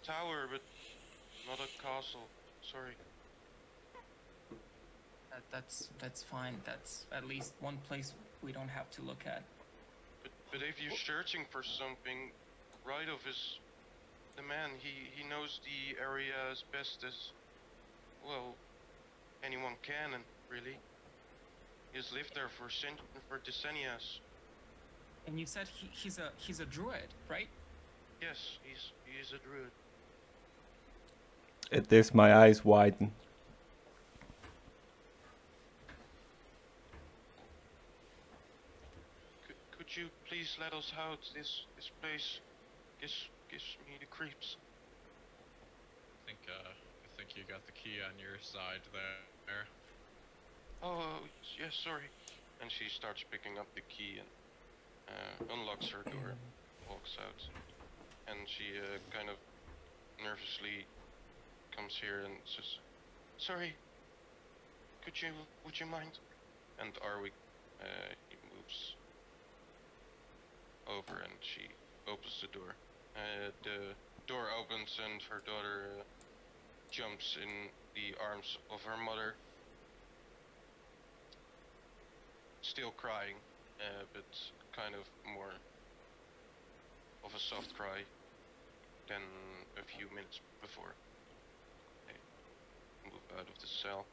tower, but not a castle. Sorry. That's fine. That's at least one place we don't have to look at. But if you're searching for something, right of is the man. He knows the area as best as, well, anyone can, and really. He's lived there for decennia. And you said he's a druid, right? Yes, he is a druid. At this, my eyes widen. Could you please let us out? This place gives me the creeps. I think you got the key on your side there. Oh, yes, sorry. And she starts picking up the key and unlocks her door, walks out, and she kind of nervously comes here and says, "Sorry, would you mind?" And Arwick he moves over and she opens the door. The door opens and her daughter jumps in the arms of her mother, still crying, but kind of more of a soft cry than a few minutes before. They move out of the cell.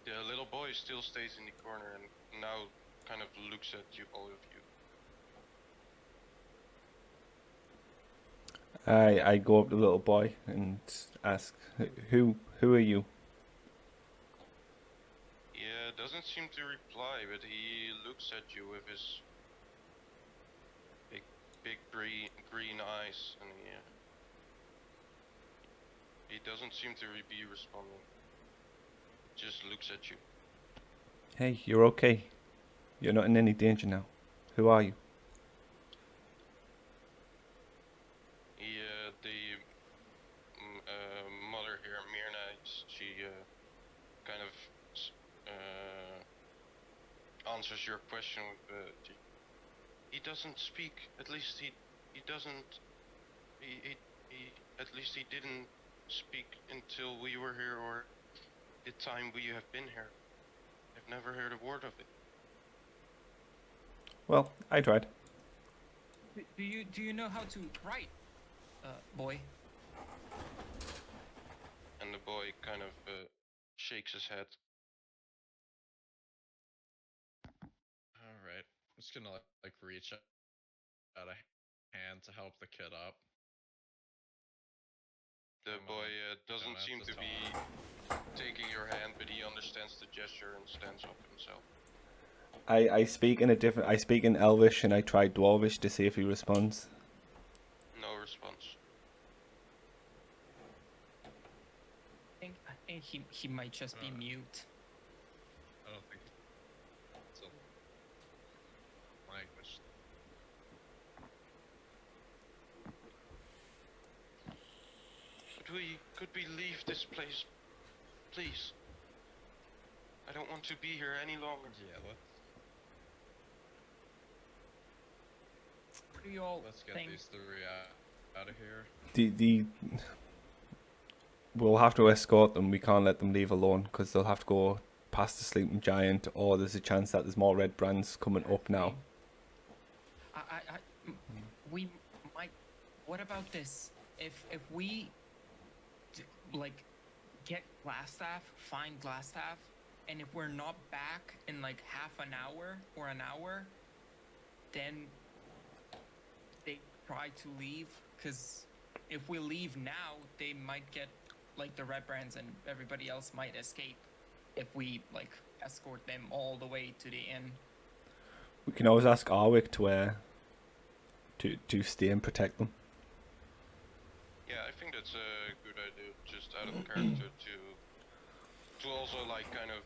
The little boy still stays in the corner and now kind of looks at you, all of you. I go up to the little boy and ask, who are you? He doesn't seem to reply, but he looks at you with his big green eyes, and he doesn't seem to be responding. Just looks at you. Hey, you're okay. You're not in any danger now. Who are you? The mother here, Myrna, she kind of answers your question with he doesn't speak. At least he doesn't. At least he didn't speak until we were here, or the time we have been here. I've never heard a word of it. Well, I tried. Do you know how to write, boy? And the boy kind of shakes his head. All right, I'm just gonna like reach out a hand to help the kid up. The boy doesn't seem to be taking your hand, but he understands the gesture and stands up himself. I speak in a different. I speak in Elvish and I try Dwarvish to see if he responds. No response. I think he might just be mute. I don't think it's a language. Could we leave this place, please? I don't want to be here any longer. Yeah, let's get think? these three out of here. The we'll have to escort them. We can't let them leave alone because they'll have to go past the sleeping giant, or there's a chance that there's more redbrands coming up now. We might. What about this? If we like get Glassstaff, find Glassstaff, and if we're not back in like half an hour or an hour, then they try to leave. Because if we leave now, they might get like the redbrands, and everybody else might escape if we like escort them all the way to the inn. We can always ask Arwick to stay and protect them. Yeah, I think that's a good idea, just out of character to also like kind of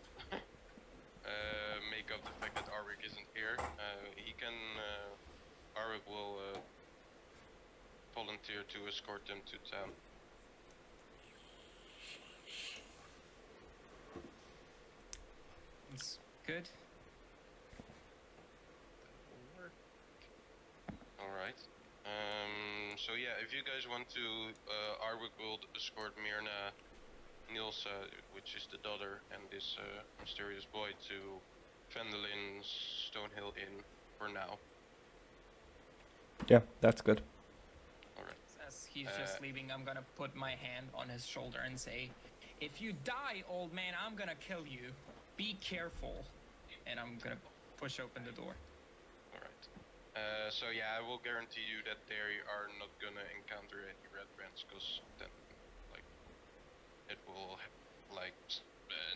make up the fact that Arwick isn't here. Arwick will volunteer to escort them to town. It's good. Alright. So yeah, if you you guys want to, Arwick will escort Myrna, Nilsa, which is the daughter, and this mysterious boy to Phandelver's Stonehill Inn for now. Yeah, that's good. Alright. As he's just leaving, I'm gonna put my hand on his shoulder and say, "If you die, old man, I'm gonna kill you. Be careful." And I'm gonna push open the door. Alright. So yeah, I will guarantee you that they are not gonna encounter any redbrands, because then, like, it will, like,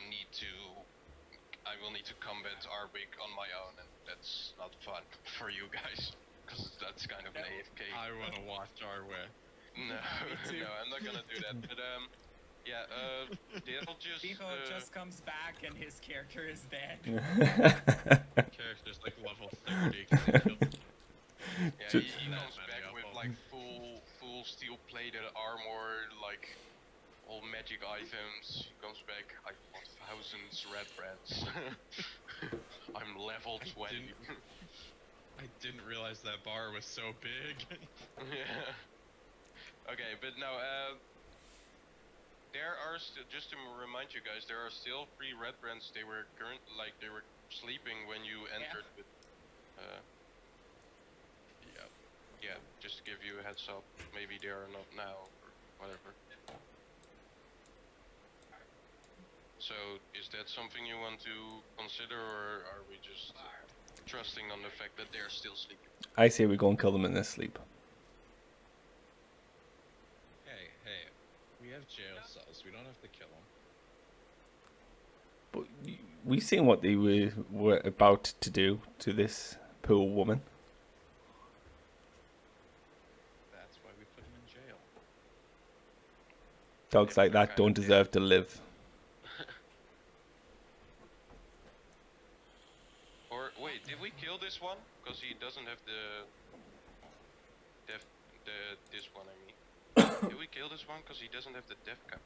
need to... I will need to combat Arwick on my own, and that's not fun for you guys, because that's kind of an AFK. I want to watch our way. No, no, I'm not gonna do that. But yeah, they'll just. Viggo just comes back and his character is dead. Character's like level 30. Yeah, he comes back with like full steel-plated armor, like all magic items. He comes back, I want thousands redbrands. I'm level 20. I didn't realize that bar was so big. Yeah. Okay, but no, there are still, just to remind you guys, there are still 3 redbrands. They were they were sleeping when you entered with, yeah, just to give you a heads up, maybe they are not now, or whatever. So, is that something you want to consider, or are we just trusting on the fact that they're still sleeping? I say we go and kill them in their sleep. Hey, we have jail cells. We don't have to kill them. But we've seen what they were about to do to this poor woman. That's why we put them in jail. Dogs like that don't deserve to live. Or wait, did we kill this one? Because he doesn't have this one, I mean. Did we kill this one? Because he doesn't have the death counter.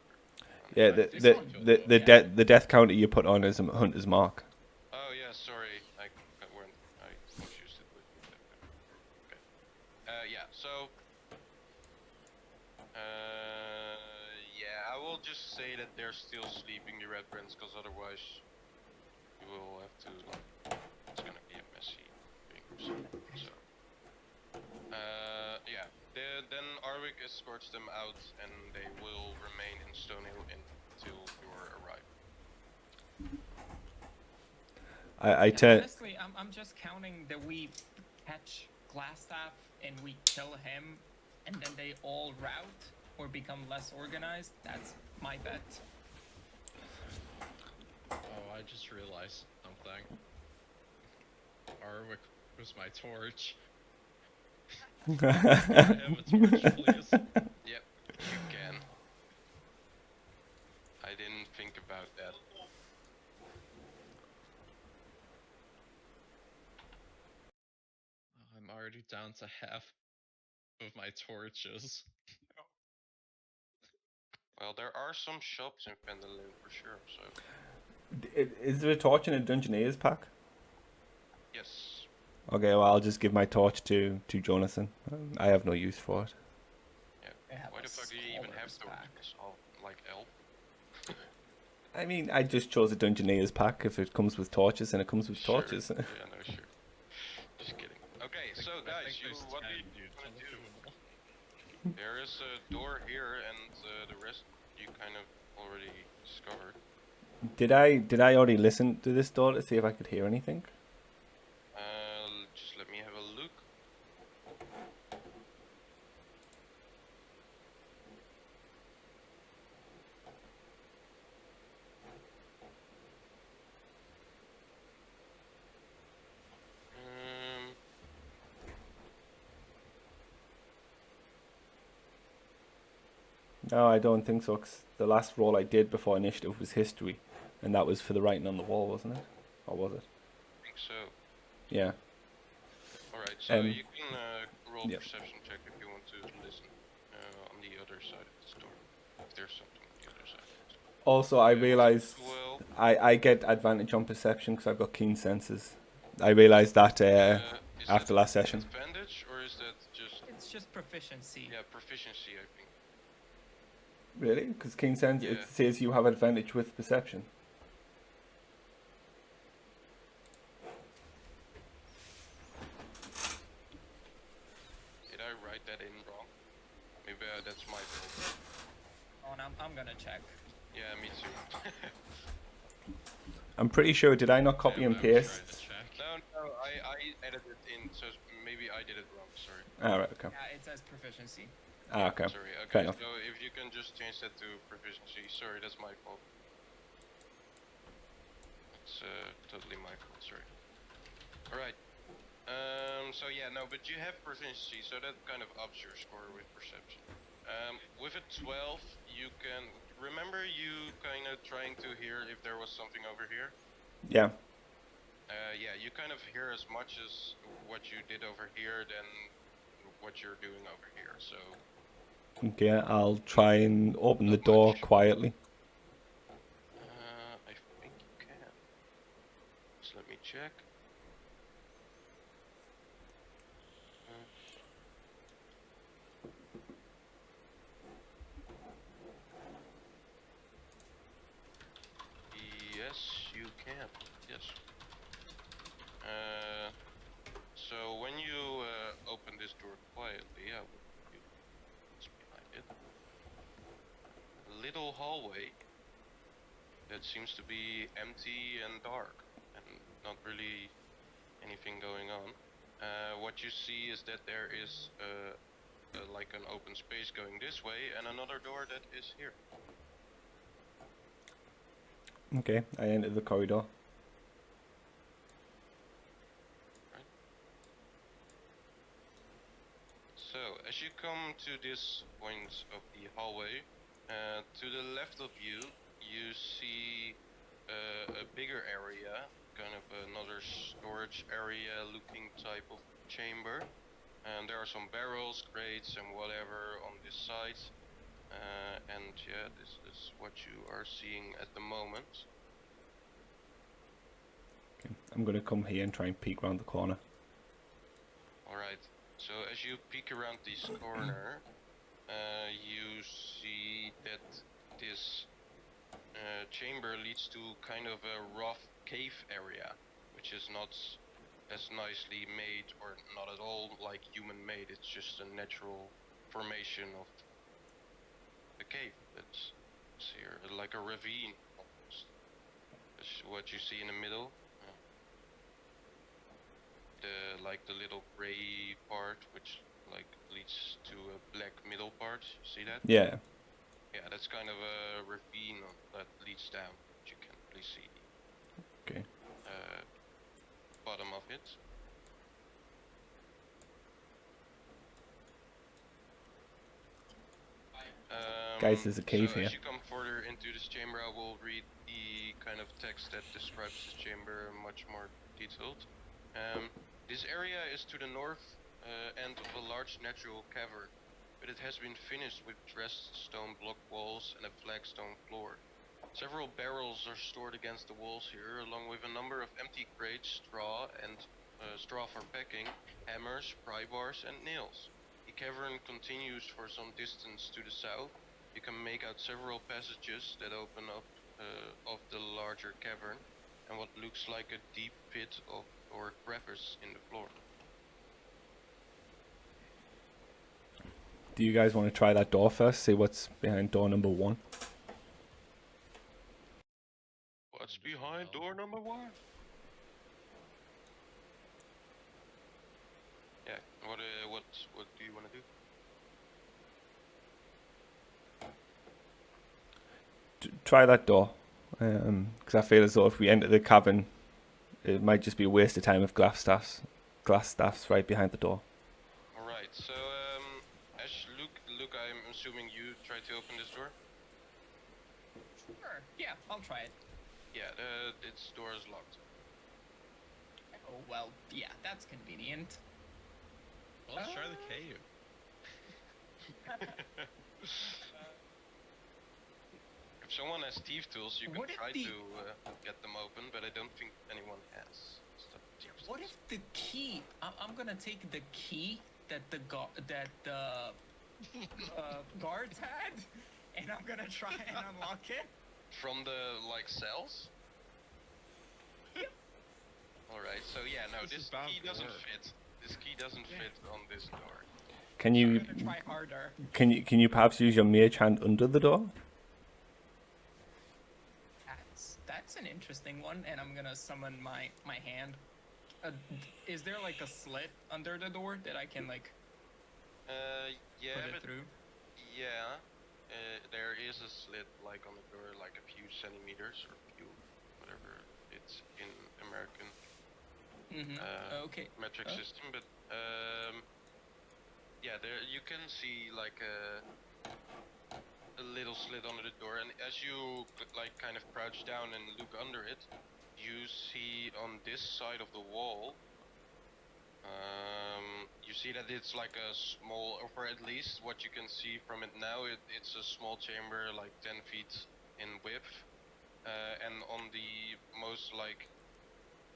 Yeah, the death counter you put on is a hunter's mark. Oh yeah, sorry, I confused it with the death counter. Okay. Yeah. So. Yeah, I will just say that they're still sleeping, the redbrands, because otherwise you will have to. It's gonna be a messy thing. So. Yeah. Then Arwick escorts them out, and they will remain in Stonehill until your arrival. I turn. Honestly, I'm just counting that we catch Glassstaff and we kill him, and then they all rout or become less organized. That's my bet. Oh, I just realized something. Arwick was my torch. Can I have a torch, please? Yep, you can. I didn't think about that. I'm already down to half of my torches. Well, there are some shops in Phandelver for sure, so... Is there a torch in a Dungeoneer's pack? Yes. Okay, well, I'll just give my torch to Jonathan. I have no use for it. Yeah. Why the fuck do you even have torches? Oh, like elf? I mean, I just chose a Dungeoneer's pack. If it comes with torches, then it comes with Sure. torches. Yeah, no, sure. Just kidding. Okay, so guys, what do you want to do? There is a door here, and the rest you kind of already discovered. Did I already listen to this door to see if I could hear anything? Just let me have a look. No, I don't think so. 'Cause the last roll I did before initiative was history, and that was for the writing on the wall, wasn't it? Or was it? I think so. Yeah. Alright, so Um, you can roll yep. perception check if you want to listen on the other side of this door. If there's something on the other side. Also, I realized Well, I get advantage on perception because I've got keen senses. I realized that is after that last session. advantage, or is that just... It's just proficiency. Yeah, proficiency, I think. Really? Because Keen Sense, Yeah. it says you have advantage with perception. Did I write that in wrong? Maybe that's my fault. Oh, and I'm gonna check. Yeah, me too. I'm pretty sure, did I not copy and I was trying paste? to check. No, I edited in, so maybe I did it wrong. Sorry. Ah, right, okay. Yeah, it says proficiency. Ah, okay. Sorry. Fair Okay, enough. so if you can just change that to proficiency. Sorry, that's my fault. It's totally my fault. Sorry. All right. So yeah, no, but you have proficiency, so that kind of ups your score with perception. With a 12, you can remember you kind of trying to hear if there was something over here. Yeah. Yeah, you kind of hear as much as what you did over here than what you're doing over here. So Okay, I'll try and open the Not door much. quietly. I think you can. Just let me check. Yes, you can. Yes. So when you open this door quietly, yeah, what's behind it? A little hallway that seems to be empty and dark, and not really anything going on. What you see is that there is like an open space going this way, and another door that is here. Okay, I enter the corridor. So, as you come to this point of the hallway, to the left of you, you see a bigger area, kind of another storage area looking type of chamber. And there are some barrels, crates and whatever on this side. And yeah, this is what you are seeing at the moment. Okay, I'm gonna come here and try and peek around the corner. Alright, so as you peek around this corner, you see that this chamber leads to kind of a rough cave area, which is not as nicely made, or not at all like human made. It's just a natural formation of the cave. It's here like a ravine almost. That's what you see in the middle. The little gray part, which like leads to a black middle part. You see that? Yeah. Yeah, that's kind of a ravine that leads down. You can really see Okay. bottom of it. Guys, there's a cave so here. As you come further into this chamber, I will read the kind of text that describes this chamber much more detailed. This area is to the north end of a large natural cavern, but it has been finished with dressed stone block walls and a flagstone floor. Several barrels are stored against the walls here, along with a number of empty crates, straw for packing, hammers, pry bars and nails. The cavern continues for some distance to the south. You can make out several passages that open up of the larger cavern, and what looks like a deep pit or crevice in the floor. Do you guys want to try that door first? See what's behind door number 1? What's behind door number 1? Yeah, what do you want to do? Try that door. Because I feel as though if we enter the cavern, it might just be a waste of time with glass staffs right behind the door. Alright, so as Luke, I'm assuming you try to open this door? Sure. Yeah, I'll try it. Yeah, its door is locked. Oh well, yeah, that's convenient. Well, let's try the cave. If someone has thief tools, you can What if try the- to get them open, but I don't think anyone has. What if the key? I'm gonna take the key that the guards had, and I'm gonna try and unlock it. From the like cells? Yep. Alright, so yeah, no, This this is bound key to doesn't work. fit. This key doesn't fit on this door. Can I'm you gonna try harder. can you perhaps use your mage hand under the door? That's an interesting one, and I'm gonna summon my hand. Is there like a slit under the door that I can like Yeah, put it but through? yeah, there is a slit like on the door, like a few centimeters or few, whatever it's in American Okay. metric Oh. system. But yeah, there you can see like a little slit under the door, and as you like kind of crouch down and look under it, you see on this side of the wall. You see that it's like a small, or at least what you can see from it now, it's a small chamber like 10 feet in width, and on the most like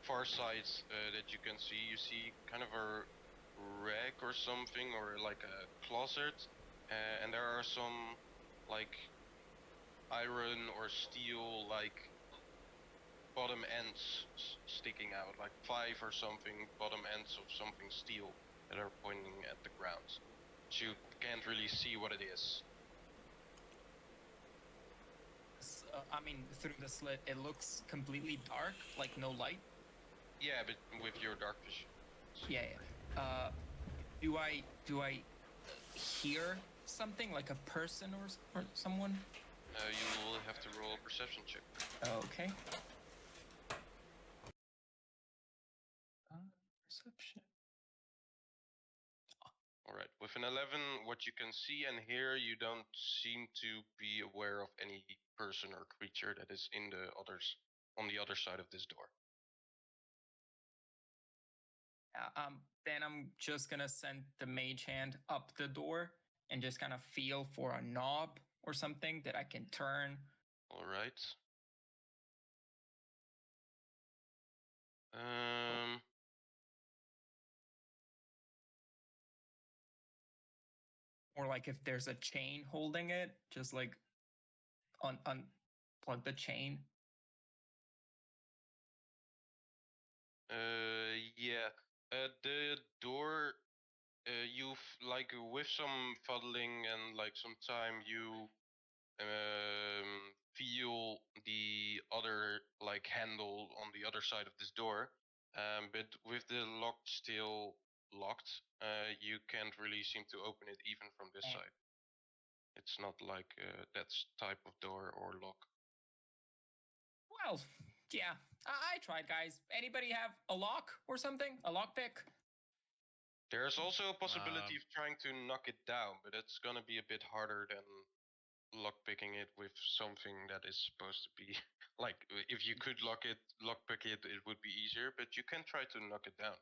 far sides that you can see, you see kind of a rack or something, or like a closet, and there are some like iron or steel like bottom ends sticking out, like 5 or something bottom ends of something steel that are pointing at the ground. But you can't really see what it is. I mean, through the slit, it looks completely dark, like no light. Yeah, but with your dark vision. Yeah. Do I hear something like a person or someone? You will have to roll a perception check. Okay. Perception. Alright, with an 11, what you can see and hear, you don't seem to be aware of any person or creature that is on the other side of this door. Then I'm just gonna send the mage hand up the door and just kind of feel for a knob or something that I can turn. Alright. Or like if there's a chain holding it, just like unplug the chain. Yeah. The door, like with some fuddling and like some time, you feel the other like handle on the other side of this door, but with the lock still locked, you can't really seem to open it even from this side. It's not like that type of door or lock. Well, yeah, I tried, guys. Anybody have a lock or something? A lockpick? There's also a possibility of trying to knock it down, but it's gonna be a bit harder than lockpicking it with something that is supposed to be like, if you could lockpick it, it would be easier, but you can try to knock it down.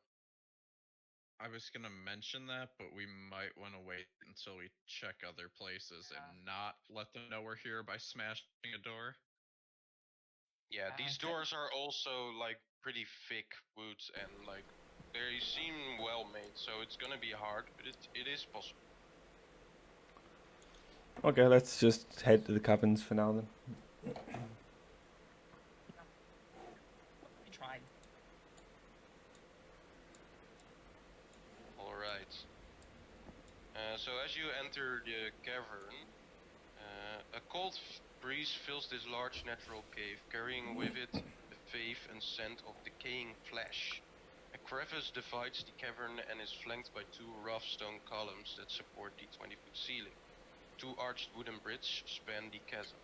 I was gonna mention that, but we might want to wait until we check other places and not let them know we're here by smashing a door. Yeah, these doors are also like pretty thick woods and like they seem well made, so it's gonna be hard, but it is possible. Okay, let's just head to the caverns for now then. I tried. Alright. So as you enter the cavern, a cold breeze fills this large natural cave, carrying with it the faith and scent of decaying flesh. A crevice divides the cavern and is flanked by 2 rough stone columns that support the 20-foot ceiling. 2 arched wooden bridges span the chasm.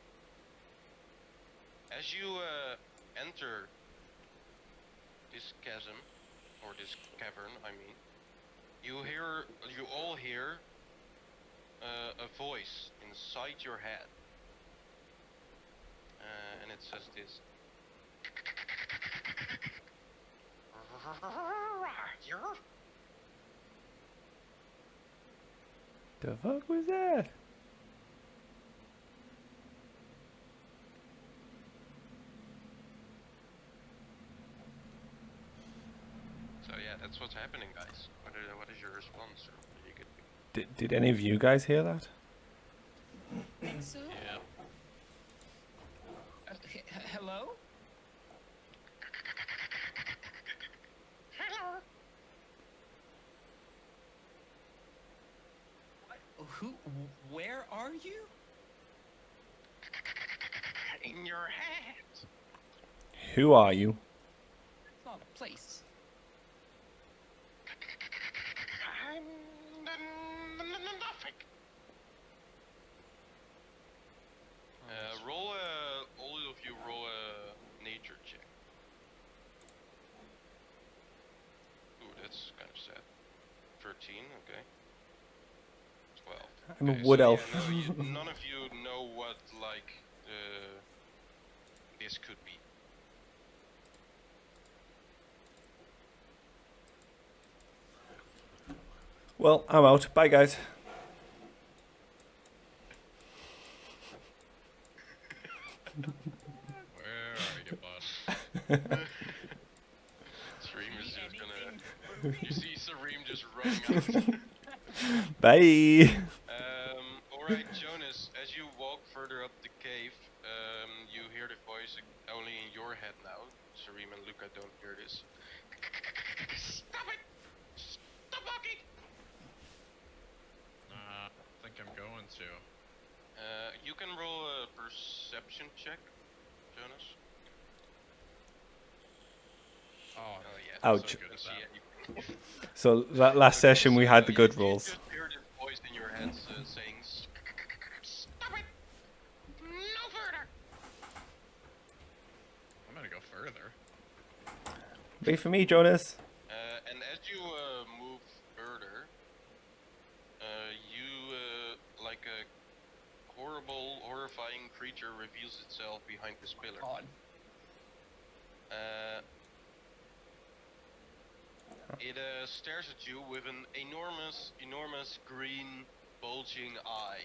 As you enter this chasm, or this cavern, I mean, you all hear a voice inside your head, and it says this. The fuck was that? So yeah, that's what's happening, guys. What is your response? Or Did any of you guys hear that? Think so? Yeah. Hello? Hello. What? Who? Where are you? In your head. Who are you? It's not a place. I'm nothing. Roll a. All of you roll a nature check. Ooh, that's kind of sad. 13, okay. 12. I'm a Okay, wood so elf. Yeah, no, none of you know what like this could be. Well, I'm out. Bye, guys. Where are you, bud? Saireem is just gonna. Anything You see Saireem just running out. Bye. Alright, Jonas, as you walk further up the cave, you hear the voice only in your head now. Saireem and Lukka don't hear this. Stop it! Stop walking! I think I'm going to. You can roll a perception check, Jonas. Oh, Yeah, I'm Ouch. so good at see that. anything. So that last session we had the good You rolls. just hear this voice in your head saying, stop it! No further! I'm gonna go further. Wait for me, Jonas. And as you move further, like a horrible, horrifying creature reveals itself behind this pillar. God. It stares at you with an enormous green, bulging eye.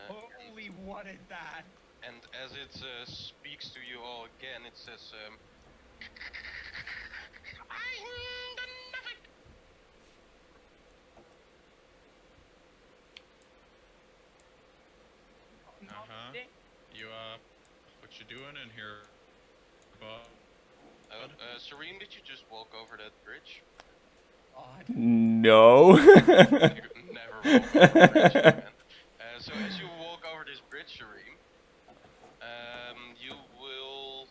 Holy, what is that? And as it speaks to you all again, it says, I'm the nothing. Uh-huh. You, what you doing in here, bud? Saireem, did you just walk over that bridge? God. No. You never walk over a bridge, man. So as you walk over this bridge, Saireem, you will.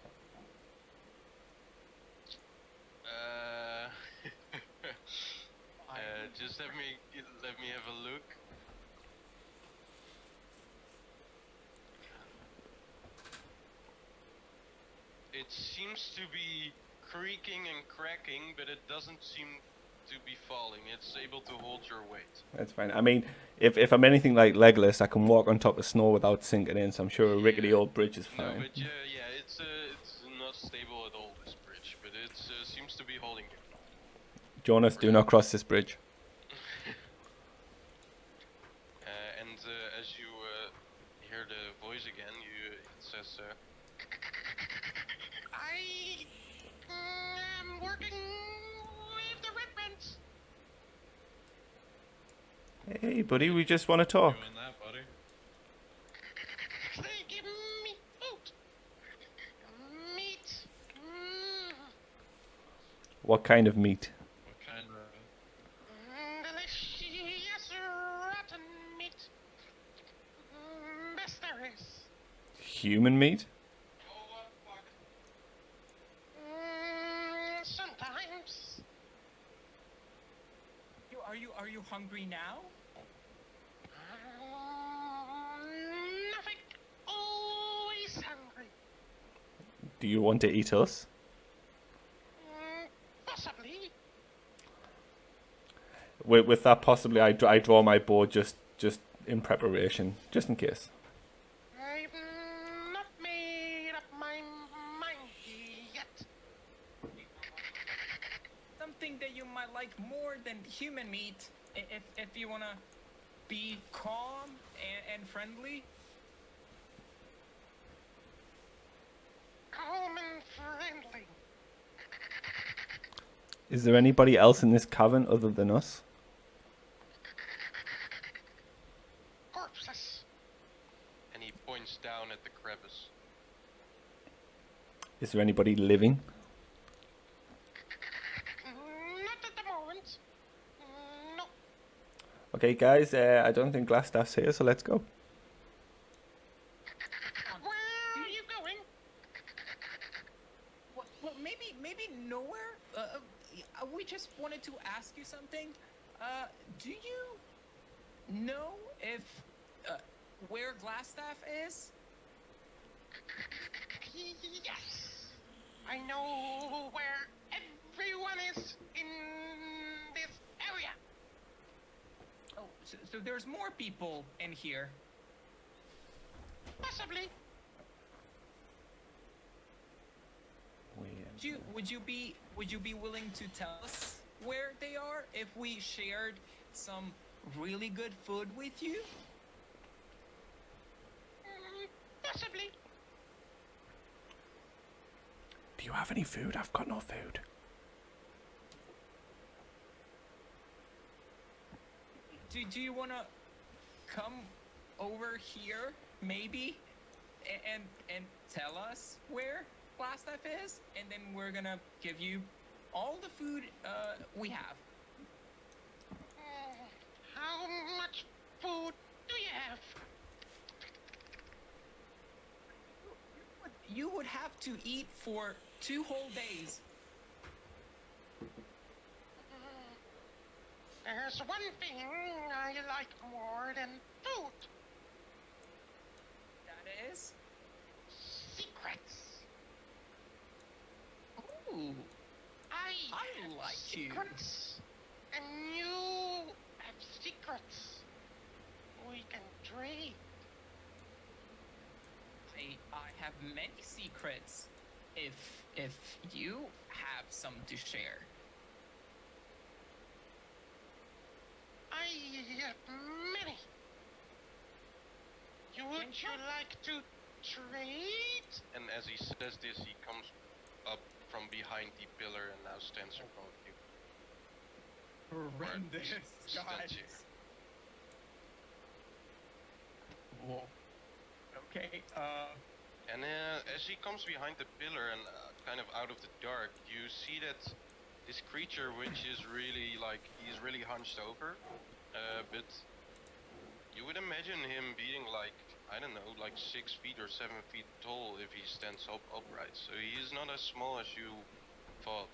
Just let me have a look. It seems to be creaking and cracking, but it doesn't seem to be falling. It's able to hold your weight. That's fine. I mean, if I'm anything like Legolas, I can walk on top of snow without sinking in, so I'm sure a rickety old bridge is No, fine. but yeah, it's not stable at all, this bridge, but it seems to be holding you. Jonas, do not cross this bridge. And as you hear the voice again, it says, I am working with the redbrands. Hey, buddy, we just want to talk. Doing that, buddy? They give me food. Meat. What kind of meat? What kind of... Delicious rotten meat. Best there is. Human meat? Oh, fuck. Sometimes. Are you hungry now? Nothing. Always hungry. Do you want to eat us? Possibly. With that, possibly, I draw my bow just in preparation, just in case. I've not made up my mind yet. Something that you might like more than human meat, if you wanna be calm and friendly. Calm and friendly. Is there anybody else in this cavern other than us? Is there anybody living? Not at the moment. No. Okay, guys, I don't think Glassstaff's here, so let's go. Where are you going? Well, maybe nowhere. We just wanted to ask you something. Do you know if where Glassstaff is? Yes. I know where everyone is in this area. Oh, so there's more people in here. Possibly. Would you be willing to tell us where they are if we shared some really good food with you? Possibly. Do you have any food? I've got no food. Do you wanna come over here maybe and tell us where Glassstaff is, and then we're gonna give you all the food we have. How much food do you have? You would have to eat for 2 whole days. There's one thing I like more than food. That is? Secrets. Ooh, I I like you. secrets. And you have secrets. We can trade. I have many secrets. If you have some to share. I have many. Would you like to trade? And as he says this, he comes up from behind the pillar and now stands in front of you. Horrendous, Stands guys. here. Whoa. Okay, And as he comes behind the pillar and kind of out of the dark, you see that this creature, which is really like, he's really hunched over, but you would imagine him being like, I don't know, like 6 feet or 7 feet tall if he stands up upright. So he is not as small as you thought.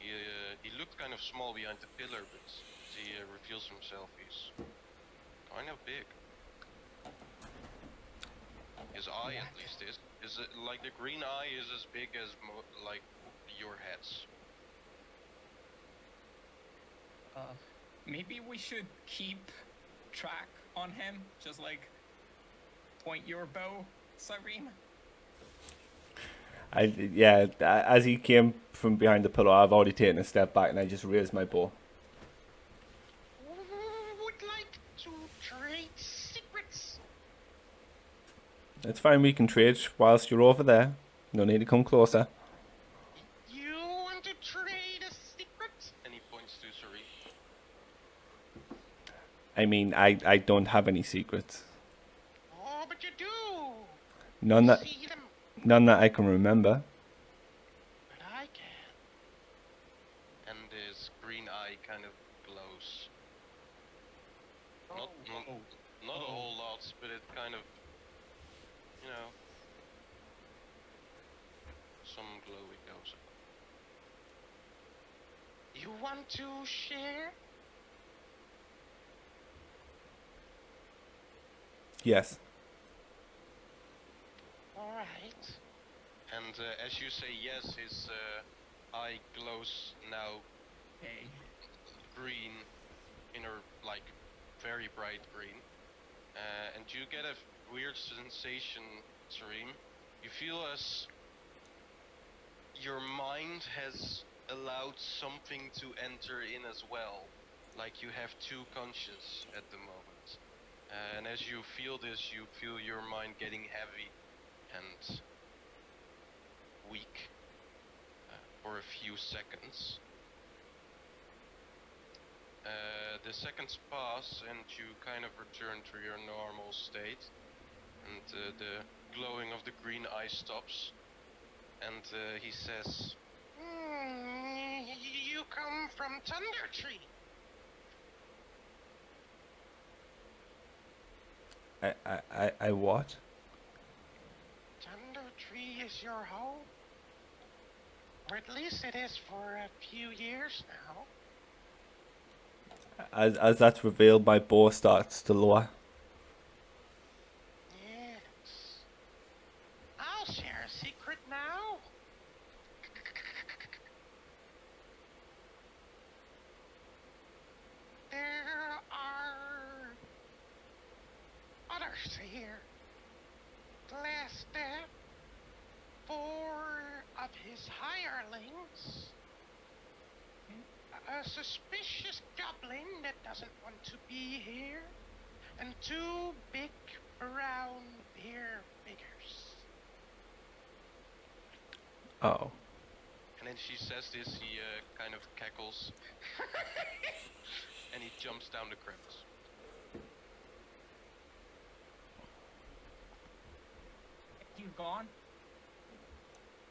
He looked kind of small behind the pillar, but as he reveals himself, he's kind of big. His eye, at least, is it, like the green eye is as big as like your heads. maybe we should keep track on him. Just like point your bow, Saireem. As he came from behind the pillar, I've already taken a step back and I just raised my bow. Would like to trade secrets. It's fine, we can trade whilst you're over there. No need to come closer. You want to trade a secret? And he points to Saireem. I mean, I don't have any secrets. Oh, but you do. None that See them, I can remember. but I can. And this green eye kind of glows. Not a whole lot, but it kind of, you know, some glow it goes up. You want to share? Yes. Alright. And as you say yes, his eye glows now Okay. green, inner, like, very bright green. And you get a weird sensation, Saireem. You feel as your mind has allowed something to enter in as well. Like you have two conscience at the moment. And as you feel this, you feel your mind getting heavy and weak for a few seconds. The seconds pass and you kind of return to your normal state, and the glowing of the green eye stops. and he says, "You come from Thunder Tree." I what? Thunder Tree is your home? Or at least it is for a few years now. As that's revealed, my bow starts to lower. Yes. I'll share a secret now. There are others here. Glassstaff, 4 of his hirelings, a suspicious goblin that doesn't want to be here, and 2 big brown beer biggers. Oh. And then she says this, he kind of cackles, and he jumps down the crevice. You gone?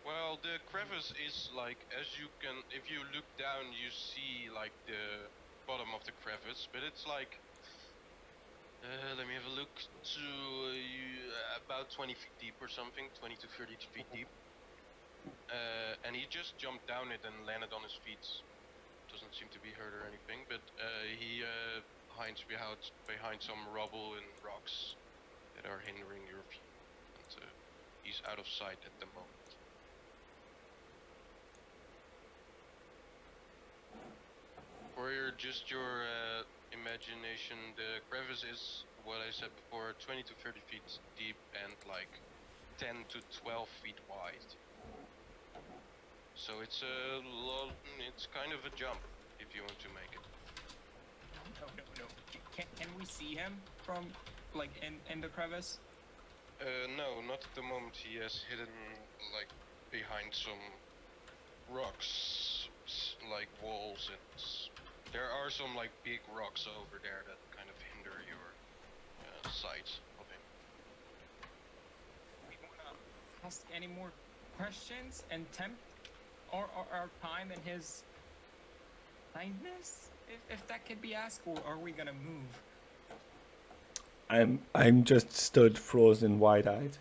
Well, the crevice is like, as you can, if you look down, you see like the bottom of the crevice, but it's like, let me have a look, to about 20 feet deep or something, 20 to 30 feet deep. And he just jumped down it and landed on his feet. Doesn't seem to be hurt or anything, but he hides behind some rubble and rocks that are hindering your view. And he's out of sight at the moment. For your imagination, the crevice is what I said before, 20 to 30 feet deep and like 10 to 12 feet wide. So it's a lot. It's kind of a jump if you want to make it. No. Can we see him from, like, in the crevice? No, not at the moment. He has hidden like behind some rocks, like walls, and there are some like big rocks over there that kind of hinder your sight of him. We wanna ask any more questions and tempt our time and his kindness, if that could be asked, or are we gonna move? I'm just stood frozen, wide-eyed.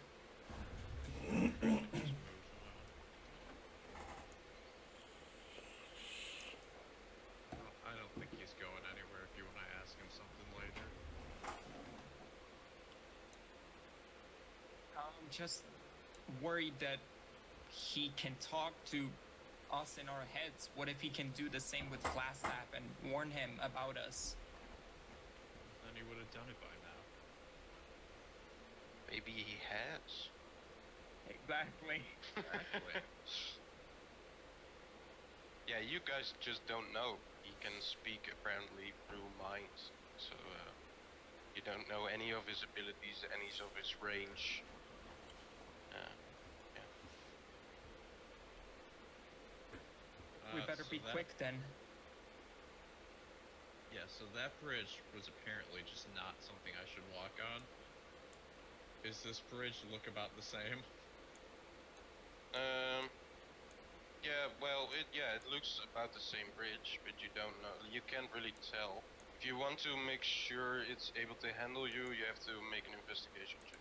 I don't think he's going anywhere if you want to ask him something later. I'm just worried that he can talk to us in our heads. What if he can do the same with Glassstaff and warn him about us? Then he would have done it by now. Maybe he has. Exactly. Exactly. Yeah, you guys just don't know. He can speak apparently through minds, so you don't know any of his abilities, any of his range. We better So be that- quick then. Yeah, so that bridge was apparently just not something I should walk on. Is this bridge look about the same? Yeah, well, it looks about the same bridge, but you don't know. You can't really tell. If you want to make sure it's able to handle you, you have to make an investigation check.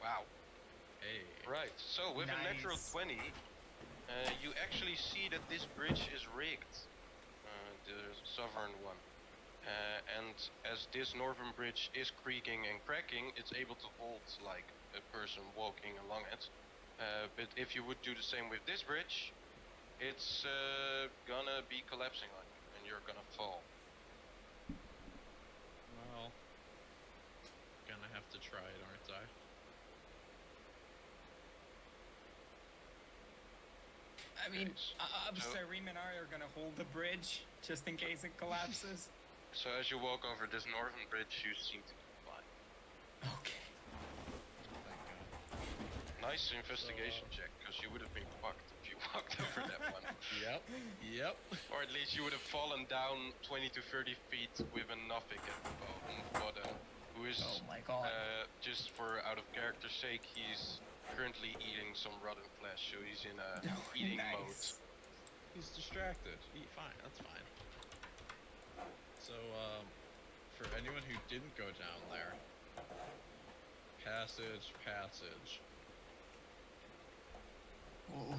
Wow. Hey. Right. So with a natural Nice. 20, you actually see that this bridge is rigged, the southern one. And as this northern bridge is creaking and cracking, it's able to hold like a person walking along it. But if you would do the same with this bridge, it's gonna be collapsing on you, and you're gonna fall. Well, gonna have to try it, aren't I? I mean, Yes. So- Saireem and I are gonna hold the bridge just in case it collapses. So as you walk over this northern bridge, you seem to be fine. Okay. Thank God. Nice investigation check, because you would have been fucked if you walked over that one. Yep. Yep. Or at least you would have fallen down 20 to 30 feet with a Nuffic at the bottom, who is, Oh my god. just for out of character sake, he's currently eating some rotten flesh, so he's in a eating mode. Nice. He's distracted. Fine, that's fine. So, for anyone who didn't go down there, passage. Ooh.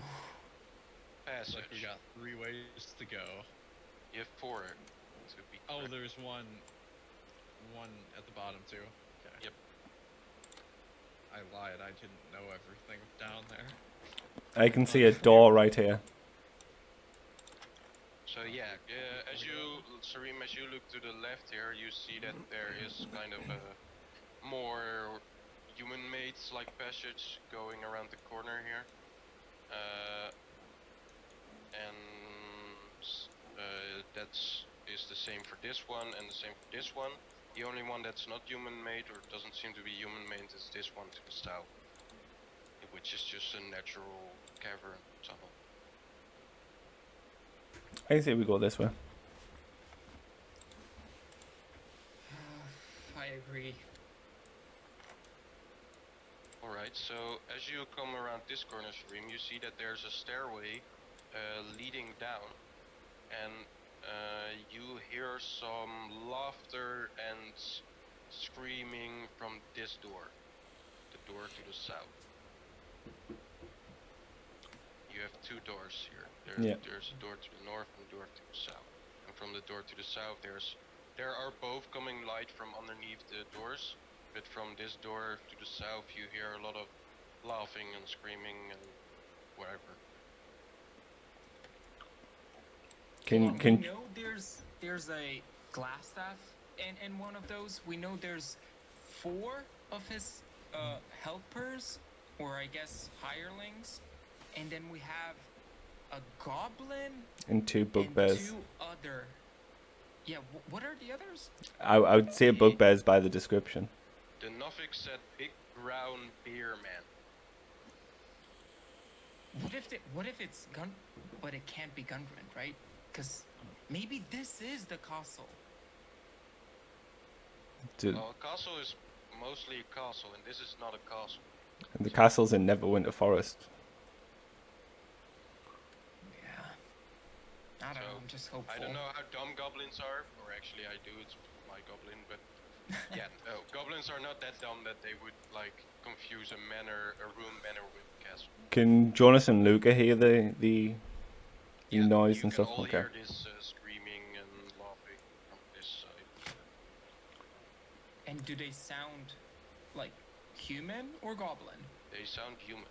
Passage. Looks like we got 3 ways to go. You have 4 to be Oh, correct. there's one at the bottom too. Okay. Yep. I lied. I didn't know everything down there. I can see a door right here. So yeah, Saireem, as you look to the left here, you see that there is kind of a more human-made like passage going around the corner here. That is the same for this one and the same for this one. The only one that's not human-made or doesn't seem to be human-made is this one to the south, which is just a natural cavern tunnel. I say we go this way. I agree. Alright, so as you come around this corner, Saireem, you see that there's a stairway leading down, and you hear some laughter and screaming from this door, the door to the south. You have 2 doors here. There's a door to the north and a door to the south. And from the door to the south, there are both coming light from underneath the doors, but from this door to the south, you hear a lot of laughing and screaming and whatever. We Can know there's a glass staff in one of those. We know there's 4 of his helpers, or I guess hirelings, and then we have a goblin and 2 and bugbears. 2 other. Yeah, what are the others? I would say bugbears by the description. The Nuffic said big brown beer man. What if it's gun, but it can't be Gundren, right? Because maybe this is the castle. Well, a castle is mostly a castle, and this is not a castle. And the castle's in Neverwinter Forest. Yeah. I don't know, So, I'm just hopeful. I don't know how dumb goblins are, or actually I do, it's my goblin, but yeah, no, goblins are not that dumb that they would like confuse a room manor with a castle. Can Jonas and Lukka hear the Yeah, noise you and can stuff? all Okay. hear this screaming and laughing from this side. And do they sound like human or goblin? They sound human.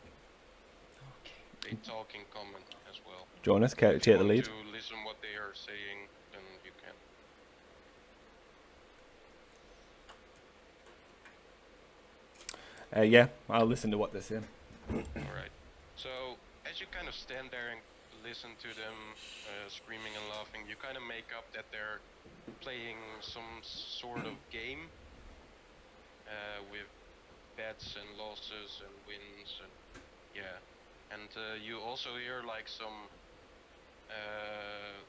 Okay. They talk in common as well. Jonas, care to If you take the want lead? to listen what they are saying, then you can. Yeah, I'll listen to what they're saying. Alright. So, as you kind of stand there and listen to them screaming and laughing, you kind of make up that they're playing some sort of game with bets and losses and wins and yeah. And you also hear like some,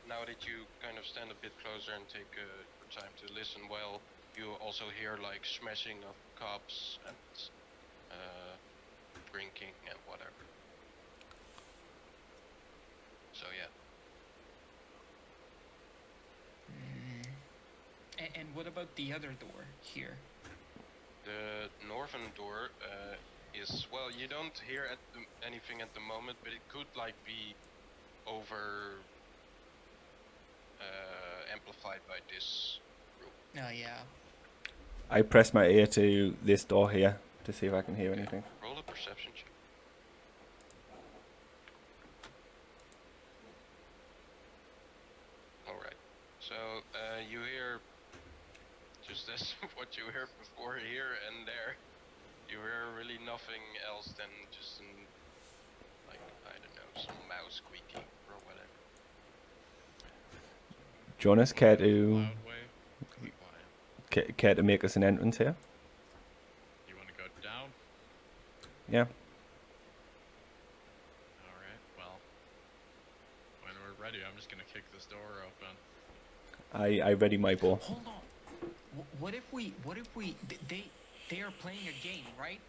now that you kind of stand a bit closer and take your time to listen well, you also hear like smashing of cups and drinking and whatever. So yeah. And what about the other door here? The northern door is, well, you don't hear anything at the moment, but it could like be over amplified by this room. Oh yeah. I press my ear to this door here to see if I can hear anything. Roll a perception check. Alright, so you hear just as what you heard before here and there. You hear really nothing else than just some, like, I don't know, some mouse squeaking or whatever. Jonas, care to Loud way. Quiet. care to make us an entrance here? You want to go down? Yeah. Alright, well, I ready my bow. Hold on. What if we? They are playing a game, right?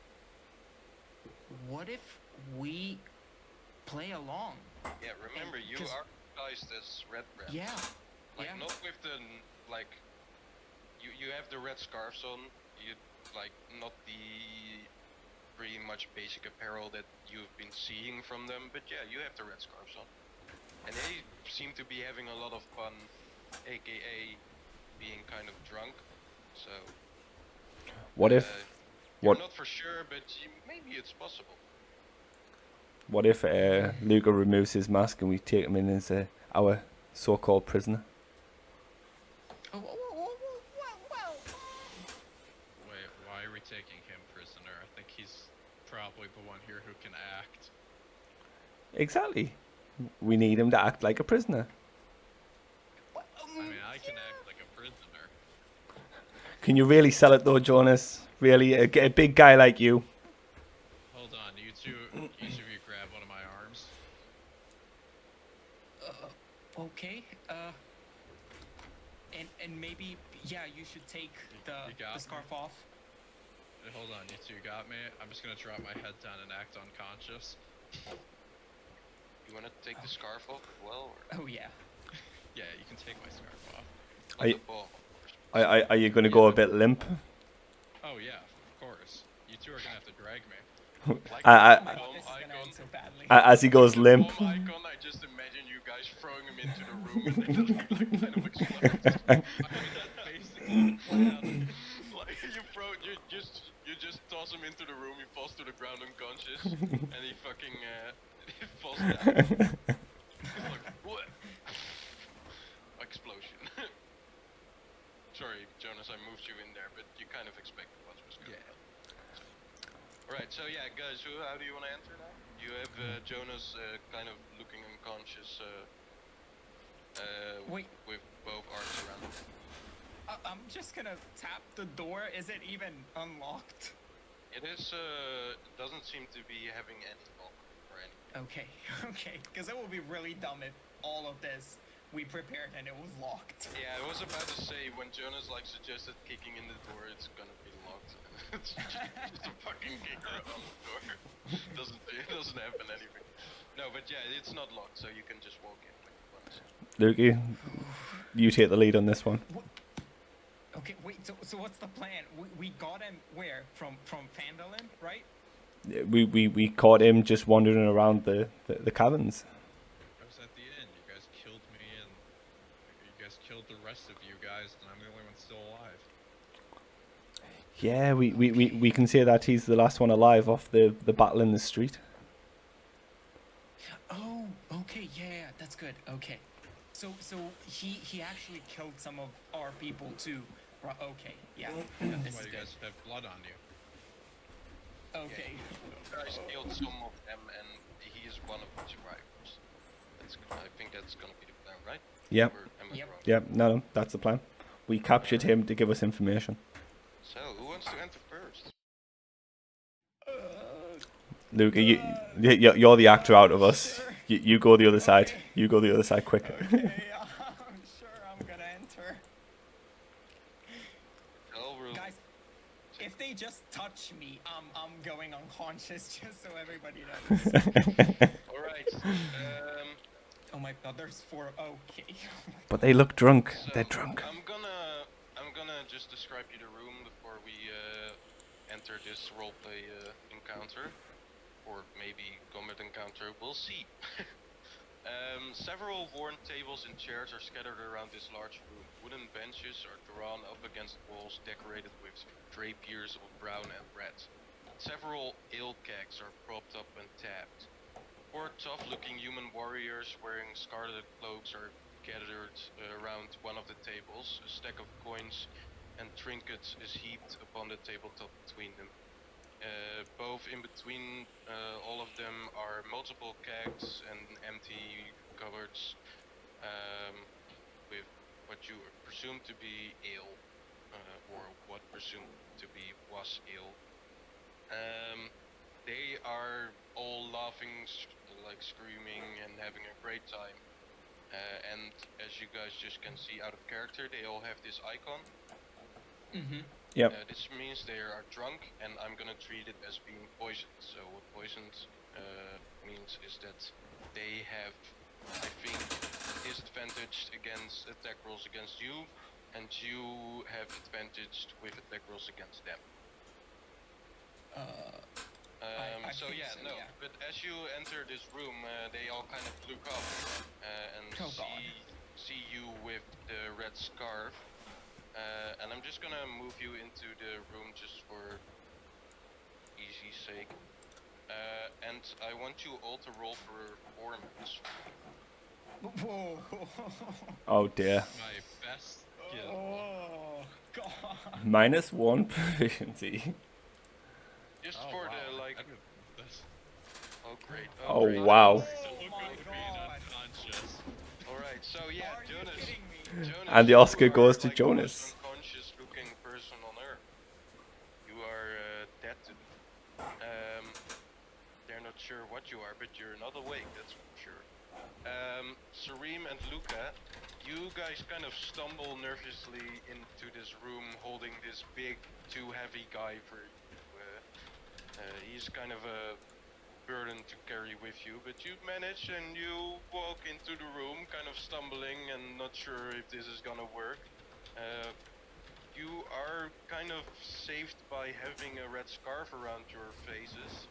What if we play along? Yeah, remember, you 'cause- are disguised as redbrands. Yeah. Like, yeah. not with the, like, you have the red scarves on, you, like, not the pretty much basic apparel that you've been seeing from them, but yeah, you have the red scarves on. And they seem to be having a lot of fun, aka being kind of drunk, so... What if You're what not for sure, but maybe it's possible. what if Lukka removes his mask and we take him in as our so-called prisoner? Oh, well. Wait, why are we taking him prisoner? I think he's probably the one here who can act. Exactly. We need him to act like a prisoner. I mean, I can act like a prisoner. Can you really sell it though, Jonas? Really, a big guy like you. Hold on, you two, each of you grab one of my arms. Okay. And maybe you should take You the got me? scarf off. Hold on, you two got me? I'm just gonna drop my head down and act unconscious. You wanna take the scarf off as well? Or? Oh yeah. Yeah, you can take my scarf off. Are you- The ball, of course. Are you going to go a bit limp? Oh yeah, of course. You two are gonna have to drag me. Like I- the bomb This is gonna icon. end so badly. As he goes The limp. bomb icon, I just imagine you guys throwing him into the room and then it like kind of explodes. I mean, that's basically the plan. Like you just toss him into the room, he falls to the ground unconscious, and he fucking he falls down. He's like, what? Explosion. Sorry, Jonas, I moved you in there, but you kind of expected what was going on. Alright, so yeah, guys, how do you want to enter now? You have Jonas kind of looking unconscious Wait. with both arms around him. I'm just gonna tap the door. Is it even unlocked? It is, doesn't seem to be having any lock or anything. Okay, okay. Because it would be really dumb if all of this we prepared and it was locked. Yeah, I was about to say, when Jonas like suggested kicking in the door, it's gonna be locked. It's just a fucking kicker on the door. It doesn't happen anything. No, but yeah, it's not locked, so you can just walk in like once. Lukey, you take the lead on this one. Okay, wait. So what's the plan? We got him where? From Phandelver, right? We caught him just wandering around the caverns. I was at the inn. You guys killed me, and you guys killed the rest of you guys, and I'm the only one still alive. Yeah, we can say that he's the last one alive off the battle in the street. Oh, okay. Yeah, that's good. Okay. So he actually killed some of our people too. Right, okay. Yeah. No, this Why is you good. guys have blood on you? Okay. You guys killed some of them, and he is one of the survivors. I think that's gonna be the plan, right? Yep. Or am I Yep. wrong? Yep, no, that's the plan. We captured him to give us information. So, who wants to enter first? Luca, you're the actor out of us. Sure. You go the other side. Okay. You go the other side quicker. Okay, I'm sure I'm gonna enter. Tell room. Guys, if they just touch me, I'm going unconscious just so everybody knows. Alright. Oh my god, there's 4. Okay. But they look drunk. So They're drunk. I'm gonna just describe you the room before we enter this roleplay encounter, or maybe combat encounter. We'll see. Several worn tables and chairs are scattered around this large room. Wooden benches are drawn up against walls decorated with drapiers of brown and red. Several ale kegs are propped up and tapped. 4 tough-looking human warriors wearing scarlet cloaks are gathered around one of the tables. A stack of coins and trinkets is heaped upon the tabletop between them. Both in between all of them are multiple kegs and empty cupboards with what you presume to be ale, or what presumed to be was ale. They are all laughing, like screaming and having a great time. And as you guys just can see out of character, they all have this icon. Mm-hmm. Yep. This means they are drunk, and I'm gonna treat it as being poisoned. So what poisoned means is that they have, I think, disadvantaged against attack rolls against you, and you have advantaged with attack rolls against them. I So think yeah, so, no. yeah. But as you enter this room, they all kind of look up and Oh, God. see you with the red scarf. And I'm just gonna move you into the room just for easy sake. And I want you all to roll for performance. Whoa. Oh dear. My best skill. Oh God. -1 proficiency. Just Oh, for wow. the like. I did this. Oh great. Oh, great. wow. So Oh good my for being God. unconscious. All right. So yeah, Are you Jonas. kidding me? Jonas, And the you Oscar are, goes to like, the most Jonas. unconscious-looking person on Earth. You are dead to them. They're not sure what you are, but you're not awake. That's for sure. Saireem and Lukka, you guys kind of stumble nervously into this room, holding this big, too heavy guy for you. He's kind of a burden to carry with you, but you manage and you walk into the room, kind of stumbling and not sure if this is gonna work. You are kind of saved by having a red scarf around your faces,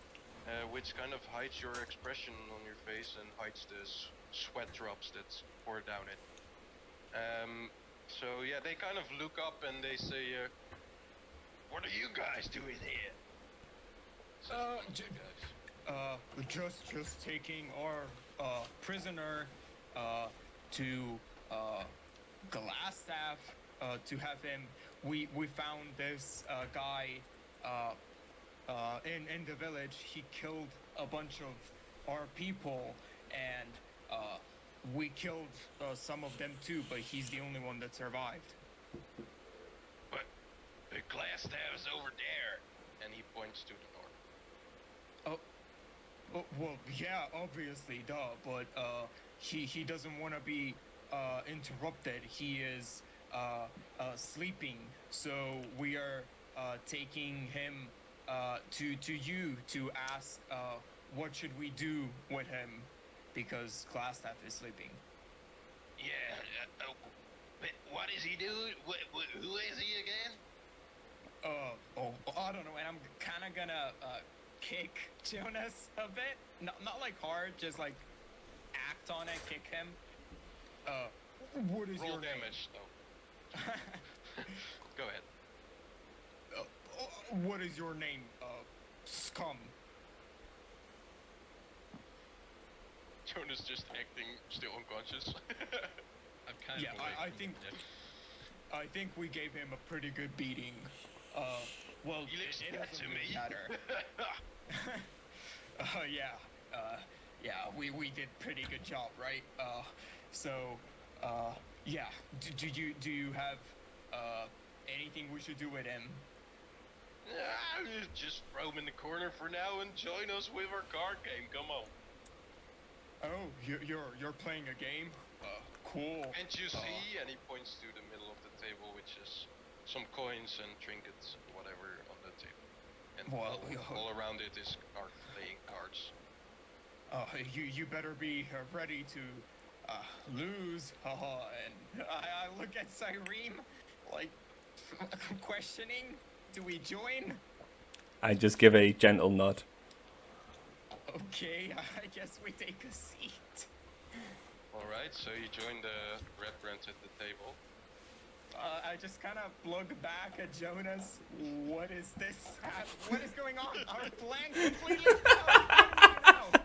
which kind of hides your expression on your face and hides the sweat drops that pour down it. So yeah, they kind of look up and they say, "What are you guys doing here?" Says one of the guys. Just taking our prisoner to Glassstaff to have him. We found this guy in the village. He killed a bunch of our people, and we killed some of them too. But he's the only one that survived. But the glass staff's over there, and he points to the north. Oh, well, yeah, obviously, duh. But he doesn't want to be interrupted. He is sleeping, so we are taking him to you to ask what should we do with him because Glassstaff is sleeping. Yeah, but what is he doing? Who is he again? I don't know, and I'm kind of gonna kick Jonas a bit. Not like hard, just like act on it, kick him. What is Roll your damage, though. Go ahead. name? What is your name, scum? Jonas just acting still unconscious. I'm kind Yeah, of awake I from think- the dip. I think we gave him a pretty good beating. Well, He looks it dead doesn't to really me. matter. Yeah, we did pretty good job, right? Yeah. Do you have anything we should do with him? Just throw him in the corner for now and join us with our card game. Come on. Oh, you're playing a game? Cool. Can't you see? And he points to the middle of the table, which is some coins and trinkets and whatever on the table. And Well, all around it is playing cards. You better be ready to lose. And I look at Saireem, like questioning. Do we join? I just give a gentle nod. Okay, I guess we take a seat. Alright, so you join the redbrands at the table. I just kind of look back at Jonas. What is this? What is going on? Our plan completely failed.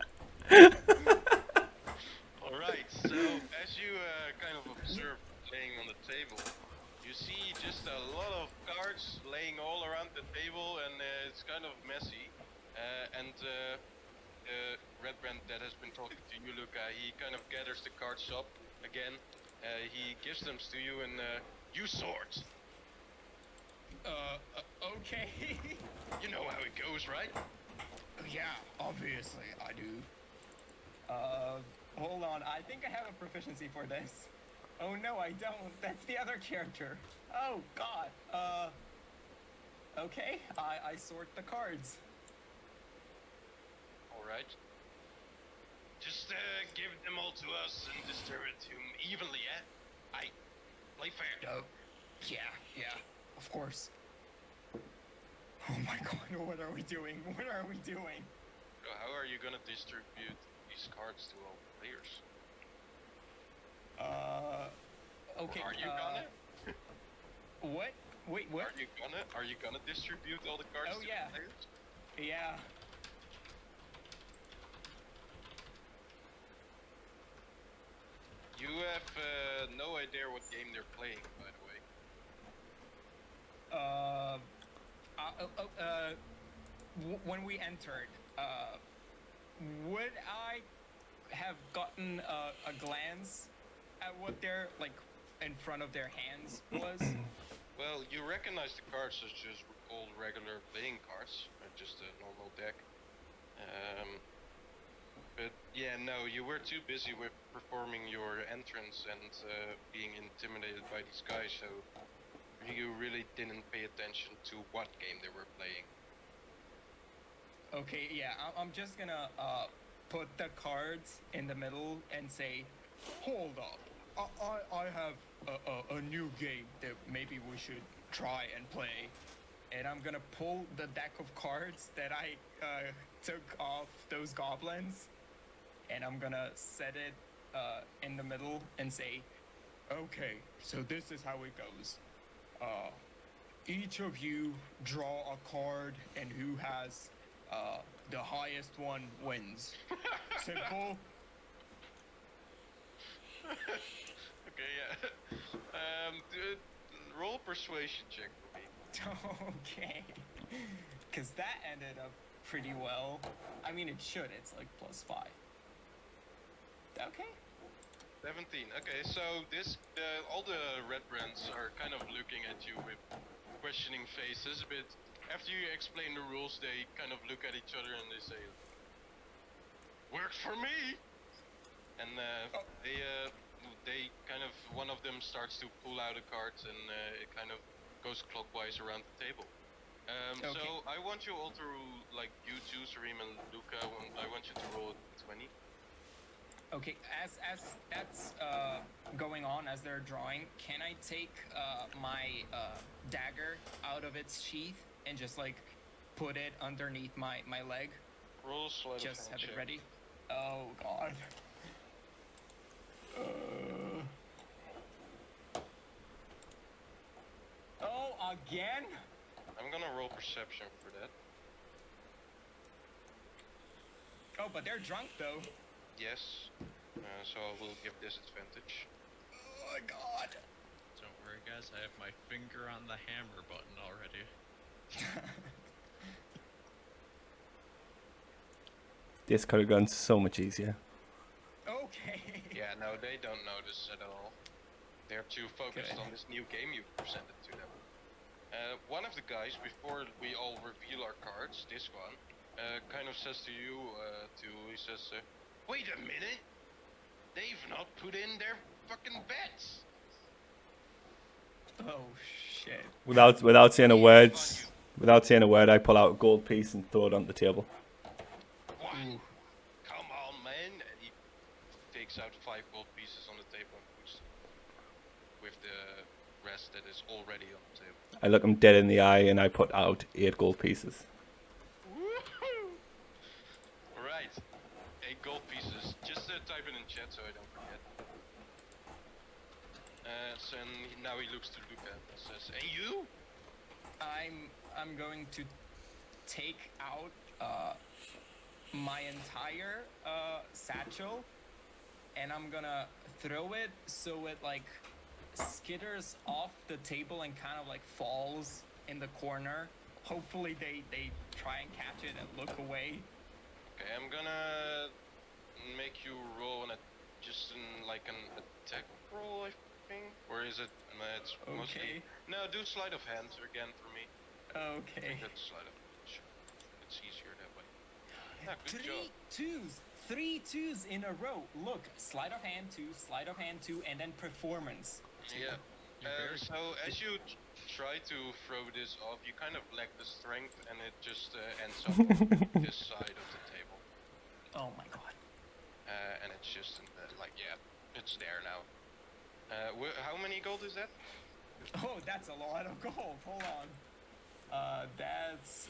Alright, so as you kind of observe laying on the table, you see just a lot of cards laying all around the table, and it's kind of messy. And the redbrand that has been talking to you, Lukka, he kind of gathers the cards up again. He gives them to you and use swords. Okay. You know how it goes, right? Yeah, obviously I do. Hold on, I think I have a proficiency for this. Oh no, I don't. That's the other character. Oh god. Okay, I sort the cards. Alright. Just give them all to us and distribute them evenly, yeah? I play fair. Oh, yeah, of course. Oh my god, what are we doing? What are we doing? So how are you gonna distribute these cards to all players? Okay. Or are you gonna? What? Wait, what? Are you gonna distribute all the cards Oh, to yeah. the players? Yeah. You have no idea what game they're playing, by the way. When we entered, would I have gotten a glance at what their, like, in front of their hands was? Well, you recognize the cards as just old regular playing cards, just a normal deck. But yeah, no, you were too busy with performing your entrance and being intimidated by these guys, so you really didn't pay attention to what game they were playing. Okay, yeah, I'm just gonna put the cards in the middle and say, hold up, I have a new game that maybe we should try and play. And I'm gonna pull the deck of cards that I took off those goblins, and I'm gonna set it in the middle and say, okay, so this is how it goes. Each of you draw a card, and who has the highest one wins. Simple. Okay, yeah. Roll persuasion check for me. Okay. Because that ended up pretty well. I mean, it should. It's like +5. Okay. 17. Okay, so all the redbrands are kind of looking at you with questioning faces, but after you explain the rules, they kind of look at each other and they say, "Works for me." And they kind of, one of them starts to pull out a card, and it kind of goes clockwise around the table. Okay. So I want you all to, like, you two, Saireem and Lukka, I want you to roll a 20. Okay, as that's going on, as they're drawing, can I take my dagger out of its sheath and just, like, put it underneath my leg? Roll a sleight of Just hand have it check. ready? Oh, God. Oh, again? I'm gonna roll perception for that. Oh, but they're drunk, though. Yes. So I will give disadvantage. Oh, my God. Don't worry, guys. I have my finger on the hammer button already. This could have gone so much easier. Okay. Yeah, no, they don't notice at all. They're too focused Good. on this new game you presented to them. One of the guys, before we all reveal our cards, this one, kind of says to you, he says, wait a minute! They've not put in their fucking bets! Oh, shit. Without saying a word, I pull out a gold piece and throw it on the table. What? Ooh. Come on, man! And he takes out 5 gold pieces on the table and puts with the rest that is already on the table. I look him dead in the eye and I put out 8 gold pieces. Woohoo! Alright, 8 gold pieces. Just type it in chat so I don't forget. So now he looks to Lukka and says, and you? I'm going to take out my entire satchel, and I'm gonna throw it so it, like, skitters off the table and kind of, like, falls in the corner. Hopefully they try and catch it and look away. Okay, I'm gonna make you roll an attack roll, I think, or is it? It's mostly. Okay. No, do sleight of hand again for me. I Okay. think that's sleight of hand. Sure. It's easier that way. Yeah, good job. 3 twos, 3 2s in a row. Look, sleight of hand 2, sleight of hand 2, and then performance. Yeah. You're very So as you try to throw this off, you kind of lack the strength, and it just ends up on this side of the table. Oh my god. And it's just like, yeah, it's there now. How many gold is that? Oh, that's a lot of gold. Hold on. That's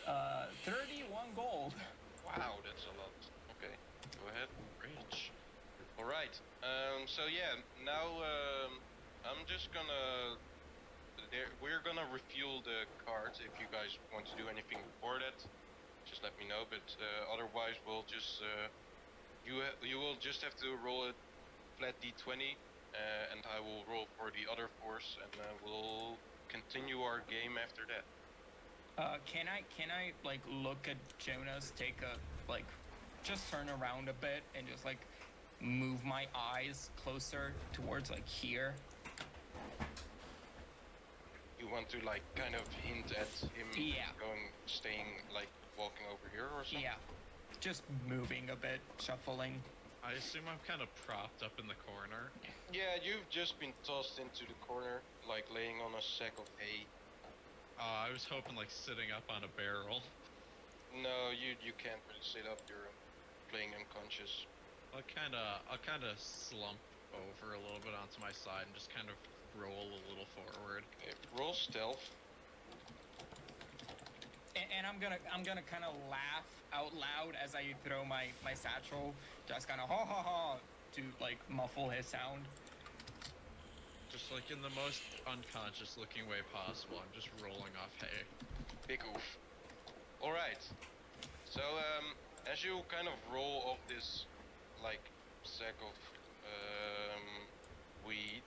31 gold. Wow, that's a lot. Okay, go ahead. rich. All right. So yeah, now I'm just gonna. We're gonna refuel the cards. If you guys want to do anything for that, just let me know. But otherwise, we'll just you will just have to roll a flat d20, and I will roll for the other force, and we'll continue our game after that. Can I like look at Jonas, take a like, just turn around a bit and just like move my eyes closer towards like here? You want to like kind of hint at him Yeah. staying like walking over here or something? Yeah, just moving a bit, shuffling. I assume I'm kind of propped up in the corner. Yeah, you've just been tossed into the corner, like laying on a sack of hay. I was hoping like sitting up on a barrel. No, you can't really sit up. You're playing unconscious. I'll kind of slump over a little bit onto my side and just kind of roll a little forward. Okay, roll stealth. And I'm gonna kind of laugh out loud as I throw my satchel, just kind of ha ha ha to like muffle his sound. Just like in the most unconscious looking way possible, I'm just rolling off hay. Big oof. All right. So as you kind of roll off this like sack of weed,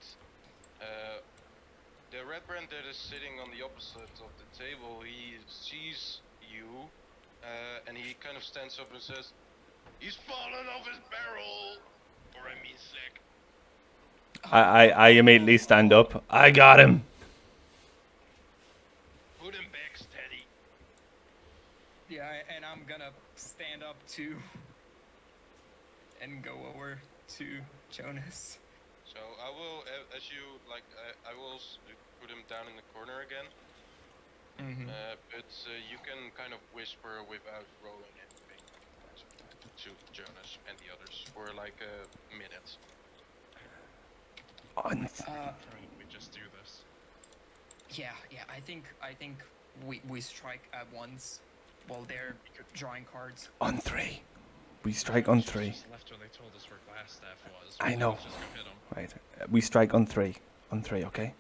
the redbrand that is sitting on the opposite of the table, he sees you, and he kind of stands up and says, "He's fallen off his barrel," or I mean sack. I immediately stand up. I got him. Put him back steady. Yeah, and I'm gonna stand up too and go over to Jonas. So I will, as you like, I will put him down in the corner again. Mm-hmm. But you can kind of whisper without rolling anything to Jonas and the others for like a minute. We just do this. Yeah, I think we strike at once while they're drawing cards. On 3. We strike on Should've 3. just left when they told us where Glassstaff was. I know. Just go hit 'em. Right. We strike on 3. On 3, okay?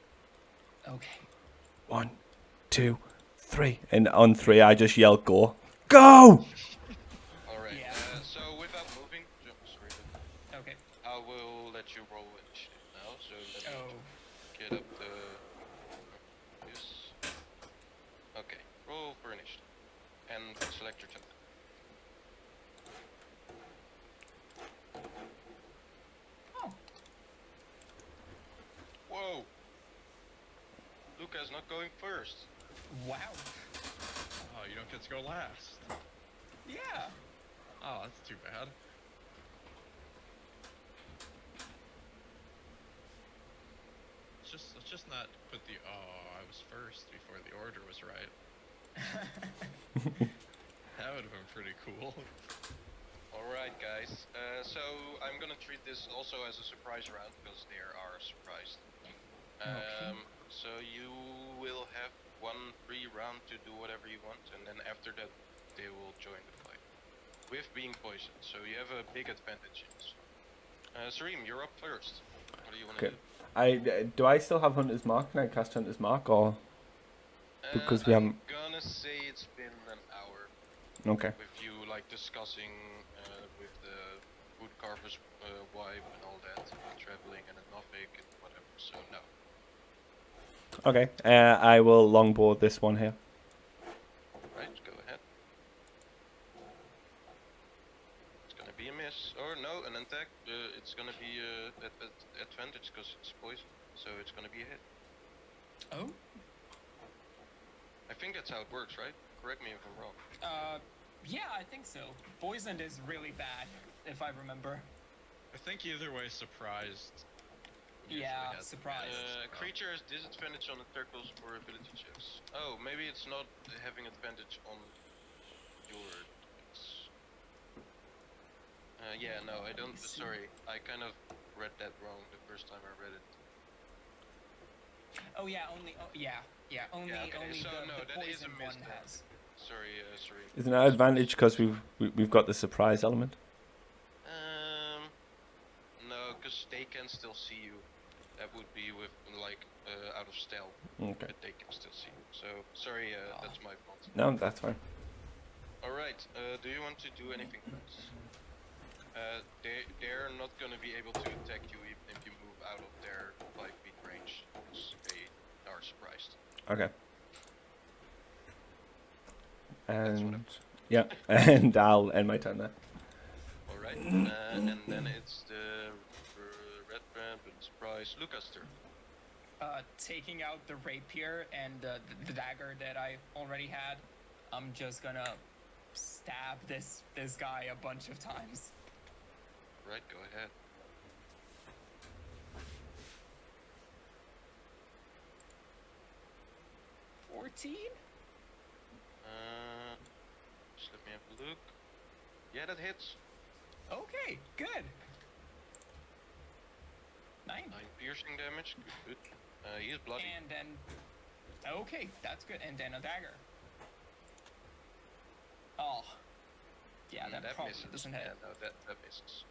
Okay. 1, 2, 3. And on 3, I just yell, go. Go! Alright, Yeah. so without moving, sorry, Okay. I will let you roll initiative now, so let me Oh. get up this. Okay, roll for initiative. And select your token. Oh. Whoa! Lukka's not going first. Wow. Oh, you don't get to go last. Yeah. Oh, that's too bad. Let's just not put the I was first before the order was right. That would have been pretty cool. Alright guys, so I'm gonna treat this also as a surprise round, because they are surprised. Okay. So you will have one free round to do whatever you want, and then after that they will join the fight. With being poisoned, so you have a big advantage in this. Saireem, you're up first. What do you want to Okay. do? Do I still have Hunter's Mark? Can I cast Hunter's Mark, or because we I'm haven't? gonna say it's been an hour Okay. with you like discussing with the woodcarver's wife and all that, traveling and a Novic and whatever, so no. Okay. I will longboard this one here. Right, go ahead. It's gonna be a miss, or no, an attack. It's gonna be at advantage because it's poison, so it's gonna be a hit. Oh. I think that's how it works, right? Correct me if I'm wrong. Yeah, I think so. Poisoned is really bad, if I remember. I think either way, surprised. usually Yeah, has surprise. advantage, so- Creature has disadvantage on attack rolls or ability checks. Oh, maybe it's not having advantage on your checks. Yeah, no, I don't. me see. Sorry, I kind of read that wrong the first time I read it. Oh yeah, only. Oh, yeah, yeah. Only, okay, only so the, no, the that is a poison miss one then. has. Sorry, sorry. Isn't that advantage because we've got the surprise element? No, because they can still see you. That would be with like out of stealth, Okay. but they can still see you. So sorry, Oh. that's my fault. No, that's fine. All right. Do you want to do anything else? They're not gonna be able to attack you even if you move out of their 5 feet range, because they are surprised. Okay. That's what And yeah, and I'll end my turn there. All right. And then it's the red brand with surprise Lukka's turn. Taking out the rapier and the dagger that I already had, I'm just gonna stab this guy a bunch of times. Right. Go ahead. 14? Just let me have a look. Yeah, that hits. Okay, good. 9. 9 piercing damage. Good. He is bloody. And then, okay, that's good. And then a dagger. Oh, yeah, that probably misses. doesn't hit. Yeah, no, that misses.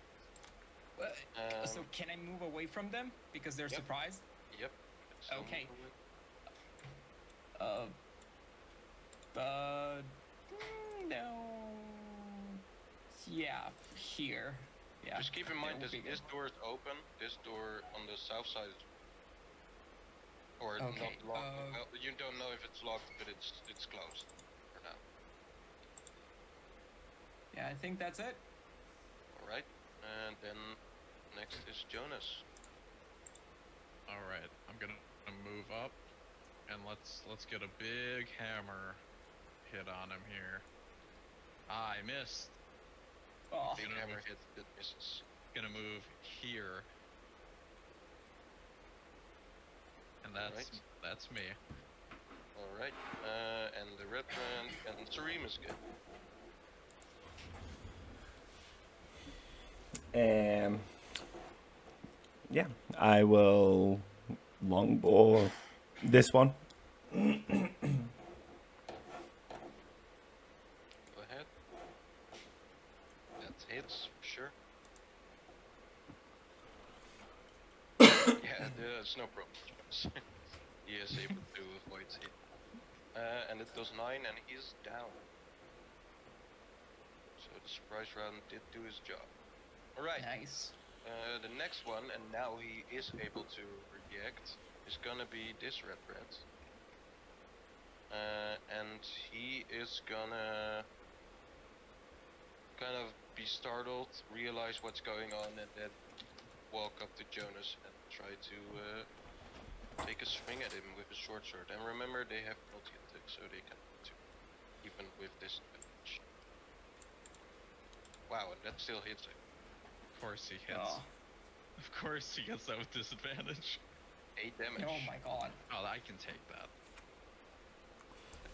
So can I move away from them because they're Yep. surprised? Yep. Still Okay. move away. No. Yeah, here. Yeah. Just keep in mind that would be this good. door is open. This door on the south side is, or Okay, not locked. Well, you don't know if it's locked, but it's closed for now. Yeah, I think that's it. All right. And then next is Jonas. All right, I'm gonna move up, and let's get a big hammer hit on him here. I missed. Oh, Big gonna hammer move- hit that misses. Gonna move here, and that's me. All right. And the red brand and Saireem is good. Yeah, I will longbow this one. Go ahead. That hits for sure. Yeah, there's no problem. He is able to avoid hit. And it does 9, and he's down. So the surprise round did do his job. All right. nice. The next one, and now he is able to react, is gonna be this red rat. And he is gonna kind of be startled, realize what's going on, and then walk up to Jonas and try to take a swing at him with a short sword. And remember, they have multi-attack, so they can do even with disadvantage. Wow, and that still hits him. Of course he hits. Oh. Of course he gets that with disadvantage. 8 damage. Oh my god. Oh, I can take that.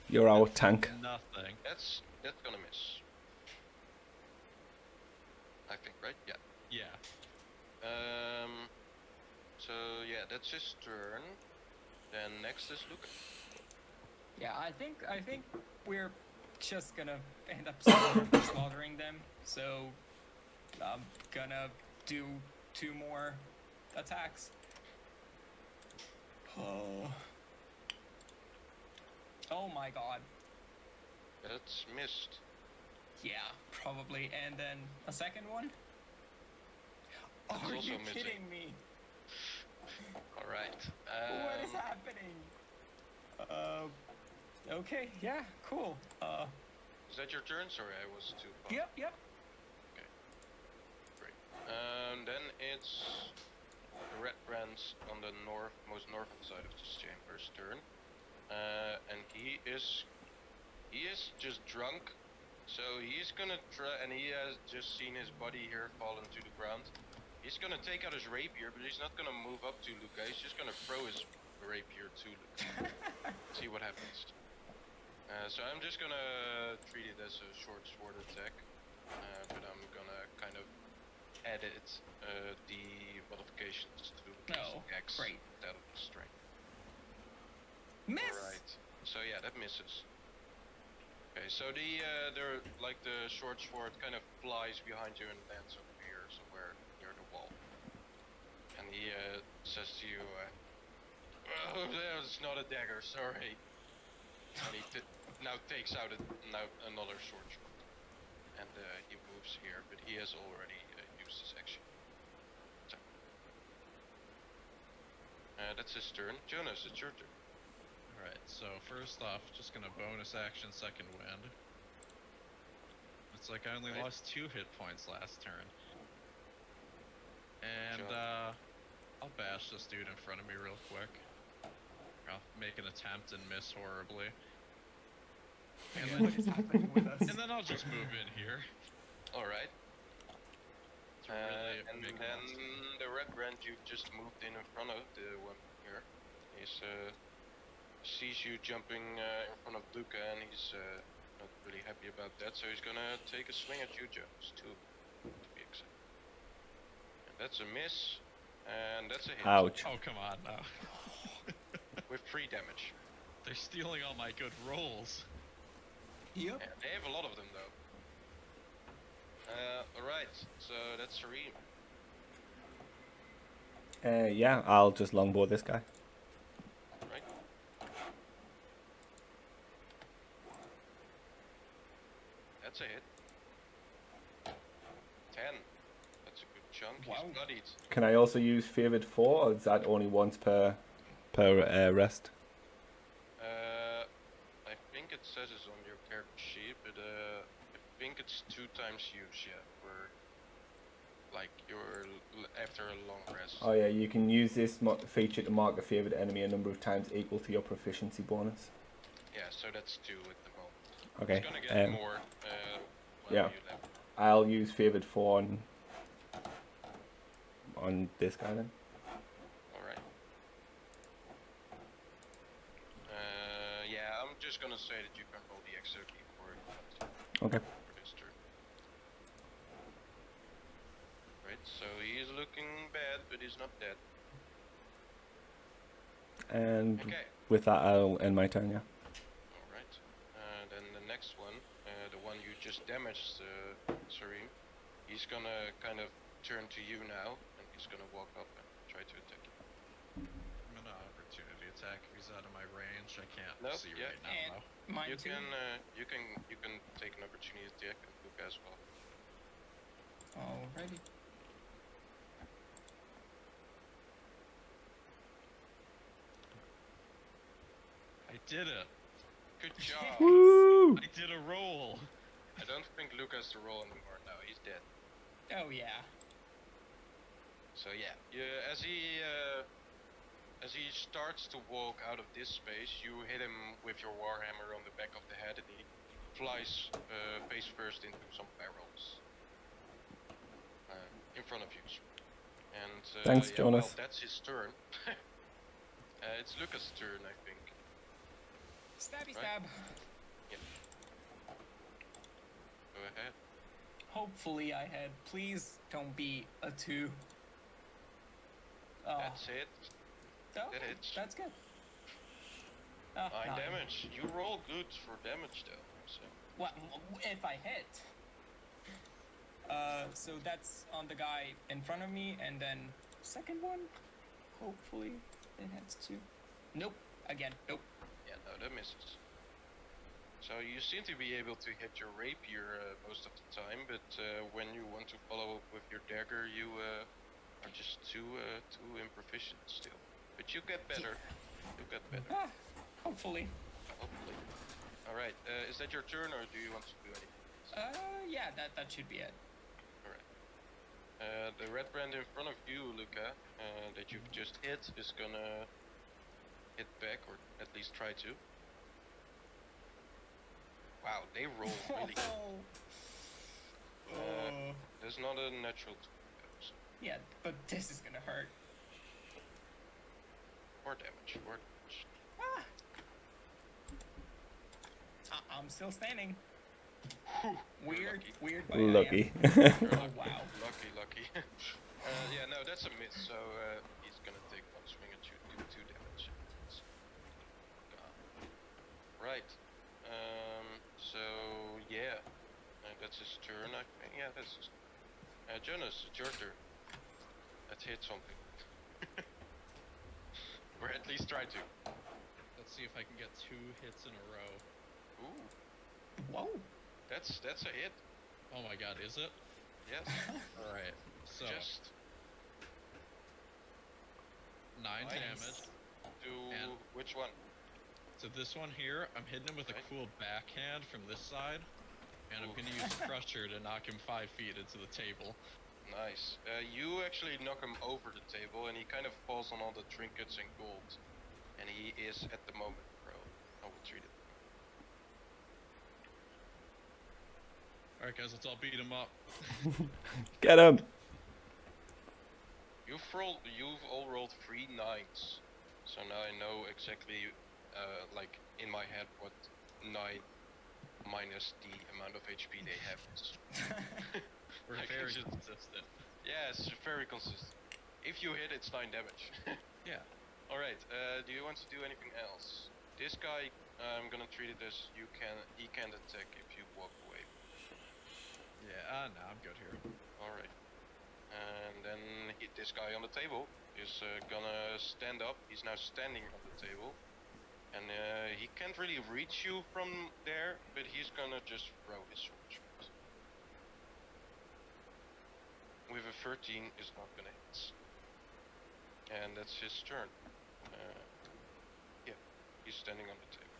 You're our tank. Nothing. That's gonna miss. I think, right? Yeah. Yeah. So yeah, that's his turn. Then next is Lukka. Yeah, I think we're just gonna end up slaughtering them. So I'm gonna do 2 more attacks. Oh. Oh my god. That's missed. Yeah, probably. And then a second one? That's Are also you missing. kidding me? All right. What is happening? Okay, yeah, cool. Is that your turn? Sorry, I was too far. Yep. Great. Then it's the red brands on the most northern side of this chamber's turn. And he is just drunk So he's gonna try, and he has just seen his buddy here fall into the ground. He's gonna take out his rapier, but he's not gonna move up to Lukka. He's just gonna throw his rapier to Lukka. See what happens. So I'm just gonna treat it as a short sword attack, but I'm gonna kind of edit the modifications to Oh, X great. instead of strength. Miss. Alright. So yeah, that misses. Okay, so the short sword kind of flies behind you and lands over here somewhere near the wall. And he says to you, "Oh, that's not a dagger, sorry." And he now takes out another short sword. And he moves here, but he has already used his action. So, that's his turn. Jonas, it's your turn. Alright, so first off, just gonna bonus action second wind. It's like I only Right. lost 2 hit points last turn. And Sure. I'll bash this dude in front of me real quick. I'll make an attempt and miss horribly. And What is happening with us? And then I'll just move in here. Alright. To really And make a then monster. the redbrand you just moved in front of, the one here, he's sees you jumping in front of Lukka, and he's not really happy about that, so he's gonna take a swing at you, Jonas, too, to be exact. And that's a miss, and that's a hit. Ouch. Oh, come on now. With 3 damage. They're stealing all my good rolls. Yep. Yeah, they have a lot of them, though. Alright, so that's Saireem. Yeah, I'll just longbow this guy. Right? That's a hit. 10. That's a good chunk. Wow. He's bloodied. Can I also use favored 4, or is that only once per rest? I think it says it's on your character sheet, but I think it's 2 times use, yeah, for like after a long rest. Oh yeah, you can use this feature to mark a favored enemy a number of times equal to your proficiency bonus. Yeah, so that's 2 at the moment. Okay. It's gonna get more. yeah. You level. I'll use favored 4 on this guy then. Alright. Yeah, I'm just gonna say that you can roll the extra d4 Okay. for this turn. Right, so he's looking bad, but he's not dead. And Okay. with that, I'll end my turn. Yeah. Alright. Then the next one, the one you just damaged, Saireem, he's gonna kind of turn to you now, and he's gonna walk up and try to attack you. I'm gonna opportunity attack if he's out of my range. I can't Nope, see yeah. right now And though. mine You too. can take an opportunity attack and look as well. Alrighty. I did it. Good job. Woo! I did a roll. I don't think Luke has to roll anymore now. He's dead. Oh yeah. So yeah, as he starts to walk out of this space, you hit him with your warhammer on the back of the head, and he flies face first into some barrels in front of you. And Thanks, yeah, Jonas. well, that's his turn. It's Lukka's turn, I think. Stabby Right. stab. Go ahead. Hopefully I had. Please don't be a 2. Oh, That's it. oh, that hits. That's good. Oh, 9 9. damage. You roll good for damage though. So. What if I hit? So that's on the guy in front of me, and then second one. Hopefully it hits too. Nope. Again. Nope. Yeah, no, that misses. So you seem to be able to hit your rapier most of the time, but when you want to follow up with your dagger, you are just too improficient still. But you get better. You get better. Ah, hopefully. Hopefully. All right. Is that your turn, or do you want to do anything? Yeah. That should be it. All right. The redbrand in front of you, Lukka, that you've just hit, is gonna hit back, or at least try to. Wow, they roll really good. Oh. There's not a natural. So Yeah, but this is gonna hurt. more damage. More damage. Ah. I'm still standing. Whew, Weird, lucky. weird. But I am. Lucky. You're Oh lucky. wow. Lucky. Yeah, no, that's a miss. So he's gonna take one swing at you, do 2 damage. It's gone. Right. So yeah, that's his turn. I think. Yeah, that's his. Jonas, it's your turn. Let's hit something. Or at least try to. Let's see if I can get 2 hits in a row. Ooh, Whoa. that's a hit. Oh my god, is it? Yes. Alright, so Just 9 Nice. damage. do And- which one? So this one here, I'm hitting him with a Okay. cool backhand from this side. And I'm Ooh. gonna use Crusher to knock him 5 feet into the table. Nice. You actually knock him over the table, and he kind of falls on all the trinkets and gold. And he is at the moment, bro. I will treat it. Alright guys, let's all beat him up. Get him. You've all rolled 3 9s, so now I know exactly, like in my head, what 9 minus the amount of HP they have is. We're I can very just- consistent. Yeah, it's very consistent. If you hit, it's 9 damage. Yeah. All right. Do you want to do anything else? This guy, I'm gonna treat it as he can't attack if you walk away. Yeah, nah, I'm good here. All right. And then this guy on the table is gonna stand up. He's now standing on the table, and he can't really reach you from there, but he's gonna just throw his sword. With a 13 is not gonna hit. And that's his turn. Yeah, he's standing on the table.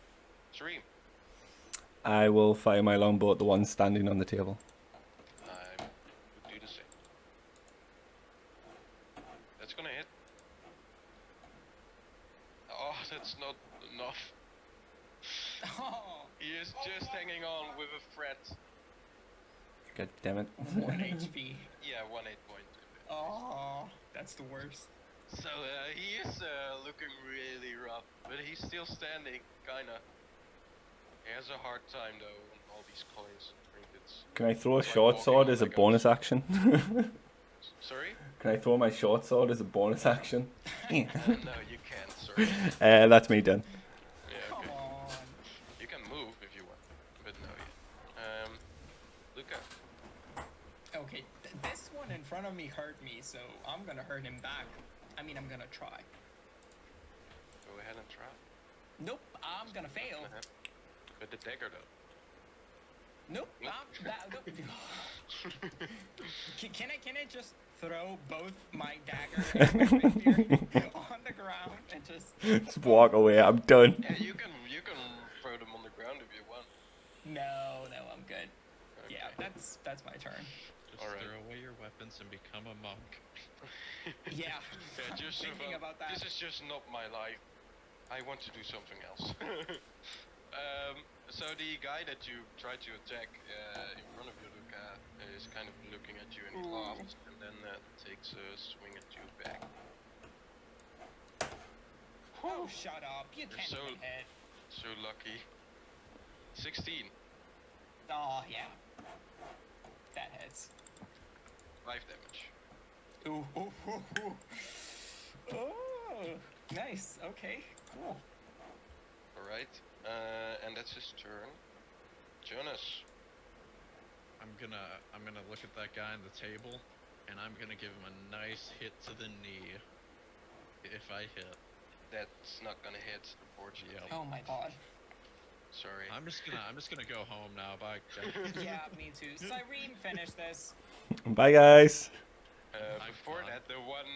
Saireem, I will fire my longbow at the one standing on the table. I would do the same. That's gonna hit. Oh, that's not enough. Oh, He is just hanging on with a threat. God damn it. 1 HP. Yeah, 1 8 point. Oh, that's the worst. So he is looking really rough, but he's still standing, kinda. He has a hard time though on all these coins and trinkets. Can I throw a It's like short walking sword on as a like bonus action? Sorry? Can I throw my short sword as a bonus action? No, you can't. Sorry. That's me done. Yeah, Come okay. on. You can move if you want, but no. Yeah. Lukka. Okay, this one in front of me hurt me, so I'm gonna hurt him back. I mean, I'm gonna try. Go ahead and try. Nope, I'm gonna fail. With the dagger though. Nope, nope. Can I just throw both my dagger and my rapier on the ground and just Just walk away, I'm done. Yeah, you can throw them on the ground if you want. No, I'm good. Okay. Yeah, that's my turn. Just Alright. throw away your weapons and become a monk. Yeah. Yeah, just thinking about that. This is just not my life. I want to do something else. So the guy that you tried to attack in front of you, Lukka, is kind of looking at you and he laughs and then takes a swing at you back. Oh, shut up! You can't so- even hit. So lucky. 16. Oh yeah, that hits. 5 damage. Ooh, ooh, ooh, ooh. Oh, nice. Okay, cool. Alright. And that's his turn. Jonas. I'm gonna look at that guy on the table, and I'm gonna give him a nice hit to the knee. If I hit. That's not gonna hit, unfortunately. Yep. Oh my god. Sorry. I'm just gonna go home now. Bye. Yeah, me too. Saireem, finish this. Bye, guys. I'm Before gone. that, the one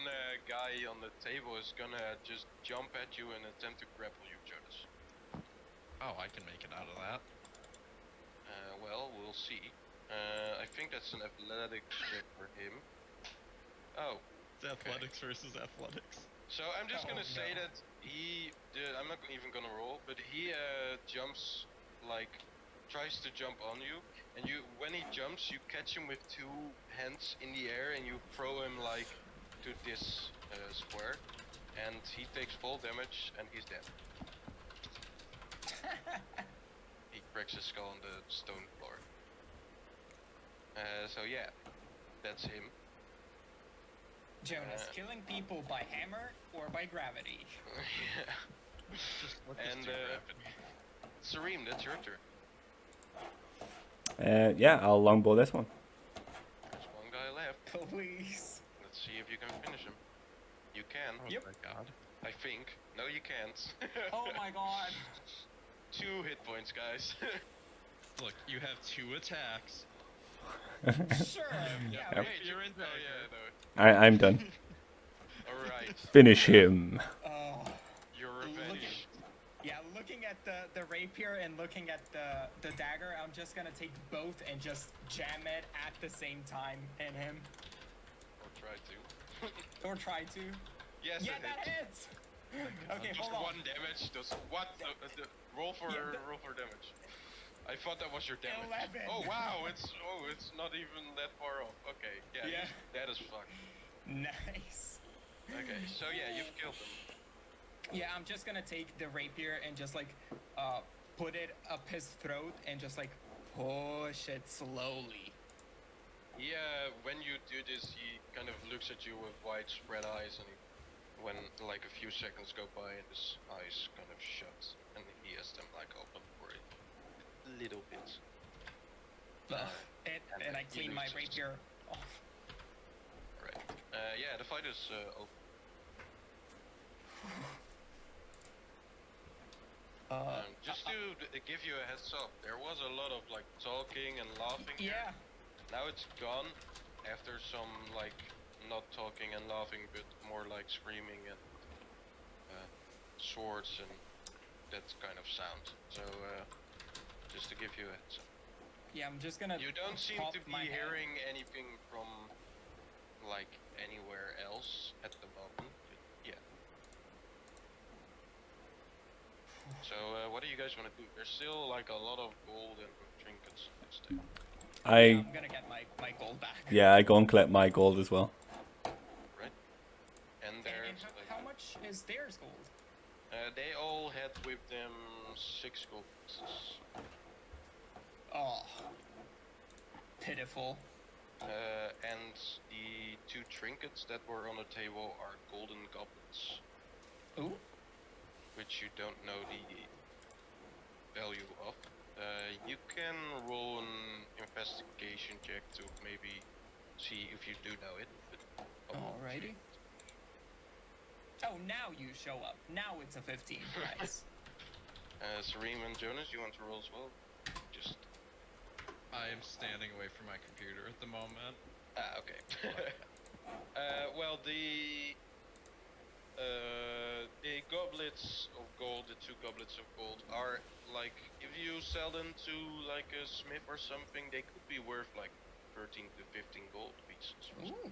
guy on the table is gonna just jump at you and attempt to grapple you, Jonas. Oh, I can make it out of that. Well, we'll see. I think that's an athletics check for him. Oh, It's athletics versus athletics. so I'm just Oh, gonna say no. that I'm not even gonna roll, but he jumps like tries to jump on you, and when he jumps, you catch him with 2 hands in the air, and you throw him like to this square, and he takes full damage, and he's dead. He cracks his skull on the stone floor. So yeah, that's him. Jonas, killing people by hammer or by gravity? Yeah. Just look And Saireem, that's your turn. Yeah, I'll longbow this one. There's one guy left. Please. Let's see if you can finish him. You can. Oh Yep. my god. I think. No, you can't. Oh my god. 2 hit points, guys. Look, you have 2 attacks. Sure. Yeah. Yep. You're in Oh there. yeah, no. I'm done. Alright. Finish him. Oh. Your revenge. Yeah, looking at the rapier and looking at the dagger, I'm just gonna take both and just jam it at the same time in him. Or try to. Or try to. Yes, Yeah, it that hits. hits! Okay, Just hold on. 1 damage. Just what? Roll for damage. I thought that was your damage. 11. Oh wow, it's not even that far off. Okay, yeah, Yeah. that is fucked. Nice. Okay, so yeah, you've killed him. Yeah, I'm just gonna take the rapier and just like put it up his throat and just like push it slowly. Yeah, when you do this, he kind of looks at you with wide spread eyes, and when like a few seconds go by, and his eyes kind of shut, and he has them like open for a little bit. And I clean my rapier off. Right. Yeah, the fight is over. Just to give you a heads up, there was a lot of like talking and laughing. Yeah. Now it's gone after some like not talking and laughing, but more like screaming and swords and that kind of sound. So just to give you a heads up. Yeah, I'm just gonna. You don't seem pop to be my head. hearing anything from like anywhere else at the moment. But, yeah. So what do you guys want to do? There's still like a lot of gold and trinkets and stuff. I'm gonna get my gold back. Yeah, I go and collect my gold as well. Right. And And there's how much is theirs gold? they all had with them 6 gold pieces. Oh. Pitiful. And the 2 trinkets that were on the table are golden goblets, Ooh. which you don't know the value of. You can roll an investigation check to maybe see if you do know it. But Alrighty. Oh, now you show up. Now it's a 15. Nice. Saireem and Jonas, you want to roll as well? Just I am standing away from my computer at the moment. okay. Well, the goblets of gold, the 2 goblets of gold, are like if you sell them to like a smith or something, they could be worth like 13 to 15 gold pieces. Or something. Ooh.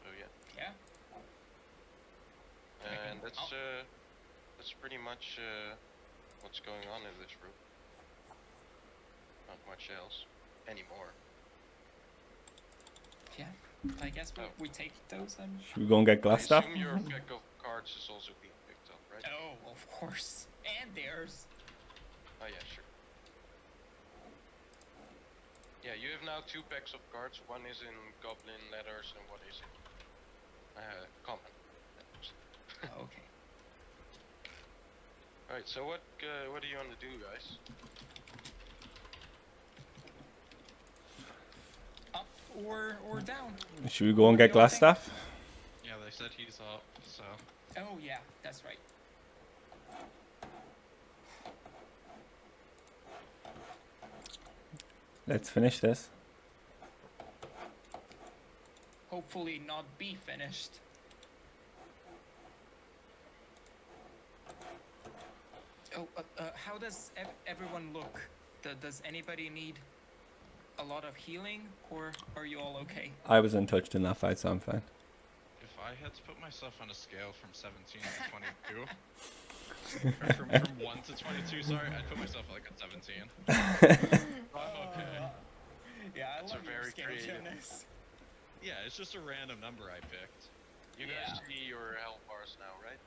So yeah, Yeah. and that's pretty much what's going on in this room. Not much else anymore. Yeah. I guess we take those then. Should we go and get glass I stuff? assume your pack of cards is also being picked up, right? Oh, of course. And theirs. Oh yeah, sure. Yeah, you have now 2 packs of cards. One is in goblin letters and one is in common letters. Oh, okay. Alright, so what do you want to do, guys? Up or down? Should we go and get glass stuff? Yeah, they said he's up, so. Oh yeah, that's right. Let's finish this. Hopefully not be finished. Oh, how does everyone look? Does anybody need a lot of healing, or are you all okay? I was untouched in that fight, so I'm fine. If I had to put myself on a scale from 17 to 22, From 1 to 22, sorry, I'd put myself like at 17. I'm okay. Yeah, I That's love a your very scale, creative- Jonas. Yeah, it's just a random number I picked. You Yeah. guys see your health bars now, right?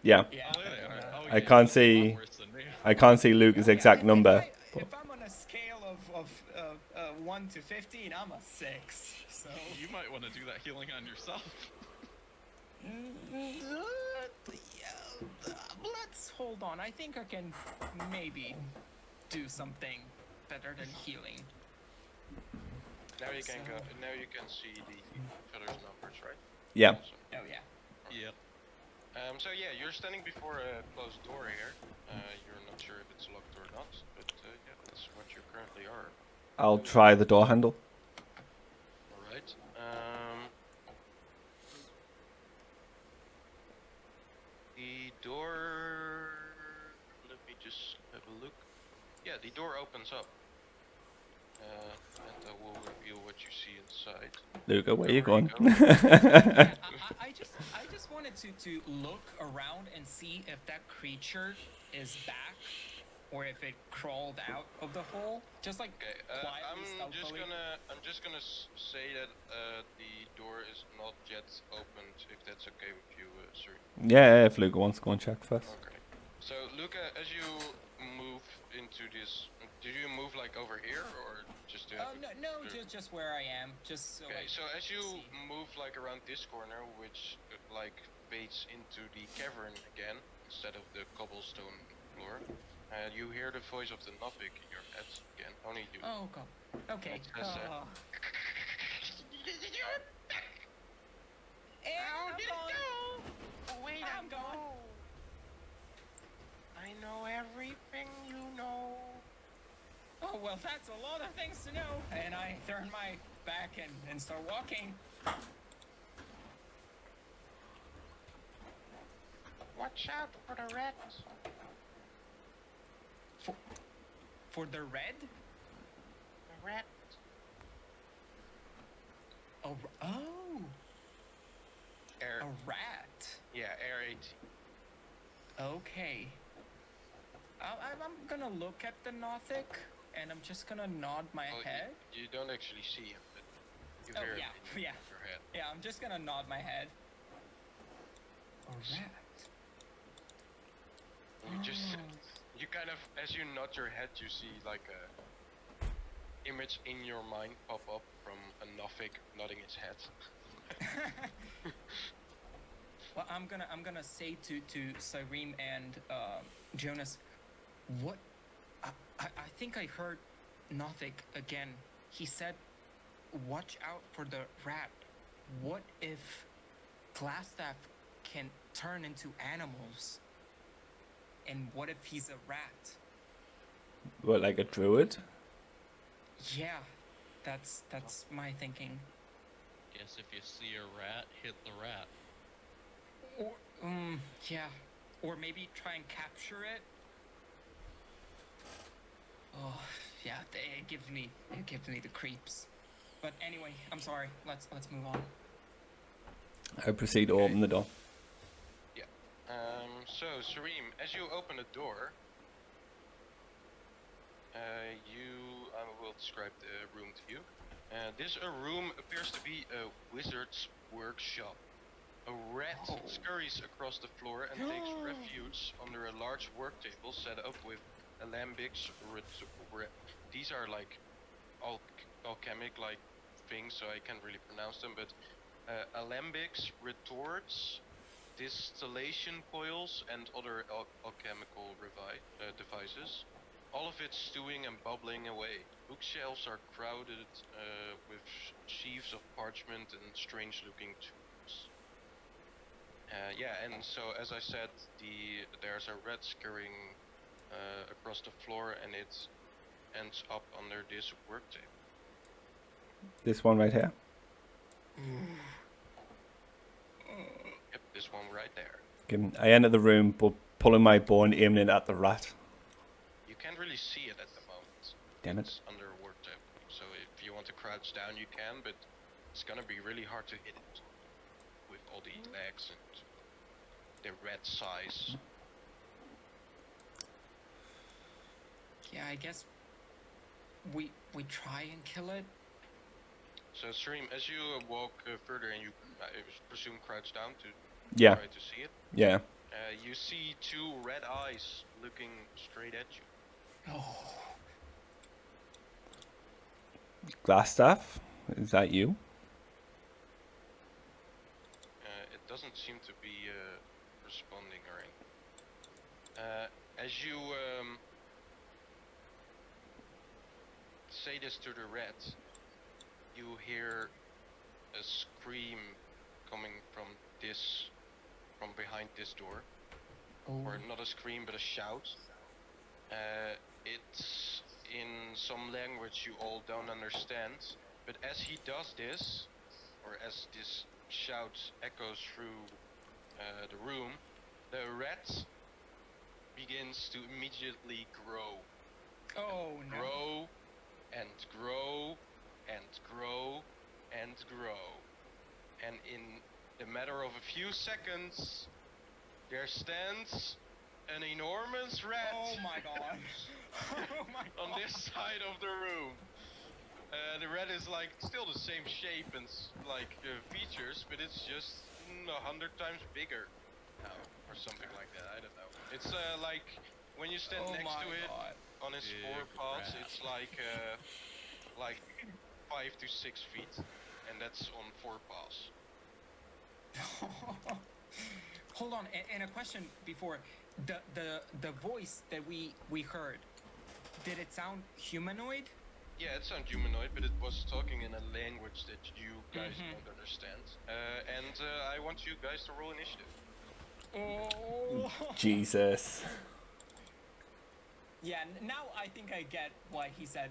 Yeah, Yeah. Oh, there they are. Oh, I yeah, can't that's a lot see- worse than me. I can't see Luke's exact number. If I'm on a scale of 1 to 15, I'm a 6. So. You might want to do that healing on yourself. Let's hold on. I think I can maybe do something better than healing. Now you can go. So- Now you can see the feller's numbers, right? Yeah. Also. Oh yeah. Yep. So yeah, you're standing before a closed door here. You're not sure if it's locked or not, but yeah, that's what you currently are. I'll try the door handle. All right. The door. Let me just have a look. Yeah, the door opens up, and I will reveal what you see inside. Luca, where you There we going? go. Yeah, I just wanted to look around and see if that creature is back, or if it crawled out of the hole. Just like Okay, quietly, stealthily. I'm just gonna say that the door is not yet opened. If that's okay with you, sir. Yeah, if Luca wants to go and check first. Okay. So Luca, as you move into this, did you move like over here or just to have? No, just where I am. Just so Okay, like, so as you see. move like around this corner, which like fades into the cavern again instead of the cobblestone floor, you hear the voice of the Nopik in your head again. Only you. Oh god. Okay. It says, I'm gone. Wait, I'm gone. I know everything you know. Oh well, that's a lot of things to know. And I turn my back and start walking. Watch out for the rats. For the red? The rat. Oh. Air. A rat. Yeah, air 18. Okay. I'm gonna look at the Nothic, and I'm just gonna nod my Oh, head. You don't actually see him, but you Oh, hear yeah, it in yeah. your head. Yeah, I'm just gonna nod my head. A rat. You just, Oh. you kind of, as you nod your head, you see like a image in your mind pop up from a Nothic nodding his head. Well, I'm gonna say to Saireem and Jonas, what? I think I heard Nothic again. He said, "Watch out for the rat." What if Glassstaff can turn into animals? And what if he's a rat? What, like a druid? Yeah, that's my thinking. Guess if you see a rat, hit the rat. Or yeah, or maybe try and capture it. Oh, yeah, it gives me the creeps. But anyway, I'm sorry. Let's move on. I proceed to open the door. So Saireem, as you open the door, I will describe the room to you. This room appears to be a wizard's workshop. A rat Oh. scurries across the floor and takes refuge under a large work table set up with alembics. These are like alchemic like things, so I can't really pronounce them, but alembics, retorts, distillation coils, and other alchemical devices. All of it stewing and bubbling away. Bookshelves are crowded with sheaves of parchment and strange-looking tools. Yeah, and so as I said, there's a rat scurrying across the floor, and it ends up under this work table. This one right here. Yep, this one right there. Okay, I enter the room, but pulling my bow and aiming it at the rat. You can't really see it at the moment. Damn it. It's under a work table. So if you want to crouch down, you can, but it's gonna be really hard to hit it with all the legs and the rat size. Yeah, I guess we try and kill it. So Saireem, as you walk further and you, I presume, crouch down to Yeah, try to see it, yeah. you see two red eyes looking straight at you. Oh. Glassstaff, is that you? It doesn't seem to be responding or anything. As you say this to the red, you hear a scream coming from behind this door. Oh. Or not a scream, but a shout. It's in some language you all don't understand, but as he does this, or as this shout echoes through the room, the rat begins to immediately grow. Oh no. Grow and grow and grow and grow. And in the matter of a few seconds, there stands an enormous rat Oh my god. Oh my god. on this side of the room. The rat is like still the same shape and features, but it's just 100 times bigger now, or something like that. I don't know. It's like when you stand Oh next my to it god. on its Big four paws, rat. it's like 5 to 6 feet, and that's on 4 paws. Hold on, and a question before the voice that we heard. Did it sound humanoid? Yeah, it sounds humanoid, but it was talking in a language that you guys Mhm. don't understand. And I want you guys to roll initiative. Oh. Jesus. Yeah, now I think I get why he said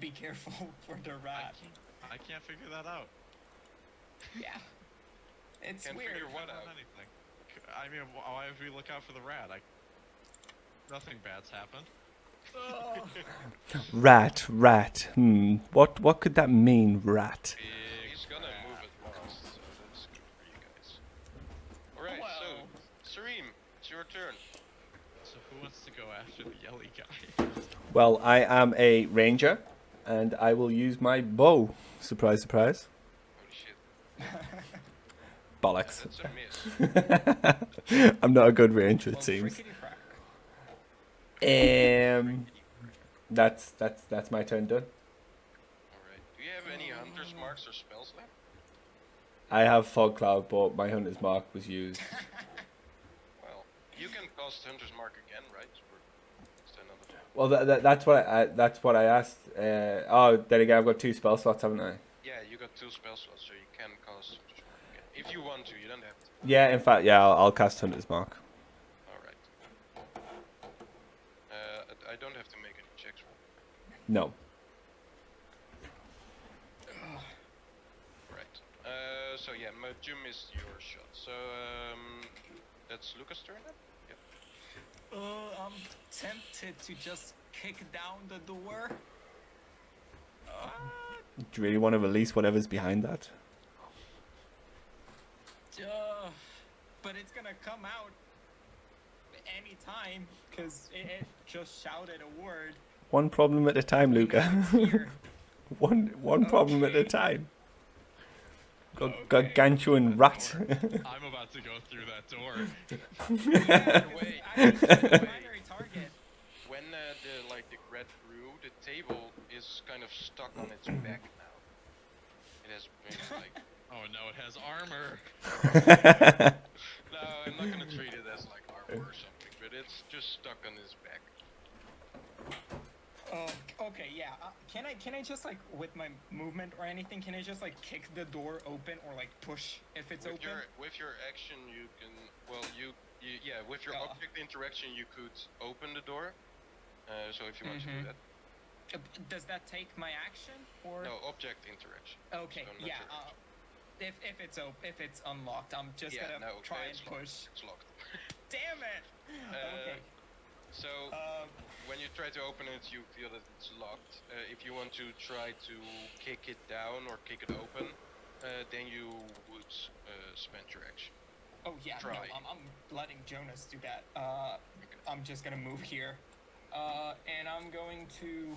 be careful for the rat. I can't figure that out. Yeah. It's Can't weird. figure what Not out. anything. I mean, why would we look out for the rat? Nothing bad's happened. Rat, rat. What could that mean, rat? Big He's gonna rat. move at last, so that's good for you guys. Alright, Well. so Saireem, it's your turn. So who wants to go after the yelly guy? Well, I am a ranger, and I will use my bow. Surprise, surprise. Holy shit. Bollocks. That's a miss. I'm not a good ranger, Well, it seems. frickety-crack. That's my turn done. Alright. Do you have any hunter's marks or spells left? I have fog cloud, but my hunter's mark was used. Well, you can cast Hunter's Mark again, right? Or is there another one? Well, that's what I asked. Oh, then again, I've got 2 spell slots, haven't I? Yeah, you got 2 spell slots, so you can cast Hunter's Mark again. If you want to, you don't have to. Yeah, in fact, yeah, I'll cast hunter's mark. Alright. I don't have to make any checks. No. Right. So yeah, Majum is your shot. So that's Lukka's turn then? Yep. I'm tempted to just kick down the door. Do you really want to release whatever's behind that? But it's gonna come out anytime, because it just shouted a word. One problem at a time, Lukka. Here. one problem at a Okay. time. Okay. Gargantuan rat. I'm about to go through that door. Wait. I mean, the primary target. When the red grew, the table is kind of stuck on its back now. It has been like Oh no, it has armor. no, I'm not gonna treat it as like armor or something, but it's just stuck on his back. Okay, yeah. Can I just like with my movement or anything? Can I just like kick the door open or like push if it's open? With your action, you can. Well, yeah. With your object interaction, you could open the door. So if you want to do that. Does that take my action or? No, object interaction. Okay, So not yeah. your action. If it's unlocked, I'm just Yeah, gonna no, try and it's locked. push. It's locked. Damn it! Okay. So when you try to open it, you feel that it's locked. If you want to try to kick it down or kick it open, then you would spend your action. Oh yeah, Try. no, I'm letting Jonas do that. I'm just gonna move here. And I'm going to.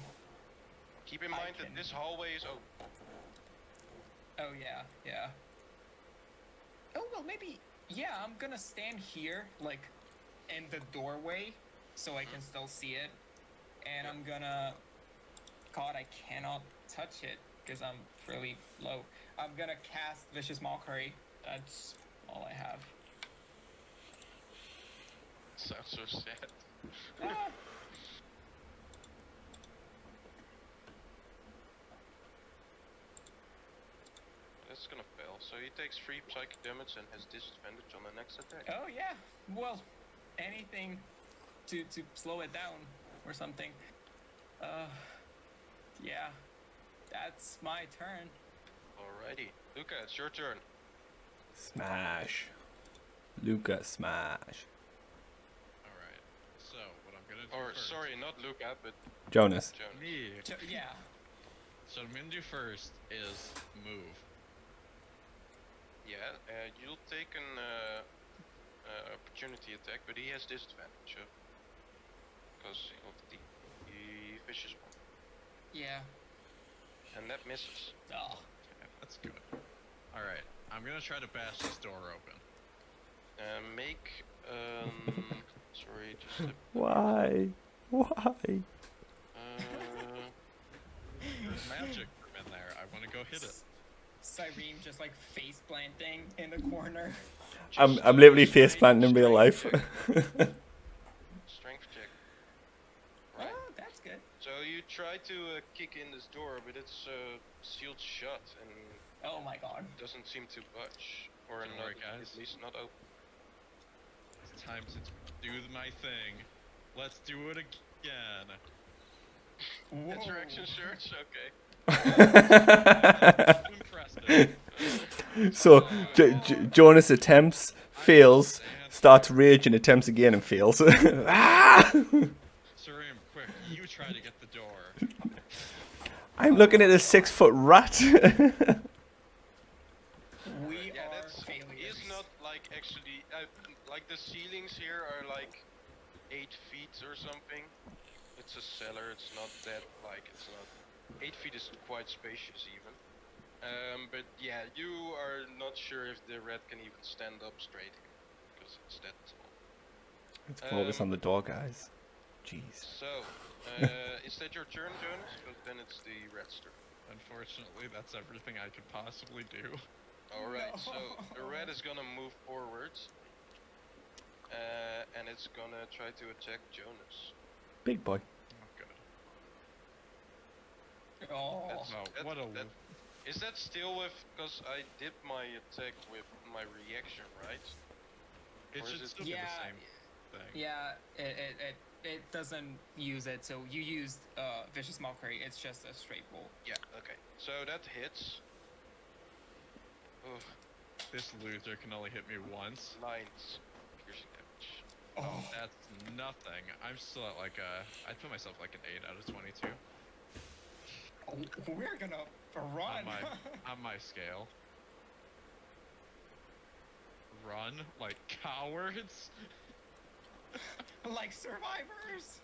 Keep in I mind that can- this hallway is open. Oh yeah, yeah. Oh well, maybe. Yeah, I'm gonna stand here, like, in the doorway, so I can still see it, and I'm gonna. God, I cannot touch it because I'm really low. I'm gonna cast Vicious Mockery. That's all I have. Sounds so sad. Ah, That's gonna fail. So he takes 3 psychic damage and has disadvantage on the next attack. oh yeah. Well, anything to slow it down or something. Yeah. That's my turn. Alrighty. Lukka, it's your turn. Smash. Lukka, smash. Alright. So, what I'm gonna do Or, first... sorry, not Lukka, but Jonas. Jonas. Me. Yeah. So, what I'm gonna do first is move. Yeah, you'll take an opportunity attack, but he has disadvantage, because of the vicious one. Yeah. And that misses. Oh. Yeah, that's good. Alright, I'm gonna try to bash this door open. Make, sorry, just a, Why? Why? There's magic in there. I wanna go hit it. Saireem just like face planting in the corner. I'm just, literally strength- face planting in real life. check. Strength check. Right. Oh, that's good. So you try to kick in this door, but it's sealed shut and Oh my god. doesn't seem to budge, or Don't not, worry, guys. at least not open. It's time to do my thing. Let's do it again. That's your action search? Okay. Impressive. So Jonas attempts, fails, starts raging, attempts again and fails. Ah! Saireem, quick, you try to get the door. I'm looking at a 6-foot rat. We Yeah, are that's failures. is not like actually like the ceilings here are like 8 feet or something. It's a cellar. It's not that like it's not 8 feet is quite spacious even. But yeah, you are not sure if the rat can even stand up straight because it's that tall. Let's focus on the door, guys. Jeez. So, is that your turn, Jonas? Because then it's the rat's turn. Unfortunately, that's everything I could possibly do. Alright, so the No. rat is gonna move forwards. And it's gonna try to attack Jonas. Big boy. Oh, good. Oh. That's- Wow, that- what a... that- Is that still with, because I did my attack with my reaction, right? It or is should it- still be Yeah. the same thing. Yeah, it doesn't use it, so you used Vicious Mockery, it's just a straight roll. Yeah, okay. So that hits. Ugh, This loser can only hit me once. lines. Piercing damage. Oh. That's nothing. I'm still at like a... I'd put myself like an 8 out of 22 We're gonna run. on my scale. Run like cowards? Like survivors.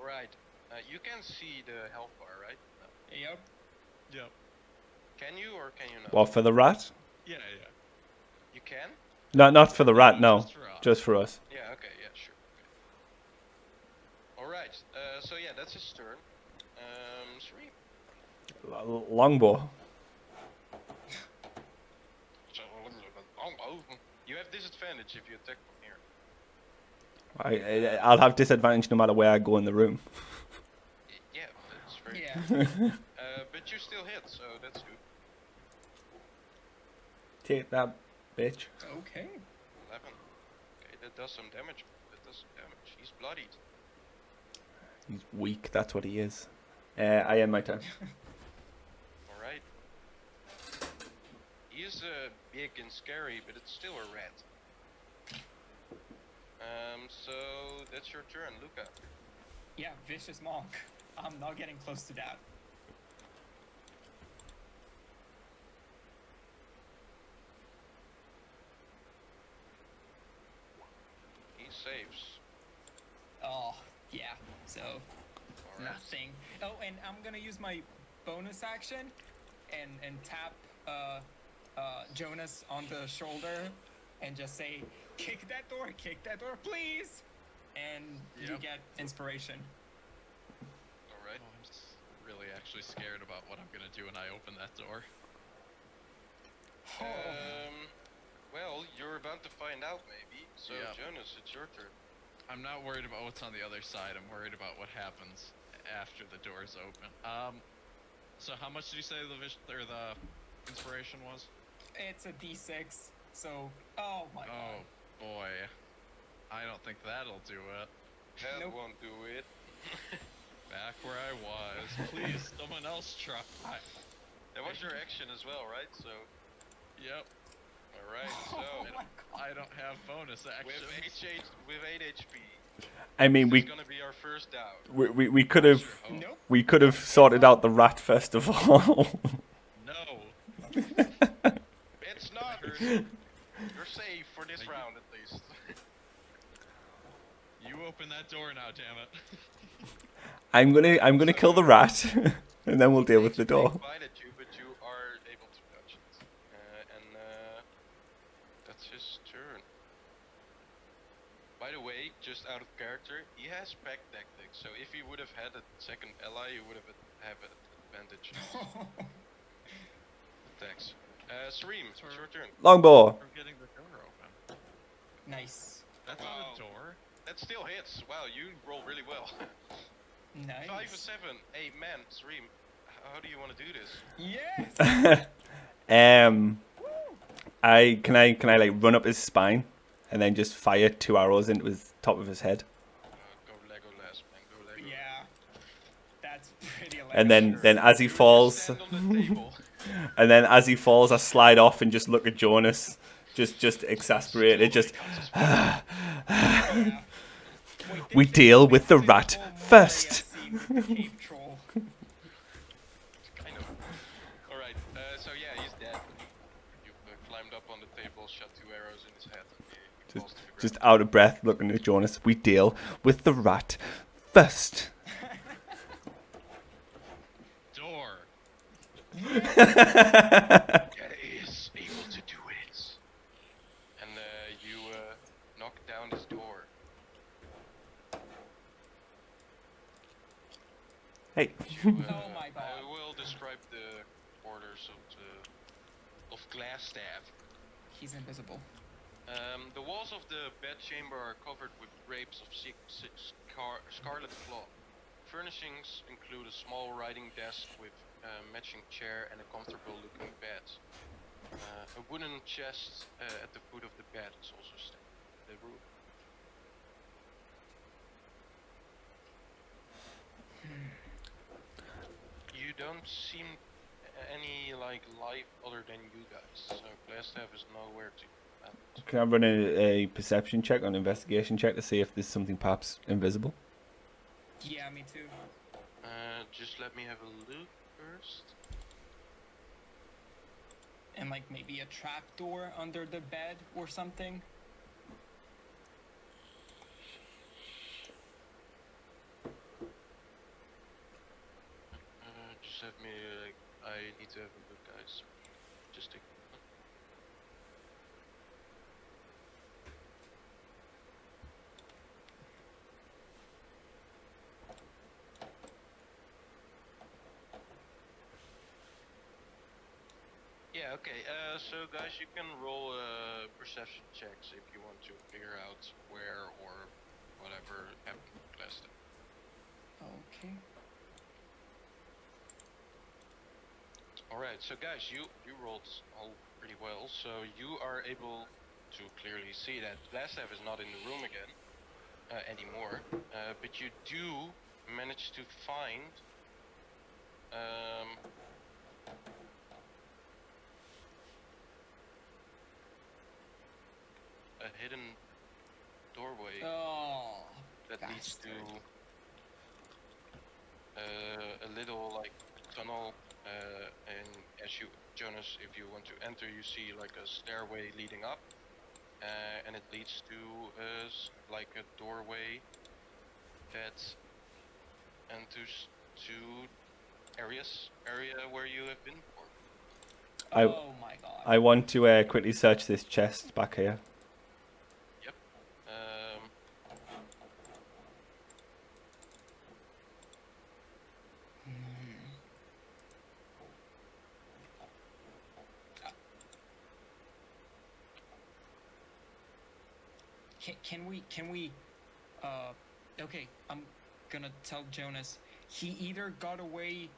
Right. You can see the health bar, right? No. Yep. Yep. Can you or can you not? What, for the rat? Yeah, yeah. You can? Not for the rat, no. Just for us. Just for us. Yeah, okay, yeah, sure. Okay. Alright, so yeah, that's his turn. Saireem. Longbow. You have disadvantage if you attack from here. I'll have disadvantage no matter where I go in the room. Yeah, that's very Yeah. but you still hit, so that's good. Take that, bitch. Okay. 11. Okay, that does some damage. That does some damage. He's bloodied. He's weak, that's what he is. I end my turn. Alright. He is big and scary, but it's still a rat. So that's your turn, Lukka. Yeah, Vicious Monk. I'm not getting close to that. He saves. So Alright. nothing. Oh, and I'm gonna use my bonus action and tap Jonas on the shoulder and just say, kick that door, please. And you Yep. get inspiration. Alright. Oh, I'm really actually scared about what I'm gonna do when I open that door. Well, you're about to find out, maybe. So, Yep. Jonas, it's your turn. I'm not worried about what's on the other side. I'm worried about what happens after the door's open. So how much did you say the the inspiration was? It's a D6. So, oh my Oh god. boy, I don't think that'll do it. That Nope. won't do it. Back where I was. Please, someone else try. That was your action as well, right? So, Yep. alright, Oh so... my god. I don't have bonus actions. With 8 HP. I mean, This is we gonna be our first down. we could have Sure hope. Nope. we could have sorted out the rat first of all. No. It's not! You're safe for this round, at least. You open that door now, damn it. I'm gonna kill the rat, and then we'll deal with the It's door. being bite at you, but you are able to dodge it. That's his turn. By the way, just out of character, he has pack tactics, so if he would have had a second ally, he would have an advantage attacks. Saireem, it's your turn. Longbow. We're getting the door open. Nice. That's Wow. not a door. That still hits. Wow, you roll really well. Nice. 5 or 7. Hey man, Saireem, how do you want to do this? Yes. Can I like run up his spine, and then just fire 2 arrows into his top of his head, Go Legolas, man. Go Legolas. Yeah. That's pretty hilarious. and then as he You just falls, stand on the table. and then as he falls, I slide off and just look at Jonas, just exasperated, just. Yeah. Wait, We this deal is with the basically rat whole Moria first. scene with the cave troll. Kind of. Alright, so yeah, he's dead. You've climbed up on the table, shot 2 arrows in his head, and he falls to the ground. Just out of breath, looking at Jonas. We deal with the rat first. Door. Yeah, he is able to do it. And you knock down his door. Hey. You, Oh my god. I will describe the orders of Glassstaff. He's invisible. The walls of the bedchamber are covered with drapes of scarlet cloth. Furnishings include a small writing desk with a matching chair and a comfortable-looking bed. A wooden chest at the foot of the bed is also standing in the room. You don't seem any like life other than you guys, so Glassstaff is nowhere to be found. Can I run a perception check or an investigation check to see if there's something perhaps invisible? Yeah, me too. Just let me have a look first. And like maybe a trap door under the bed or something. Just have me, I need to have a look, guys. Just take. Yeah, okay, so guys, you can roll perception checks if you want to figure out where or whatever happened last time. Okay. Alright, so guys, you rolled all pretty well, so you are able to clearly see that Glassstaff is not in the room again anymore, but you do manage to find a hidden doorway Oh. that leads to bastard. a little like tunnel, and as you, Jonas, if you want to enter, you see like a stairway leading up, and it leads to like a doorway that and to area where you have been before. Oh my god. I want to quickly search this chest back here. Yep. Can we okay, I'm gonna tell Jonas he either got away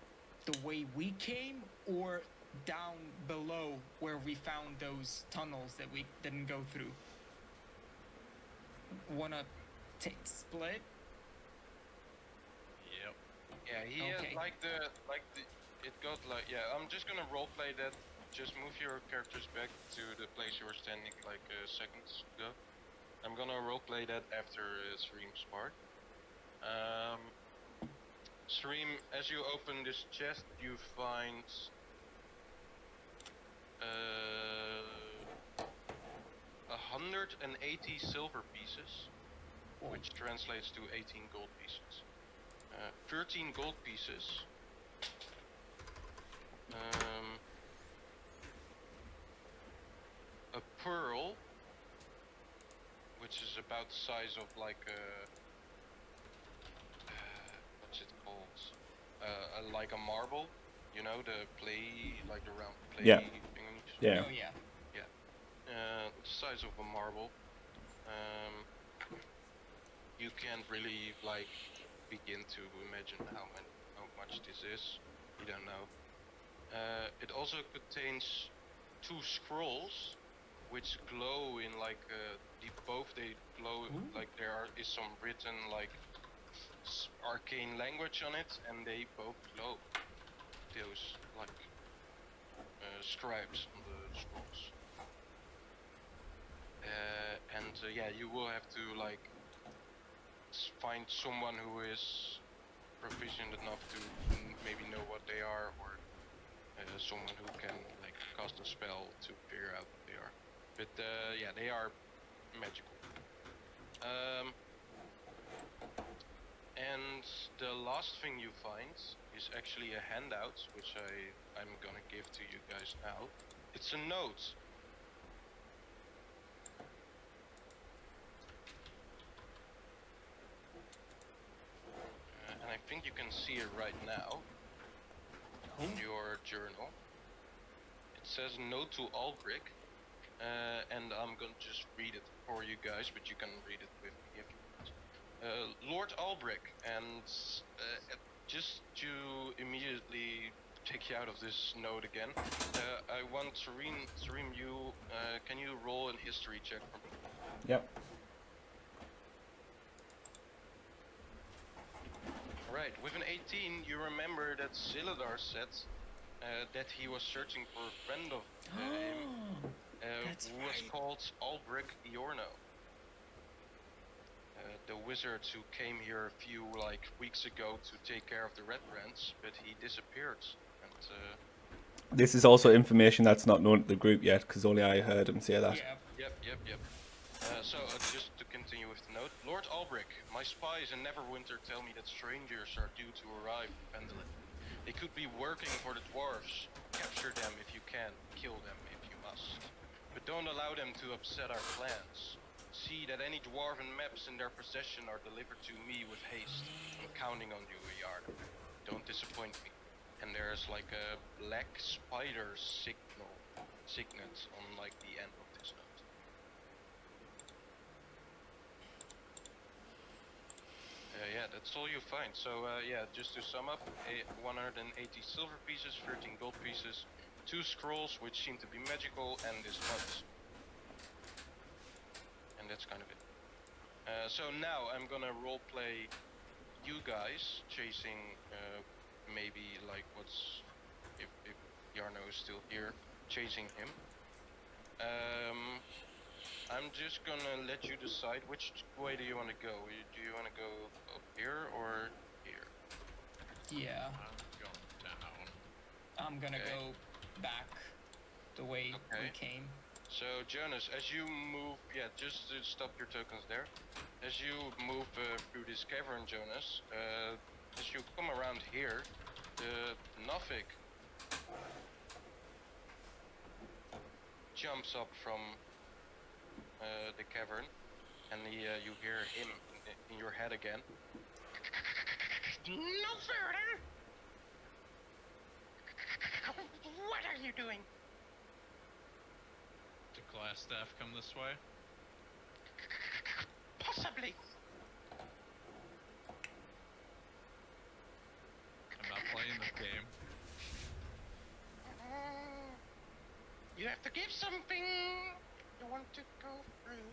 the way we came or down below where we found those tunnels that we didn't go through. Wanna split? Yep. Yeah, he Okay. it got like, yeah, I'm just gonna roleplay that. Just move your characters back to the place you were standing like seconds ago. I'm gonna roleplay that after Saireem's part. Saireem, as you open this chest, you find 180 silver pieces, which translates to 18 gold pieces. 13 gold pieces. A pearl, which is about the size of like a what's it called? Like a marble, you know, the play, like the round play Yeah. thingies. Yeah. Oh yeah. The size of a marble. You can't really like begin to imagine how much this is. You don't know. It also contains 2 scrolls, which glow in like both they glow. Ooh. Like there is some written like arcane language on it, and they both glow. Those like scribes on the scrolls. Yeah, you will have to like find someone who is proficient enough to maybe know what they are, or someone who can like cast a spell to figure out what they are. But yeah, they are magical. And the last thing you find is actually a handout, which I'm gonna give to you guys now. It's a note. And I think you can see it right now in your journal. It says note to Arwick, and I'm gonna just read it for you guys, but you can read it with me if you want. Lord Arwick, and just to immediately take you out of this note again, I want Saireem, you can you roll an history check for me? Yep. Right, with an 18, you remember that Zilladar said that he was searching for a friend of him That's who was right. called Arwick Yorno. The wizard who came here a few weeks ago to take care of the redbrands, but he disappeared. And This is also information that's not known to the group yet, because only I heard him say that. Yeah. Yep. So just to continue with the note, Lord Arwick, my spies in Neverwinter tell me that strangers are due to arrive in Phandelver. They could be working for the dwarves. Capture them if you can, kill them if you must. But don't allow them to upset our plans. See that any dwarven maps in their possession are delivered to me with haste. I'm counting on you, Yarn. Don't disappoint me. And there's like a black spider signet on like the end of this note. Yeah, that's all you find. So yeah, just to sum up, 180 silver pieces, 13 gold pieces, 2 scrolls which seem to be magical, and this note. And that's kind of it. So now I'm gonna roleplay you guys chasing maybe like if Yarno is still here, chasing him. I'm just gonna let you decide which way do you want to go. Do you want to go up here or here? Yeah. I'm going down. I'm gonna Okay. go back the way we Okay. came. So Jonas, as you move, yeah, just to stop your tokens there. As you move through this cavern, Jonas, as you come around here, the Nuffic jumps up from the cavern, and you hear him in your head again. No further! What are you doing? Did glass staff come this way? Possibly. I'm not playing this game. You have to give something you want to go through.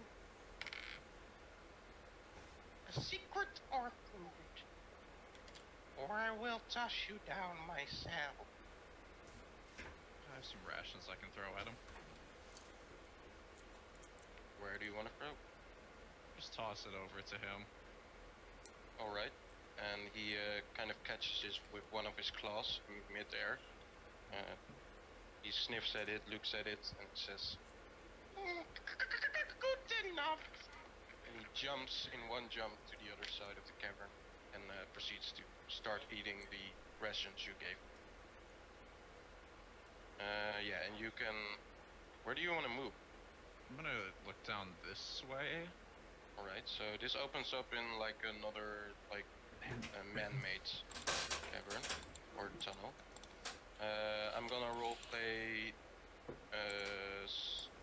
A secret or food. Or I will toss you down myself. I have some rations I can throw at him. Where do you want to throw? Just toss it over to him. Alright. And he kind of catches this with one of his claws mid-air. He sniffs at it, looks at it, and says, good enough! And he jumps in one jump to the other side of the cavern and proceeds to start eating the rations you gave. Yeah, and you can... Where do you want to move? I'm gonna look down this way. Alright, so this opens up in like another, like, man-made cavern, or tunnel. I'm gonna roleplay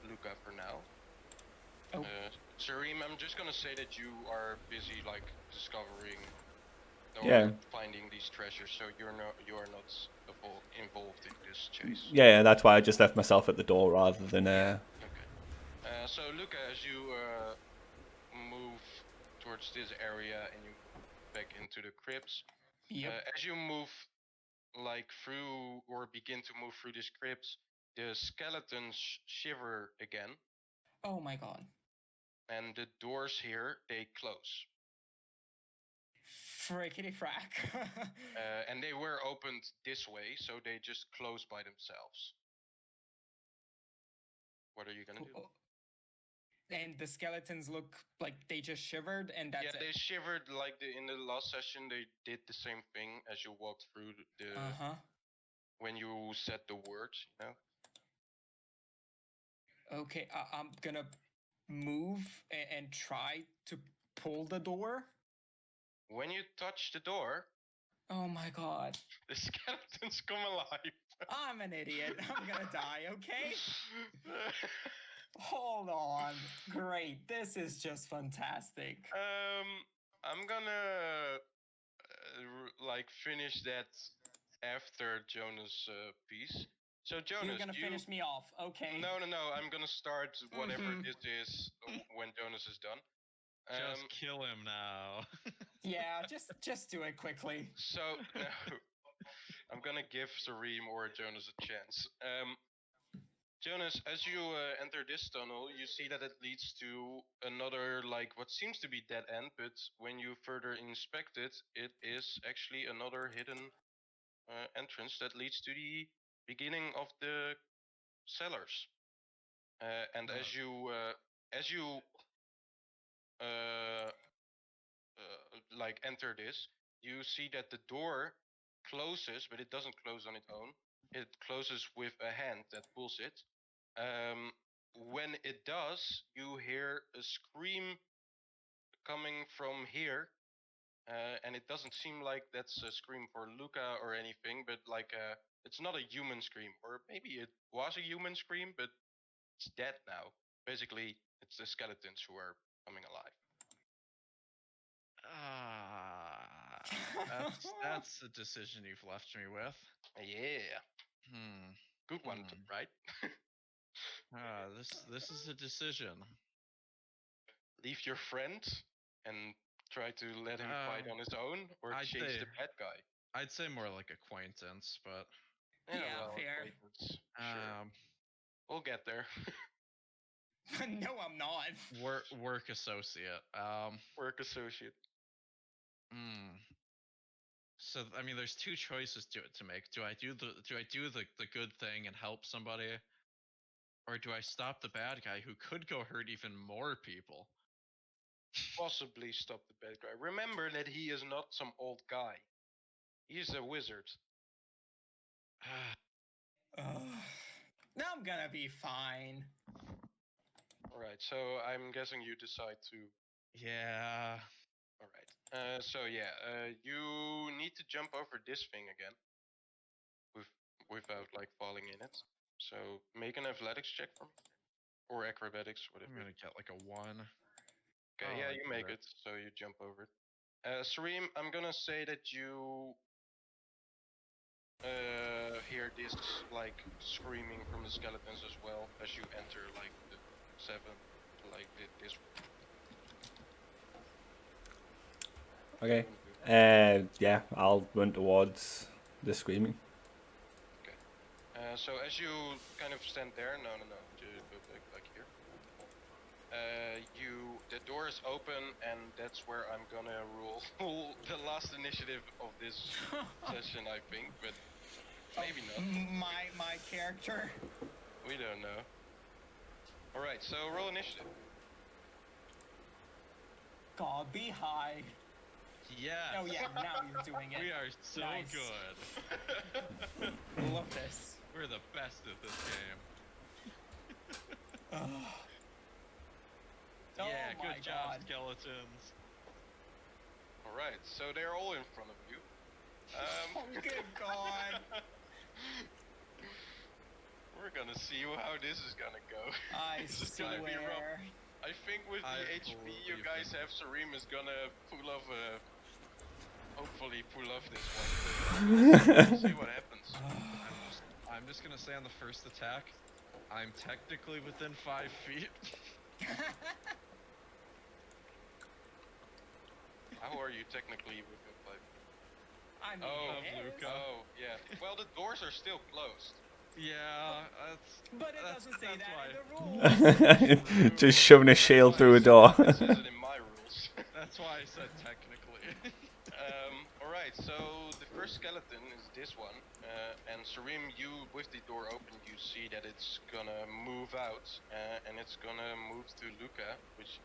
Lukka for now. Oh. Saireem, I'm just gonna say that you are busy, like, discovering or Yeah. finding these treasures, so you are not involved in this chase. Yeah, that's why I just left myself at the door rather than. Okay. So Lukka, as you move towards this area and you back into the crypts, Yep. as you move like through or begin to move through these crypts, the skeletons shiver again, Oh my god. and the doors here, they close. Frickety frack. And they were opened this way, so they just close by themselves. What are you gonna do? And the skeletons look like they just shivered, and that's Yeah, they it. shivered like in the last session. They did the same thing as you walked through the when you said the words, you know. Okay, I'm gonna move and try to pull the door. When you touch the door, Oh my god. the skeletons come alive. I'm an idiot. I'm gonna die, okay? Hold on. Great. This is just fantastic. I'm gonna like finish that after Jonas' piece. So Jonas, You're gonna finish me off, okay? No. I'm gonna start whatever this is when Jonas is done. Just kill him now. Yeah, just do it quickly. So no, I'm gonna give Saireem or Jonas a chance. Jonas, as you enter this tunnel, you see that it leads to another, like, what seems to be dead end, but when you further inspect it, it is actually another hidden entrance that leads to the beginning of the cellars. And Oh. as you like enter this, you see that the door closes, but it doesn't close on its own. It closes with a hand that pulls it. When it does, you hear a scream coming from here, and it doesn't seem like that's a scream for Lukka or anything, but like it's not a human scream, or maybe it was a human scream, but it's dead now. Basically, it's the skeletons who are coming alive. That's a decision you've left me with. Yeah, good one, right? This is a decision. Leave your friend and try to let him fight on his own, or I'd chase say- the bad guy. I'd say more like acquaintance, but Yeah, well, fair. acquaintance, sure. We'll get there. No, I'm not. work associate. Work associate. So I mean, there's two choices to make. Do I do the good thing and help somebody, or do I stop the bad guy who could go hurt even more people? Possibly stop the bad guy. Remember that he is not some old guy. He's a wizard. Now I'm gonna be fine. Alright, so I'm guessing you decide to. Yeah. Alright. You need to jump over this thing again. Without like falling in it. So make an athletics check for me. Or acrobatics, whatever. I'm gonna get like a 1. Okay, Oh, yeah, I you did make it. it, so you jump over it. Saireem, I'm gonna say that you hear this like screaming from the skeletons as well as you enter like the 7, like this. Okay. Yeah, I'll run towards the screaming. So as you kind of stand there, no, to go back like here. The door is open, and that's where I'm gonna rule the last initiative of this session, I think, but maybe not. My character. We don't know. All right, so roll initiative. God, be high. Yes. Oh yeah, now you're doing it. We are so Nice. good. Love this. We're the best at this game. Oh Yeah, my good job, God. skeletons. All right, so they're all in front of you. Oh, good God. We're gonna see how this is gonna go. I This is gonna be rough. swear. I think with the I HP you believe guys in have, Saireem is gonna pull off hopefully pull off this one. We'll see what happens. I'm just gonna say on the first attack, I'm technically within 5 feet. How are you technically within 5? I mean, Oh, it is, Lukka. Oh, yeah. Well, the doors are still closed. Yeah, that's. but it that's- doesn't say that's that in why. the rules. Just shoving a shield through a door. This isn't in my rules. That's why I said technically. Alright, so the first skeleton is this one. And Saireem, you, with the door open, you see that it's gonna move out. And it's gonna move to Lukka,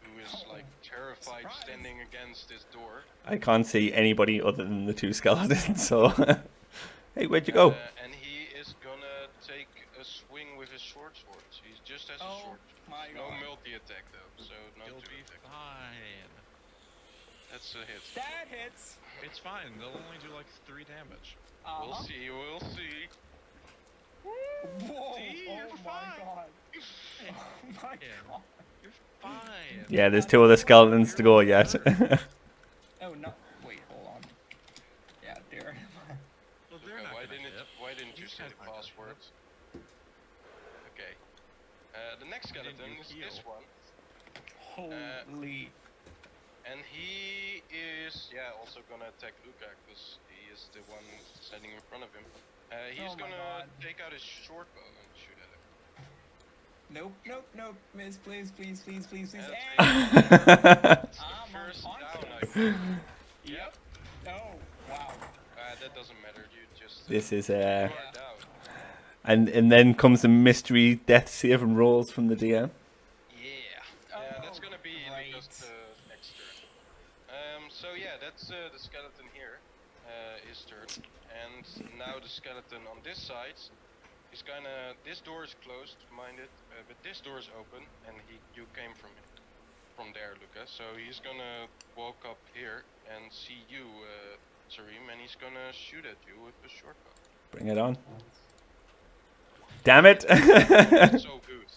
who is like terrified Surprise. standing against this door. I can't see anybody other than the 2 skeletons, so... Hey, where'd you go? And he is gonna take a swing with his short sword. He just has a Oh short. my No God. multi-attack though, so no You'll two be attack. fine. That's a hit. That hits. It's fine. They'll only do like 3 damage. We'll Uh-huh. see, we'll see. Whoa. See, Oh you're my fine. God. Oh my Yeah. God. You're fine. Yeah, there's 2 other skeletons to go yet. Oh no. Wait, hold on. Yeah, there. Well, they're Lukka, not why gonna didn't hit. why didn't you These say guys the aren't gonna password? Okay. The next Why didn't skeleton you is heal? this one, Holy. and he is also gonna attack Lukka because he is the one standing in front of him. He's Oh my gonna God. take out his short bow and shoot at him. Nope, nope, nope. Miss, please, please, please, please, please. That's And It's the I'm first down, I unconscious. think. Yep. Oh, wow. That doesn't matter. You just This is, you are Yeah. down. and then comes the mystery death saving rolls from the DM. Yeah. Oh, That's gonna be great. Lucas' next turn. So yeah, that's the skeleton here, his turn, and now the skeleton on this side. He's this door is closed, mind it, but this door is open, and you came from there, Lukka. So he's gonna walk up here and see you, Saireem, and he's gonna shoot at you with a short bow. Bring it on. Damn it! Not so good.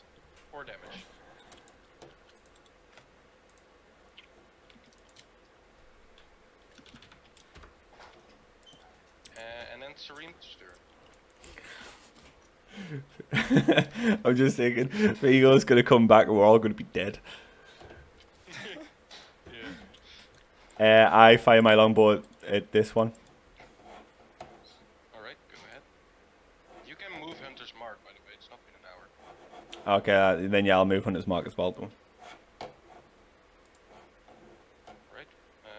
4 damage. And then Saireem's turn. I'm just thinking, Viggo's gonna come back and we're all gonna be dead. Yeah. I fire my longbow at this one. Alright, go ahead. You can move Hunter's Mark, by the way, it's not been an hour. Okay, then yeah, I'll move Hunter's Mark as well. Though. Right,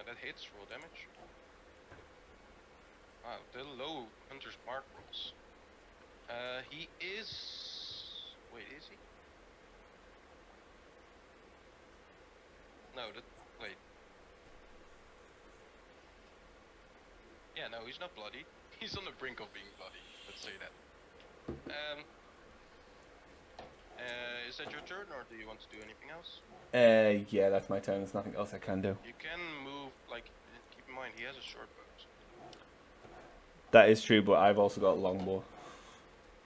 that hits, roll damage. Wow, the low Hunter's Mark rolls. He is... Wait, is he? No, wait. Yeah, no, No, he's not bloody. He's on the brink of being bloody. Let's say that. Is that your turn, or do you want to do anything else? Yeah, that's my turn. There's nothing else I can do. You can move, like, keep in mind, he has a short bow. That is true, but I've also got a longbow.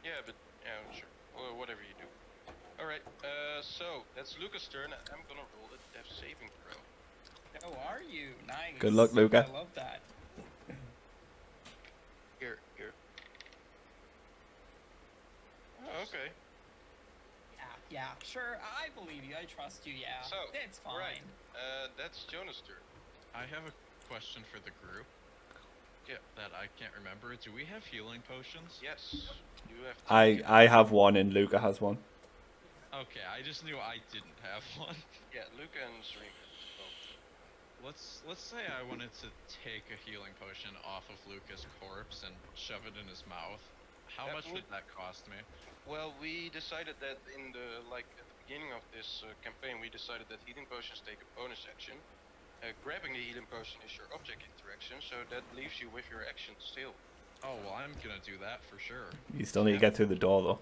Yeah, but, yeah, sure. Or whatever you do. Alright, so, that's Lukka's turn. I'm gonna roll a death saving throw. Oh, are you? Nice. Good luck, Lukka. I love that. Here. Oh, okay. Yeah, sure. I believe you. I trust you. Yeah, So, it's fine. right. That's Jonas' turn. I have a question for the group. Yeah. That I can't remember. Do we have healing potions? Yes, you have to I have one and Lukka has one. Okay, I just knew I didn't have one. Yeah, Lukka and Saireem. Let's say I wanted to take a healing potion off of Lukka's corpse and shove it in his mouth. How That much would that cost me? Well, we decided that in the, like, at the beginning of this campaign, we decided that healing potions take a bonus action. Grabbing the healing potion is your object interaction, so that leaves you with your action still. Oh, well, I'm gonna do that for sure. You still need to get through the door, though.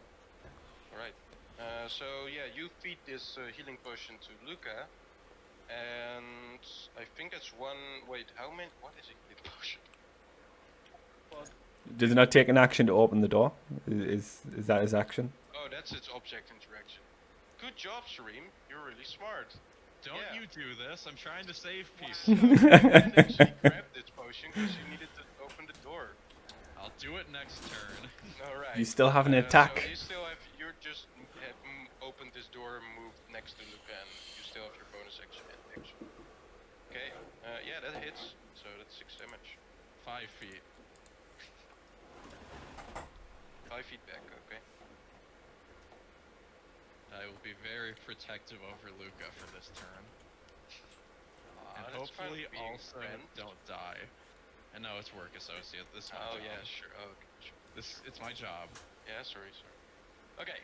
Alright. So, yeah, you feed this healing potion to Lukka, and I think that's one... Wait, how many... What is a healing potion? Does it not take an action to open the door? Is that his action? Oh, that's its object interaction. Good job, Saireem. You're really smart. Don't Yeah. you do this? I'm trying to save people. So, you didn't actually grab this potion because you needed to open the door. I'll do it next turn. Alright. You still have an attack. So you still have... You're just have opened this door and moved next to Lukka, and you still have your bonus action and action. Okay. Yeah, that hits. So that's 6 damage. 5 feet. 5 feet back, okay. I will be very protective over Lukka for this turn. And That's fine hopefully with being also friends. don't die. And no, it's work associate. This is my Oh job. yeah, sure. Oh, okay, sure. It's my job. Yeah, sorry. Okay,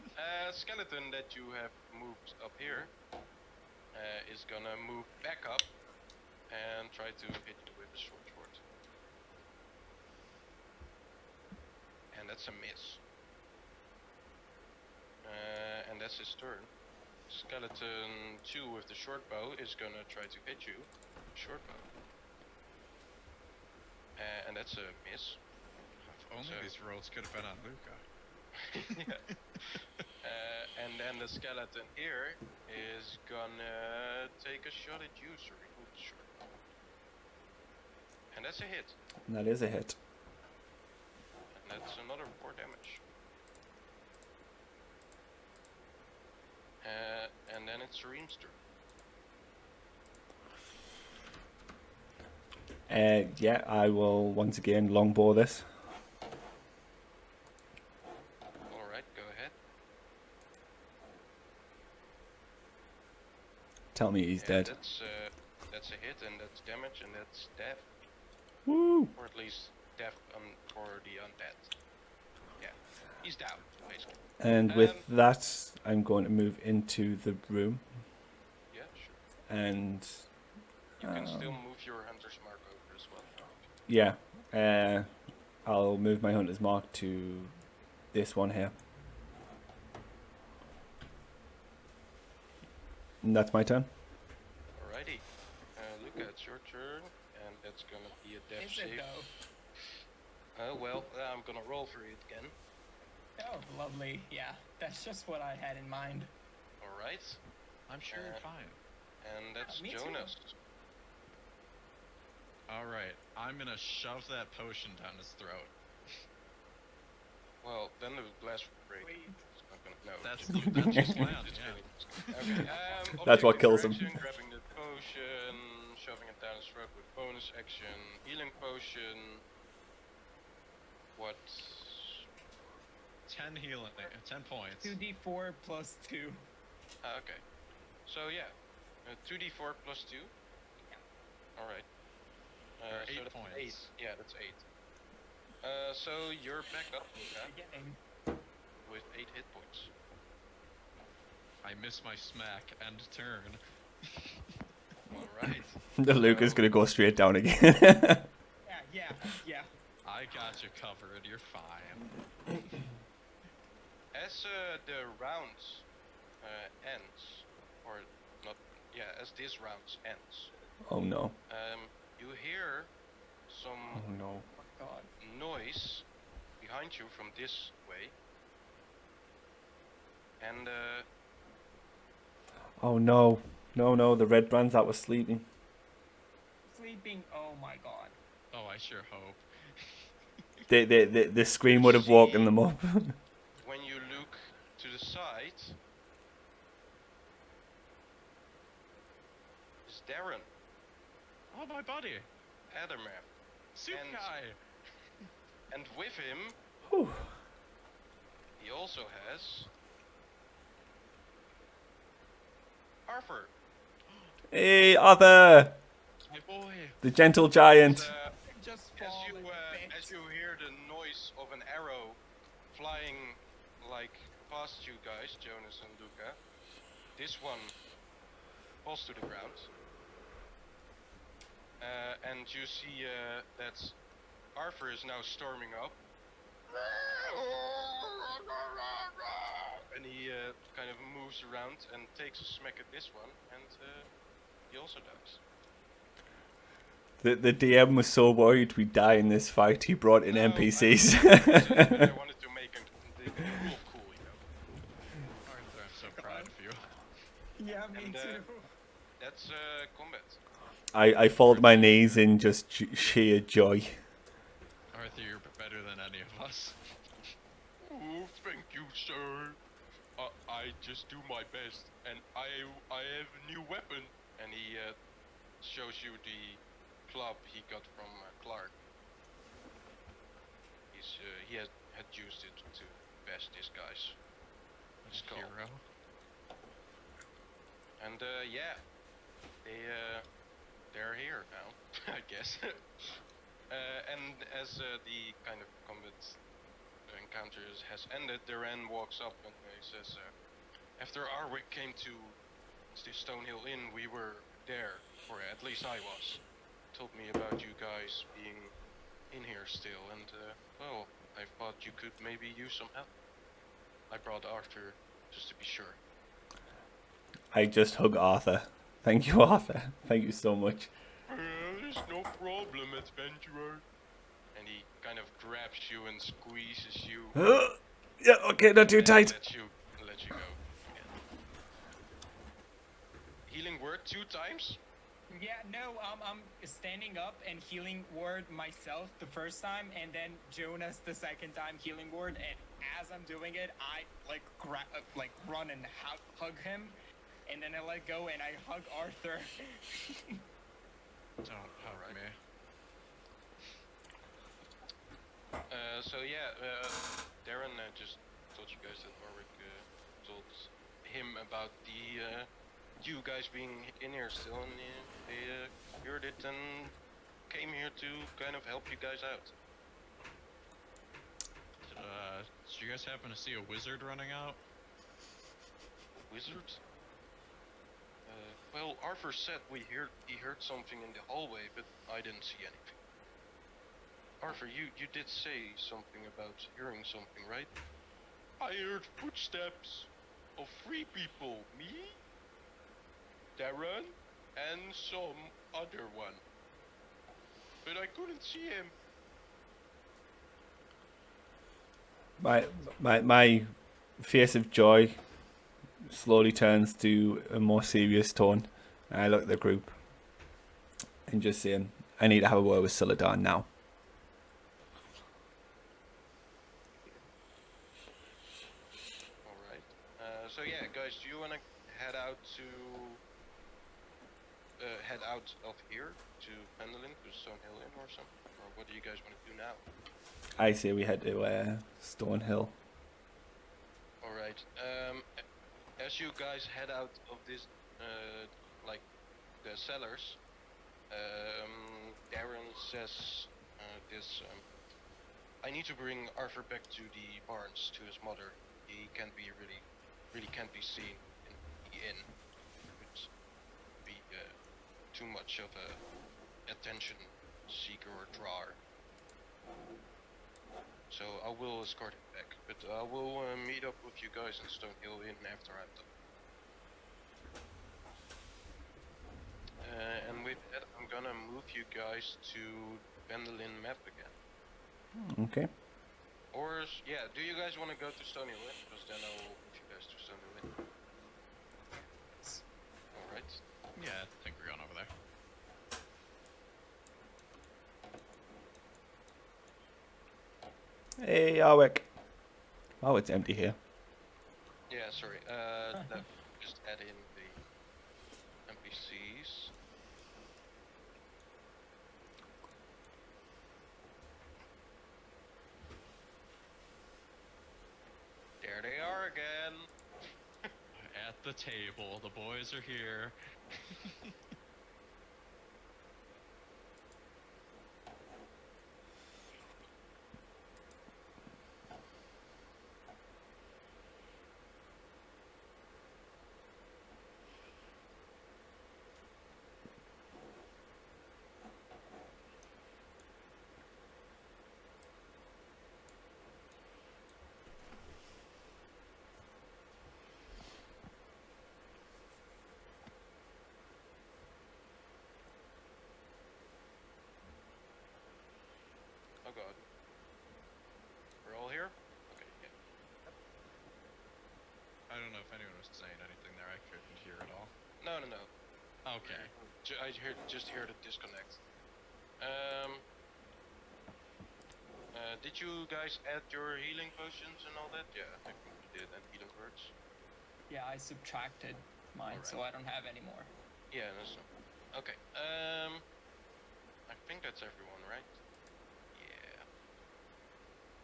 skeleton that you have moved up here is gonna move back up and try to hit you with a short sword. And that's a miss. And that's his turn. Skeleton 2 with the short bow is gonna try to hit you. Short bow. And that's a miss. If only So- these rolls could have been on Lukka. And then the skeleton here is gonna take a shot at you, Saireem, with the short bow. And that's a hit. And that is a hit. And that's another 4 damage. And then it's Saireem's turn. Yeah, I will once again longbow this. Alright, go ahead. Tell me he's Yeah, dead. that's a hit, and that's damage, and that's death. Woo! Or at least death for the undead. Yeah, he's down, basically. And with that, I'm going to move into the room, Yeah, sure. and You can still move your hunter's mark over as well. yeah, I'll move my hunter's mark to this one here. And that's my turn. Alrighty. Lukka, it's your turn, and that's gonna be a death Is it save. though? Well, I'm gonna roll for it again. Oh, lovely. Yeah, that's just what I had in mind. Alright. I'm sure you're fine. And that's me too. Jonas. Alright, I'm gonna shove that potion down his throat. Well, then the glass will break. Wait. It's not gonna, no, That's just his plan, just yeah. kidding. Okay, That's what object kills him. interaction, grabbing the potion, shoving it down his throat with bonus action, healing potion. What? 10 healing, 10 points. 2d4 plus 2. Okay. So yeah, 2d4 plus 2. Alright. Or So 8 that's points. 8. Yeah, that's 8. So you're back up, Lukka, Beginning. with 8 hit points. I miss my smack end turn. Alright. The Luke is So- going to go straight down again. Yeah. I got you covered. You're fine. As the rounds ends, or not, yeah, as this rounds ends, Oh no. you hear some Oh no. Oh my god. noise behind you from this way, and Oh no. No, no, the redbrands that was sleeping. Sleeping. Oh my god. Oh, I sure hope. The scream would have woken them up. when you look to the side, is Darren, Oh, my buddy. Adamar, Soup And- guy. and with him, Whew. he also has Arthur. Hey, Arthur! My boy. The gentle giant. Just As fall you in as bits. you hear the noise of an arrow flying like past you guys, Jonas and Lukka, this one falls to the ground, and you see that Arthur is now storming up, and he kind of moves around and takes a smack at this one, and he also dies. The DM was so worried we'd die in this fight, he brought in No, NPCs. I wanted to make the rule cool, you know. Arthur, I'm so proud of you. Yeah, me And, too. That's combat. I fold my knees in just sheer joy. Arthur, you're better than any of us. Oh, thank you, sir. I just do my best, and I have a new weapon. And he shows you the club he got from Clark. He had used it to bash these guys. What a Skull. hero. And yeah, they're here now, I guess. And as the kind of combat encounter has ended, Darren walks up and he says, after Arwick came to the Stonehill Inn, we were there, or at least I was. Told me about you guys being in here still, and well, I thought you could maybe use some help. I brought Arthur just to be sure. I just hug Arthur. Thank you, Arthur. Thank you so much. There's no problem, adventurer. And he kind of grabs you and squeezes you. Yeah, okay, not too and tight. Let you go. again. Healing word 2 times. Yeah, no, I'm standing up and healing word myself the first time, and then Jonas the second time healing word. And as I'm doing it, I like run and hug him, and then I let go and I hug Arthur. Don't hug Alright. me. So yeah, Darren just told you guys that Arwick told him about the you guys being in here still, and they heard it and came here to kind of help you guys out. Did you guys happen to see a wizard running out? Wizard? Well, Arthur said he heard something in the hallway, but I didn't see anything. Arthur, you did say something about hearing something, right? I heard footsteps of 3 people. Me, Darren, and some other one. But I couldn't see him. My face of joy slowly turns to a more serious tone. I look at the group and just say, I need to have a word with Celadon now. Alright. So yeah, guys, do you wanna head out of here to Phandelver, to Stonehill Inn or something? Or what do you guys wanna do now? I say we head to Stonehill. Alright. As you guys head out of this, like the cellars, Darren says, I need to bring Arthur back to the barns to his mother. He can't be really can't be seen in the inn. It's be too much of a attention seeker or drawer. So I will escort him back, but I will meet up with you guys in Stonehill Inn after I'm done. And with that, I'm gonna move you guys to Phandelver map again. Okay. Or, yeah, do you guys want to go to Stony Inn? Because then I will move you guys to Stony Inn. Alright. Yeah, I think we're going over there. Hey, Arwick. Oh, it's empty here. Yeah, sorry. Just add in the NPCs. There they are again. At the table, the boys are here. Oh god. We're all here? Okay, yeah. I don't know if anyone was saying anything there. I couldn't hear it all. No. Okay. Just hear the disconnect. Did you guys add your healing potions and all that? Yeah, I think you did, and healing words. Yeah, I subtracted mine, so I don't have any more. Yeah, that's no. Okay. I think that's everyone, right? Yeah.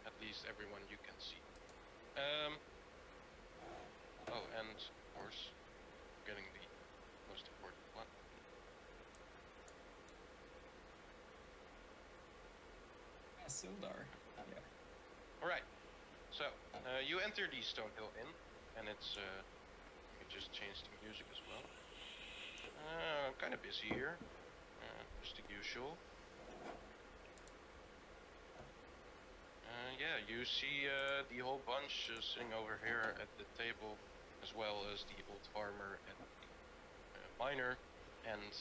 At least everyone you can see. Oh, and of course, getting the most important one. Yeah, Sildar. Yeah. Alright. So, you enter the Stonehill Inn, and it's, let me just change the music as well. Kind of busy here. Just the usual. Yeah, you see the whole bunch sitting over here at the table, as well as the old farmer and the miner, and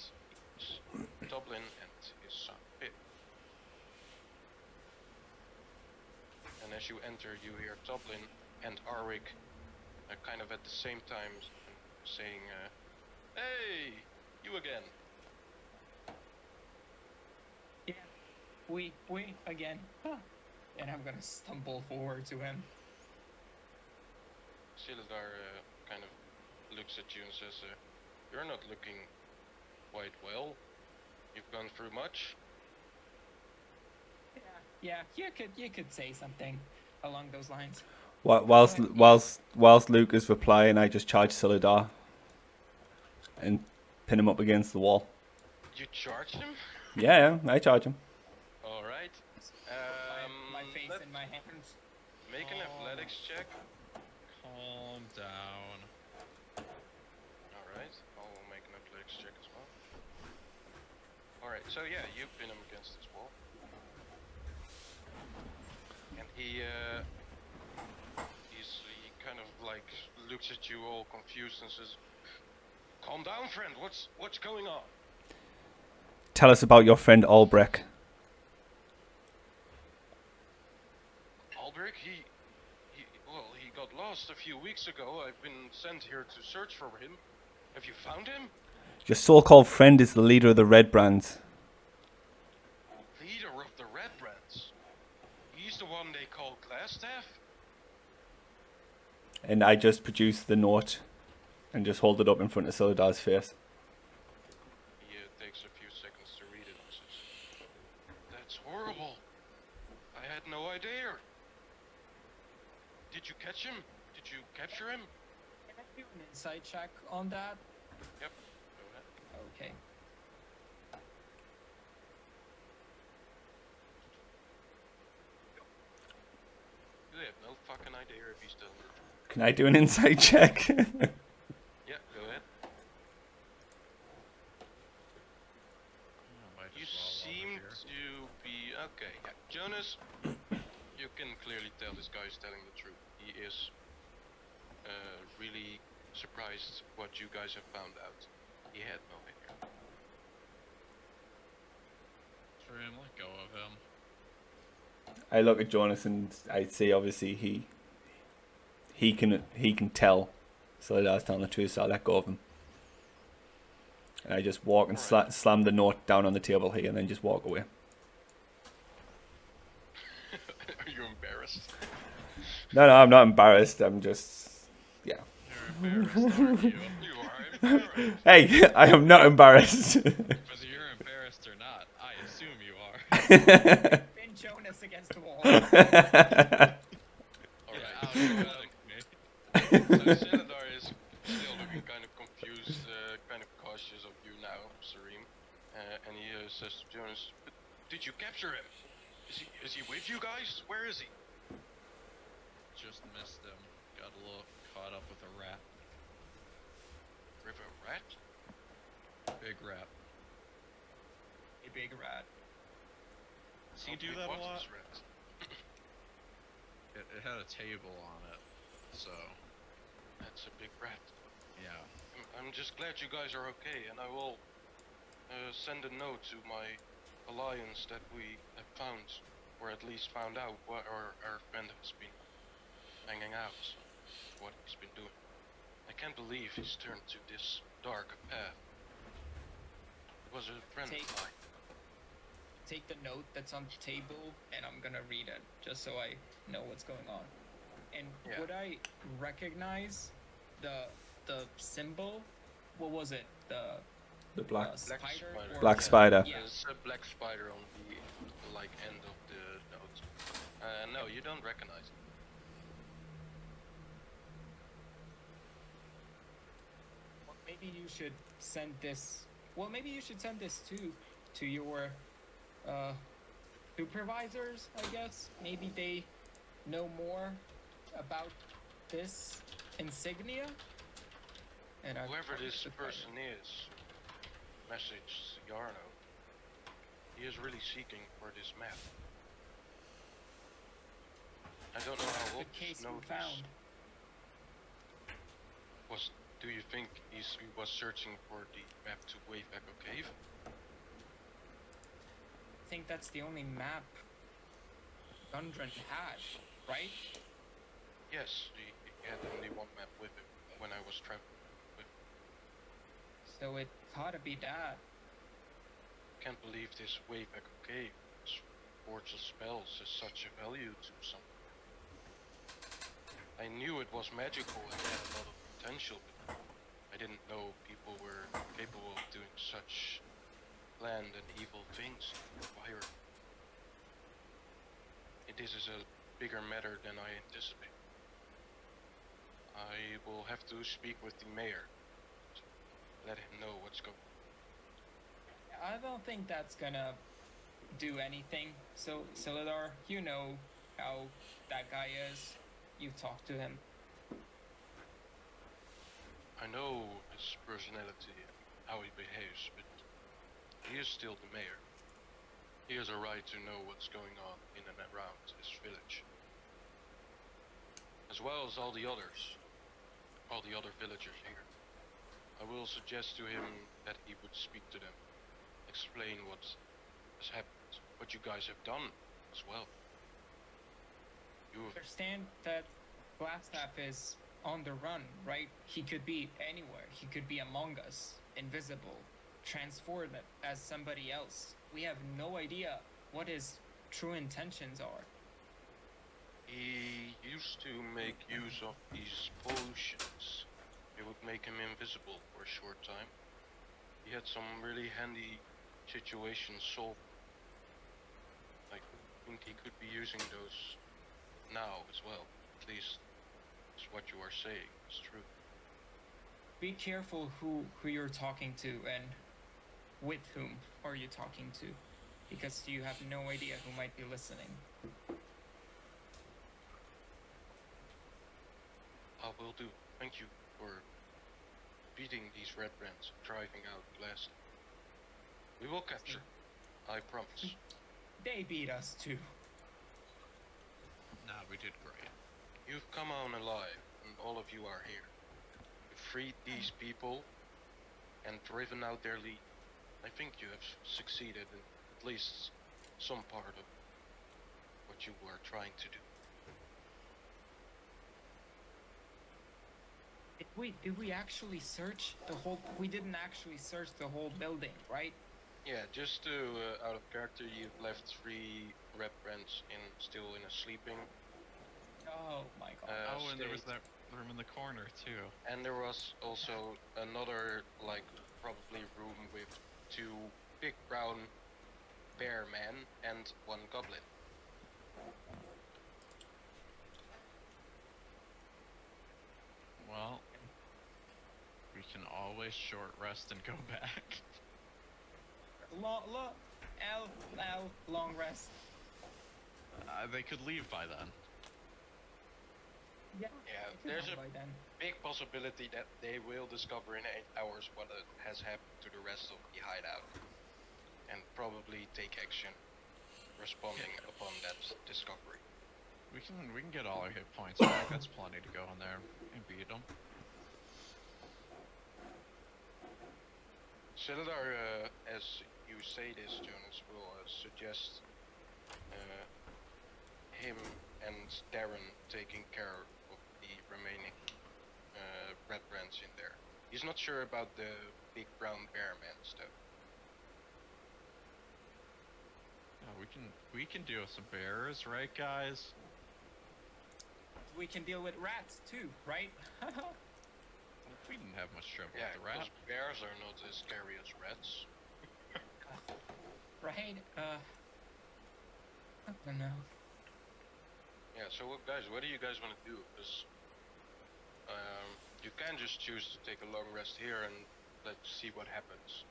Dublin and his son Pip. And as you enter, you hear Dublin and Arwick kind of at the same time saying, "Hey, you again." Yeah. We again. Huh. And I'm gonna stumble forward to him. Sildar kind of looks at you and says, "You're not looking quite well. You've gone through much." Yeah, you could say something along those lines. Whilst Luke is replying, I just charge Solidar and pin him up against the wall. You charged him? Yeah, I charge him. Alright. My face in my hands. Make an athletics check. Calm down. Alright, I'll make an athletics check as well. Alright, so yeah, you pin him against this wall. And he kind of like looks at you all confused and says, "Calm down, friend, what's going on?" Tell us about your friend Albrecht. Albrecht, he got lost a few weeks ago. I've been sent here to search for him. Have you found him? Your so-called friend is the leader of the redbrands. Leader of the redbrands? He's the one they call Glassstaff? And I just produce the note and just hold it up in front of Solidar's face. He takes a few seconds to read it and says, "That's horrible. I had no idea. Did you catch him? Did you capture him?" Can I do an insight check on that? Yep. Go ahead. Okay. You have no fucking idea if he's still there. Can I do an insight check? Yeah, go ahead. Might You as well while we're seem here. to be okay. Yeah. Jonas, you can clearly tell this guy is telling the truth. He is really surprised what you guys have found out. He had no idea. Saireem, let go of him. I look at Jonas and I see obviously he can tell. So that's telling the truth, so I let go of him. And I just walk and Alright. slam the note down on the table here and then just walk away. Are you embarrassed? No, I'm not embarrassed. I'm just, yeah. You're embarrassed, aren't you? You are embarrassed. Hey, I am not embarrassed. Whether you're embarrassed or not, I assume you are. Pin Jonas against the wall. Alright. Get out, So, you're like me. so Celadar is still looking kind of confused, kind of cautious of you now, Saireem. And he says to Jonas, "But did you capture him? Is he with you guys? Where is he?" Just missed him. Got a little caught up with a rat. River rat? Big rat. A big rat. Does he How do big that a was lot? this rat? It had a table on it, so That's a big rat. yeah. I'm just glad you guys are okay, and I will send a note to my alliance that we have found, or at least found out what our friend has been hanging out, what he's been doing. I can't believe he's turned to this dark path. It was a friend Take- of mine. Take the note that's on the table, and I'm gonna read it just so I know what's going on. And Yeah. would I recognize the symbol? What was it? The The black spider? spider. or Black the- spider. Yeah. There's a black spider on the end of the note. No, you don't recognize it. Well, maybe you should send this. Well, maybe you should send this to your supervisors, I guess. Maybe they know more about this insignia. And I Whoever this the spider. person is, message Yarno. He is really seeking for this map. I don't know how old Good this case we note is. found. Do you think he was searching for the map to Wayback Cave? I think that's the only map Gundren had, right? Yes, he had only one map with him when I was traveling with him. So it gotta be that. Can't believe this Wayback Cave, this forge of spells, is such a value to something. I knew it was magical and had a lot of potential, but I didn't know people were capable of doing such planned and evil things in the environment. This is a bigger matter than I anticipated. I will have to speak with the mayor to let him know what's going on. I don't think that's gonna do anything. So, Celadar, you know how that guy is. You've talked to him. I know his personality and how he behaves, but he is still the mayor. He has a right to know what's going on in and around his village. As well as all the other villagers here. I will suggest to him that he would speak to them, explain what has happened, what you guys have done as well. You have Understand that Glassstaff is on the run, right? He could be anywhere. He could be among us, invisible, transformed as somebody else. We have no idea what his true intentions are. He used to make use of these potions. They would make him invisible for a short time. He had some really handy situations solved. I think he could be using those now as well. At least it's what you are saying is true. Be careful who you're talking to and with whom are you talking to, because you have no idea who might be listening. I will do. Thank you for beating these redbrands, driving out Glass. We will capture. I promise. They beat us too. Not We did great. You've come on alive, and all of you are here. You've freed these people and driven out their lead. I think you have succeeded in at least some part of what you were trying to do. Did we actually search the whole? We didn't actually search the whole building, right? Yeah, just to out of character, you've left 3 redbrands still in a sleeping. Oh my god. Oh, and there was state. that room in the corner too. And there was also another, like, probably room with 2 big brown bear men and 1 goblin. Well, we can always short rest and go back. Long rest. They could leave by then. Yeah. Yeah, I could there's have a by then. big possibility that they will discover in 8 hours what has happened to the rest of the hideout. And probably take action responding upon that discovery. We can get all our hit points back. That's plenty to go in there and beat them. Sildar, as you say this, Jonas, will suggest him and Darren taking care of the remaining redbrands in there. He's not sure about the big brown bear man stuff. We can deal with some bears, right, guys? We can deal with rats too, right? We didn't have much trouble Yeah, with the rat. because bears are not as scary as rats. Right? I don't know. Yeah, so guys, what do you guys want to do? Because you can just choose to take a long rest here and let's see what happens.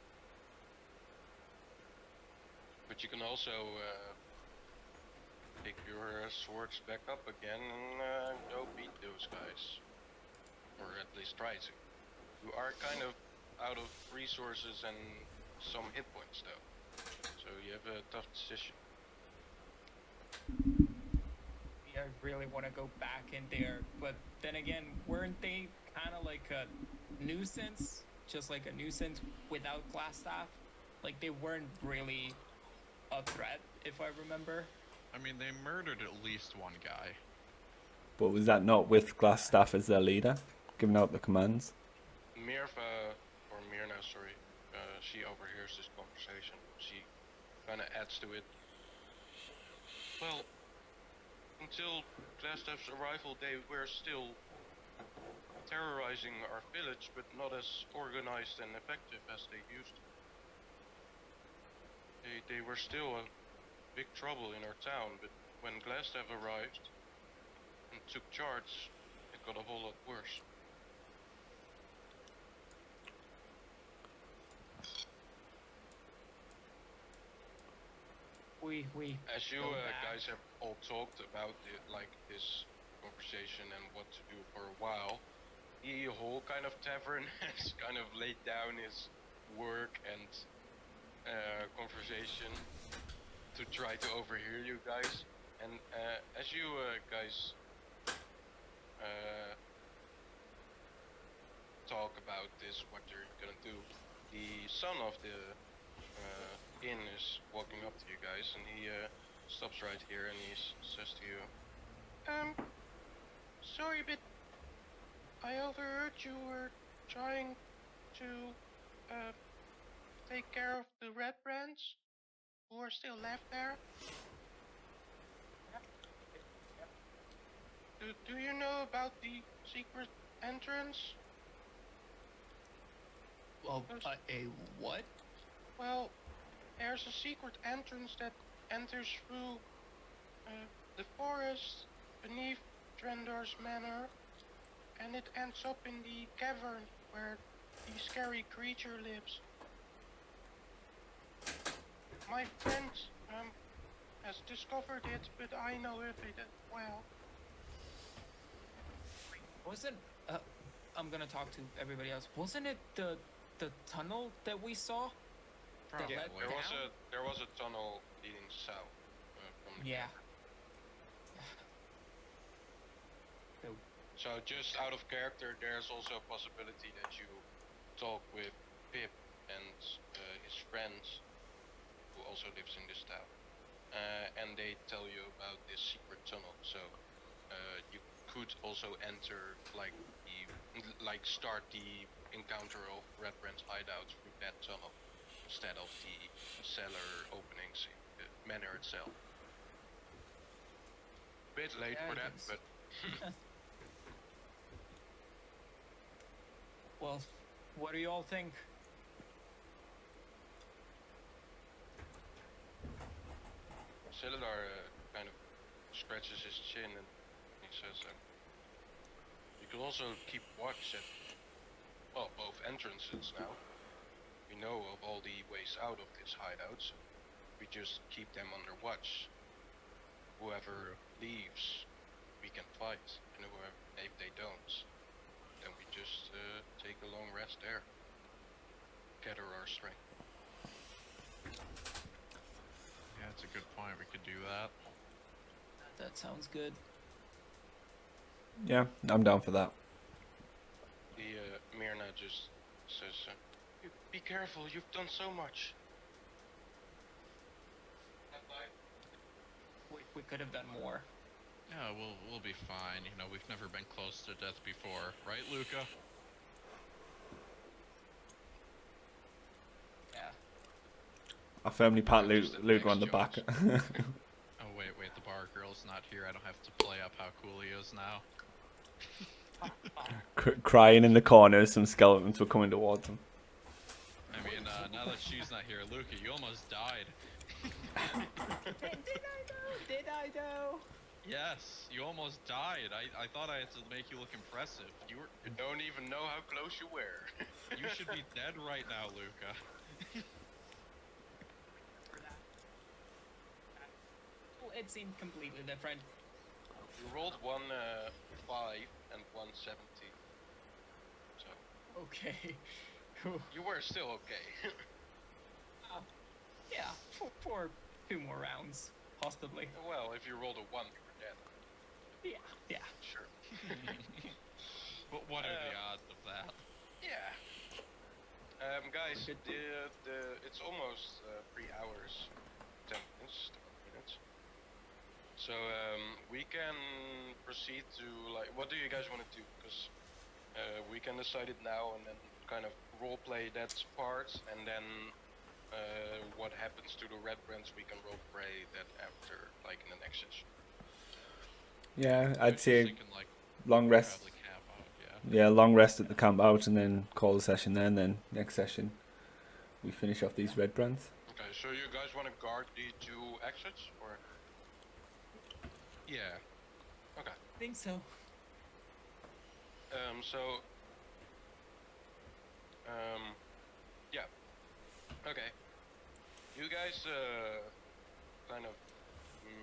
But you can also pick your swords back up again and go beat those guys. Or at least try to. You are kind of out of resources and some hit points though. So you have a tough decision. I really want to go back in there, but then again, weren't they kind of like a nuisance? Just like a nuisance without Glassstaff? Like they weren't really a threat, if I remember. I mean, they murdered at least one guy. But was that not with Glassstaff as their leader, giving out the commands? Mirna, sorry, she overhears this conversation. She kind of adds to it. Well, until Glassstaff's arrival, they were still terrorizing our village, but not as organized and effective as they used to. They were still a big trouble in our town, but when Glassstaff arrived and took charge, it got a whole lot worse. We As you go back. guys have all talked about this conversation and what to do for a while, the whole kind of tavern has kind of laid down his work and conversation to try to overhear you guys. And as you guys talk about this, what you're gonna do, the son of the inn is walking up to you guys, and he stops right here and he says to you, sorry, but I overheard you were trying to take care of the redbrands who are still left there. Do you know about the secret entrance? Well, a what? Well, there's a secret entrance that enters through the forest beneath Drendar's manor, and it ends up in the cavern where the scary creature lives. My friend has discovered it, but I know of it as well. Wasn't I'm gonna talk to everybody else. Wasn't it the tunnel that we saw? That Yeah, led there was a tunnel leading south from the Yeah. So just out of character, there's also a possibility that you talk with Pip and his friends, who also lives in this town, and they tell you about this secret tunnel. So you could also enter start the encounter of redbrands hideout through that tunnel instead of the cellar openings in the manor itself. Bit late Yeah, for I that, guess. but Well, what do you all think? Celadar kind of scratches his chin and he says, "You could also keep watch at, well, both entrances now. We know of all the ways out of this hideout, so we just keep them under watch. Whoever leaves, we can fight, and whoever, if they don't, then we just take a long rest there. Gather our strength." Yeah, it's a good point. We could do that. That sounds good. Yeah, I'm down for that. The Myrna just says, "Be careful, you've done so much." We could have done more. Yeah, we'll be fine. You know, we've never been close to death before, right, Lukka? Yeah. I firmly pat Just a Luke on the text, back. Oh wait, the bar girl's not here. I don't have to play up how cool he is now. Crying in the corner, some skeletons were coming towards him. I mean, now that she's not here, Lukka, you almost died. Did I though? Yes, you almost died. I thought I had to make you look impressive. You don't even know how close you were. you should be dead right now, Lukka. It seemed completely different. You rolled 1 5 and 1 70. So Okay. you were still okay. Yeah, for 2 more rounds, possibly. Well, if you rolled a 1, you were dead. Yeah. Sure. But what are the odds of that? Yeah. Guys, it's almost 3 hours, 10 minutes. So we can proceed to what do you guys want to do? Because we can decide it now and then kind of roleplay that part, and then what happens to the redbrands we can roleplay that after, like in the next session. Yeah, I I'd was just say thinking, like, long rest. probably camp out, yeah. Yeah, long rest at the camp out, and then call the session there, and then next session we finish off these redbrands. Okay, so you guys want to guard the 2 exits, or? Yeah. Okay. I think so. Yeah. Okay. You guys kind of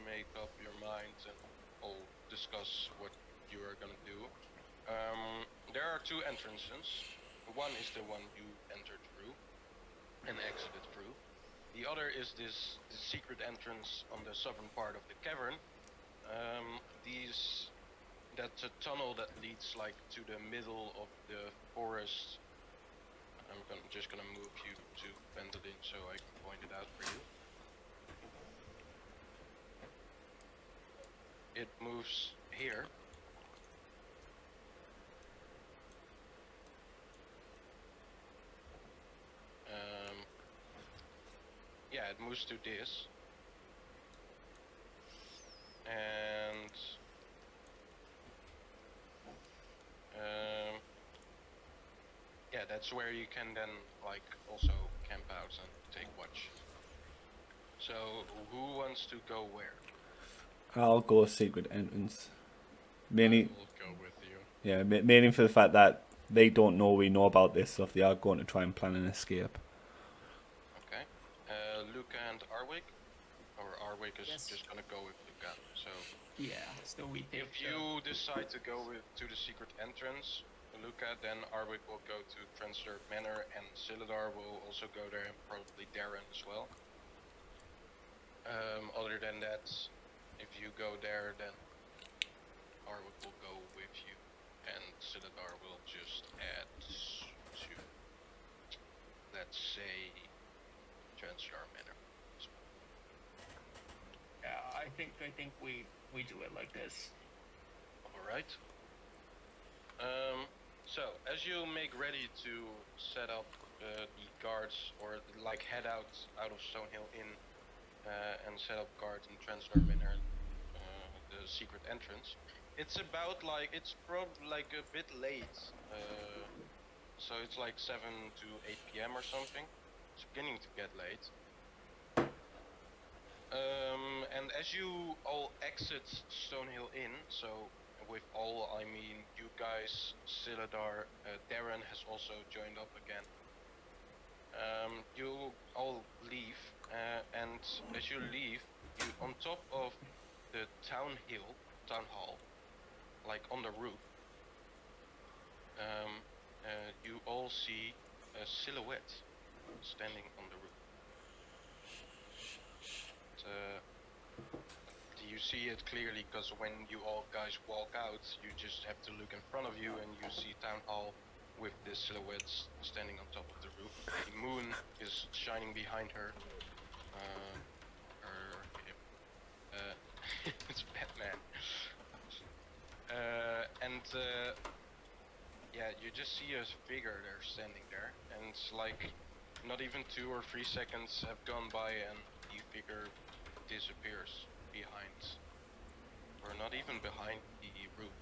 make up your minds and all discuss what you are gonna do. There are 2 entrances. One is the one you entered through and exited through. The other is this secret entrance on the southern part of the cavern. That's a tunnel that leads like to the middle of the forest. Just gonna move you to Phandelver so I can point it out for you. It moves here. Yeah, it moves to this. And yeah, that's where you can then like also camp out and take watch. So who wants to go where? I'll go secret entrance. Mainly, We'll go with you. yeah, mainly for the fact that they don't know we know about this, so if they are going to try and plan an escape. Okay. Lukka and Arwick? Or Arwick is Yes. just gonna go with Lukka. So Yeah, so we picked if you decide to go to the secret entrance, Lukka, then Arwick will go to Transderp Manor, and Celadar will also go there, and probably Darren as well. Other than that, if you go there, then Arwick will go with you. let's say Transfer Manor. Yeah, I think we do it like this. Alright. So, as you make ready to set up the guards, or like head out of Stonehill Inn and set up guards in Transfer Manor, the secret entrance, it's about like, it's probably like a bit late. So it's like 7 to 8 p.m. or something. It's beginning to get late. And as you all exit Stonehill Inn, so with all I mean you guys, Siladar, Darren has also joined up again. You all leave, and as you leave, you on top of the town hall, like on the roof, you all see a silhouette standing on the roof. You see it clearly because when you all guys walk out, you just have to look in front of you and you see Town Hall with this silhouette standing on top of the roof. The moon is shining behind her. It's Batman. Yeah, you just see a figure there standing there, and it's like not even 2 or 3 seconds have gone by and the figure disappears behind, or not even behind the roof.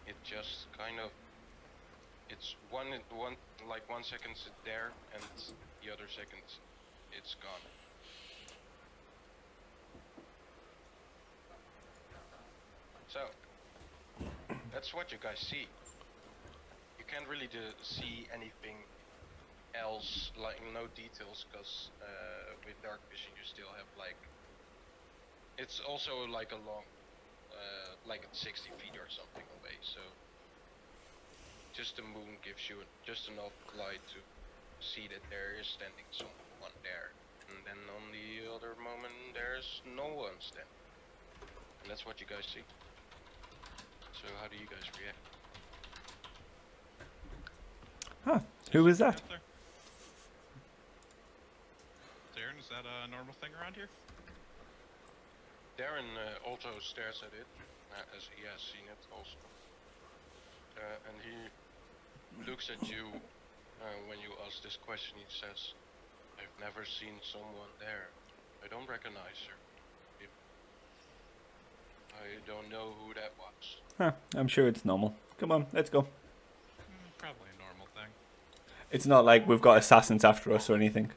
It just kind of, it's one 1 second it's there and the other second it's gone. So that's what you guys see. You can't really see anything else, like no details, because with dark vision you still have like, it's also like a long, like 60 feet or something away, so just the moon gives you just enough light to see that there is standing someone there, and then on the other moment there's no one standing, and that's what you guys see. So how do you guys react? Huh? Who was that? Darren, is that a normal thing around here? Darren also stares at it, as he has seen it also. And he looks at you when you ask this question. He says, "I've never seen someone there. I don't recognize her. I don't know who that was." Huh? I'm sure it's normal. Come on, let's go. Probably a normal thing. It's not like we've got assassins after us or anything.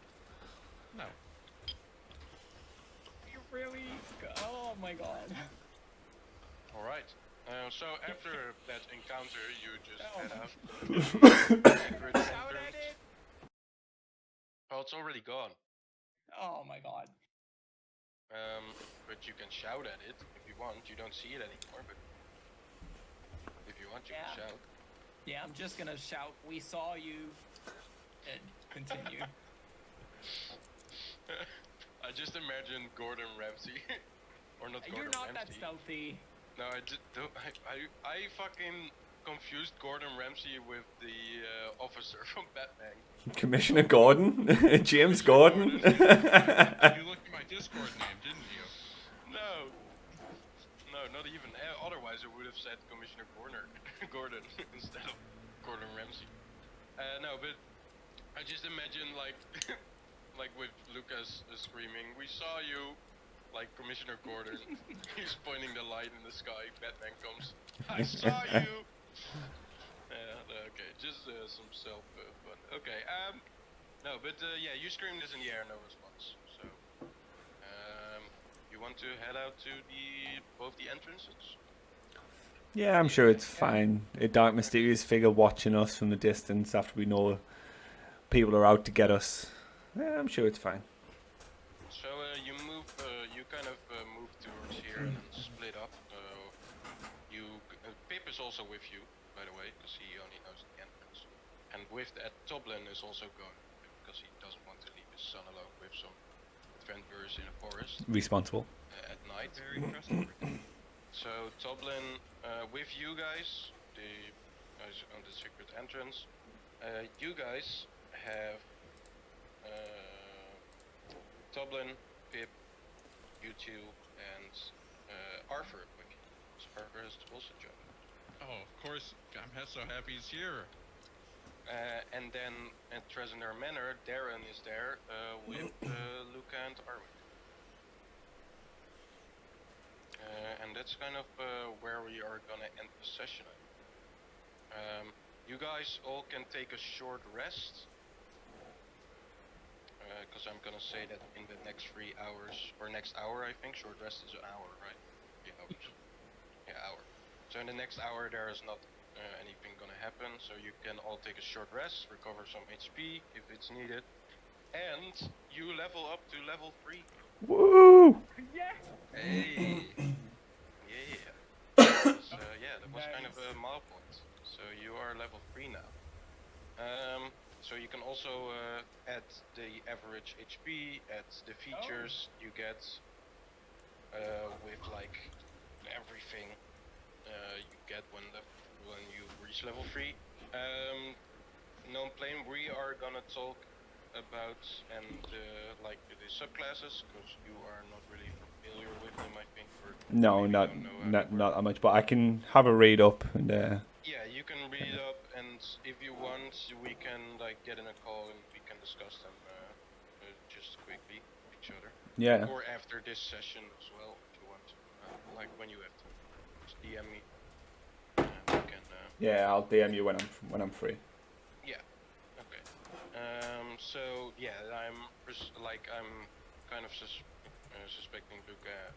No. You really? Oh my god. Alright. So after that encounter, you just head out. Secret Shout at entrance. it! Oh, it's already gone. Oh my god. But you can shout at it if you want. You don't see it anymore, but if you want, you can shout. Yeah, I'm just gonna shout, "We saw you," and continue. I just imagine Gordon Ramsay, or not Gordon You're not Ramsay. that stealthy. No, I just don't. I fucking confused Gordon Ramsay with the officer from Batman. Commissioner Gordon? James Gordon? You looked at my Discord name, didn't you? No. No, not even. Otherwise, I would have said Commissioner Gordon instead of Gordon Ramsay. No, but I just imagine like, like with Lucas screaming, "We saw you!" Like Commissioner Gordon, he's pointing the light in the sky. Batman comes. "I saw you!" Okay, just some self fun. Okay, no, but yeah, you screamed this in the air, no response. So, you want to head out to both the entrances? Yeah, I'm sure it's fine. A dark, mysterious figure watching us from a distance after we know people are out to get us. Yeah, I'm sure it's fine. So you move, you kind of move towards here and split up. Pip is also with you, by the way, because he only knows the entrance. And with that, Toblin is also going, because he doesn't want to leave his son alone with some adventurers in a forest. Responsible. At night. Very trustworthy. So Toblin, with you guys, on the secret entrance, you guys have Toblin, Pip, you two, and Arthur. Arthur has also joined. Oh, of course. I'm so happy he's here. And then at Treasure Manor, Darren is there with Lukka and Arwick. And that's kind of where we are gonna end the session. You guys all can take a short rest. Because I'm gonna say that in the next 3 hours, or next hour I think, short rest is an hour, right? 3 hours. Yeah, hour. So in the next hour there is not anything gonna happen, so you can all take a short rest, recover some HP if it's needed, and you level up to level 3. Woo! Yes. Hey. Yeah. That was kind of a milepoint. So you are level 3 now. So you can also add the average HP, add the features you get with like everything you get when you reach level 3. Knownplane, we are gonna talk about and like the subclasses because you are not really familiar with them, I think. Or No, maybe not you don't know how they work. that much, but I can have a read up and. Yeah, you can read up, and if you want, we can like get in a call and we can discuss them just quickly with each other. Yeah. Or after this session as well, if you want. Like when you have to just DM me. We can. Yeah, I'll DM you when I'm free. Yeah. Okay. So yeah, I'm kind of suspecting Lukka,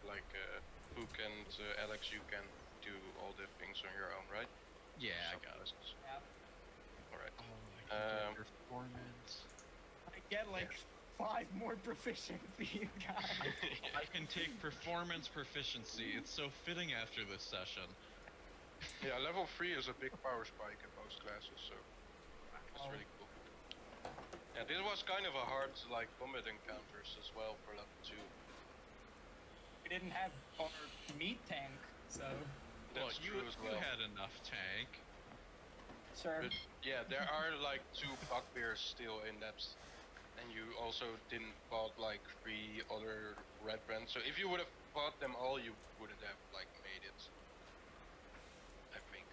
Luke and Alex. You can do all the things on your own, right? Yeah, I got it. Yeah. Alright. Oh, I can get performance. I get like 5 more proficiency, guys. I can take performance proficiency. It's so fitting after this session. Yeah, level 3 is a big power spike in most classes, so that's really cool. Yeah, this was kind of a hard like combat encounters as well for level 2. We didn't have our meat tank, so Well, That's you true as well. had enough tank. sure. But yeah, there are like 2 bugbears still in that, and you also didn't bought like 3 other redbrands. So if you would have bought them all, you wouldn't have like made it. I think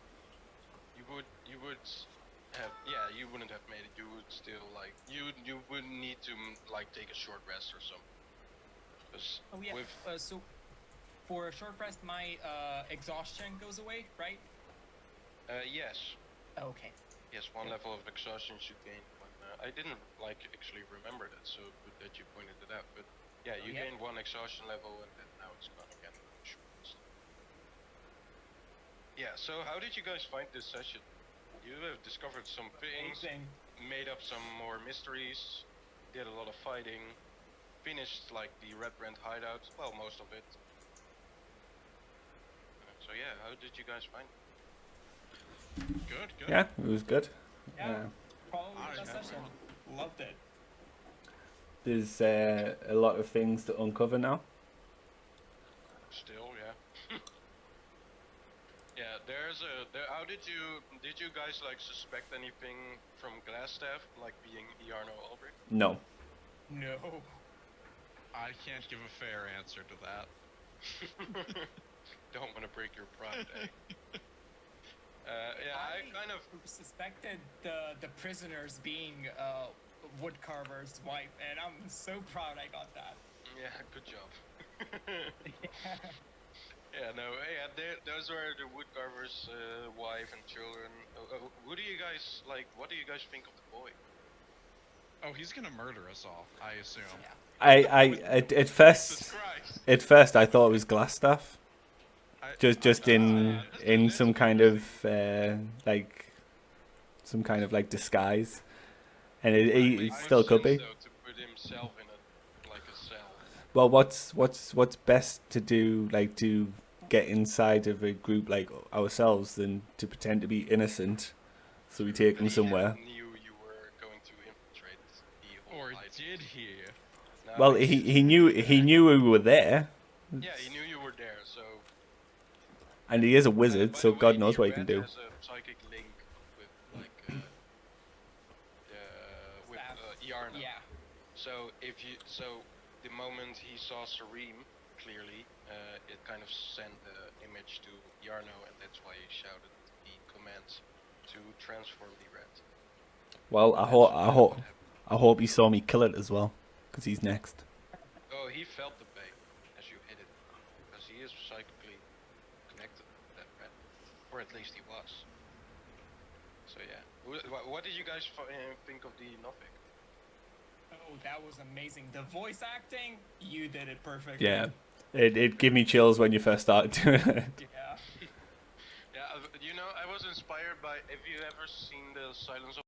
you would have, yeah, you wouldn't have made it. You would still like you would need to like take a short rest or something. 'Cause Oh yeah. with So for a short rest, my exhaustion goes away, right? yes. Okay. Yes, 1 level of exhaustion you gain. I didn't like actually remember that, so good that you pointed it out. But yeah, you gain 1 exhaustion level, and then now it's gone again. Yeah. So how did you guys find this session? You have discovered some things, Amazing. made up some more mysteries, did a lot of fighting, finished like the redbrand hideout. Well, most of it. So yeah, how did you guys find it? Good, good. Yeah, it was good. Yeah. Probably I the best had session. Loved it. There's a lot of things to uncover now. Still, yeah. Yeah, how did you guys like suspect anything from Glassstaff, like being Jarno Ulrich? No. No. I can't give a fair answer to that. Don't want to break your pride, eh? Yeah, I kind of suspected the prisoners being woodcarver's wife, and I'm so proud I got that. yeah, good job. Yeah, no, yeah, those were the woodcarver's wife and children. Who do you guys like? What do you guys think of the boy? Oh, he's gonna murder us all, I assume. Yeah. At first Jesus Christ! at first I thought it was Glassstaff. Just in some kind of like some kind of like disguise, and it still could be. To put himself in a cell. Well, what's best to do, like to get inside of a group like ourselves than to pretend to be innocent, so we take them somewhere. He knew you were going to infiltrate the whole Or idea. did he? No, Well, he knew we were there, Yeah, he knew you were there, so. and he is a By wizard, the so way, God knows the what he can red do. has a psychic link with like with Staff. Iarna. Yeah. So the moment he saw Saireem clearly, it kind of sent the image to Yarno, and that's why he shouted the command to transform the rat. Well, I hope he saw me kill it as well, because he's next. Oh, he felt the pain as you hit it, because he is psychically connected to that rat, or at least he was. So yeah, what did you guys think of the Novic? Oh, that was amazing. The voice acting, you did it perfectly. Yeah, it gave me chills when you first started doing it. Yeah. Yeah, you know, I was inspired by. Have you ever seen the Silence of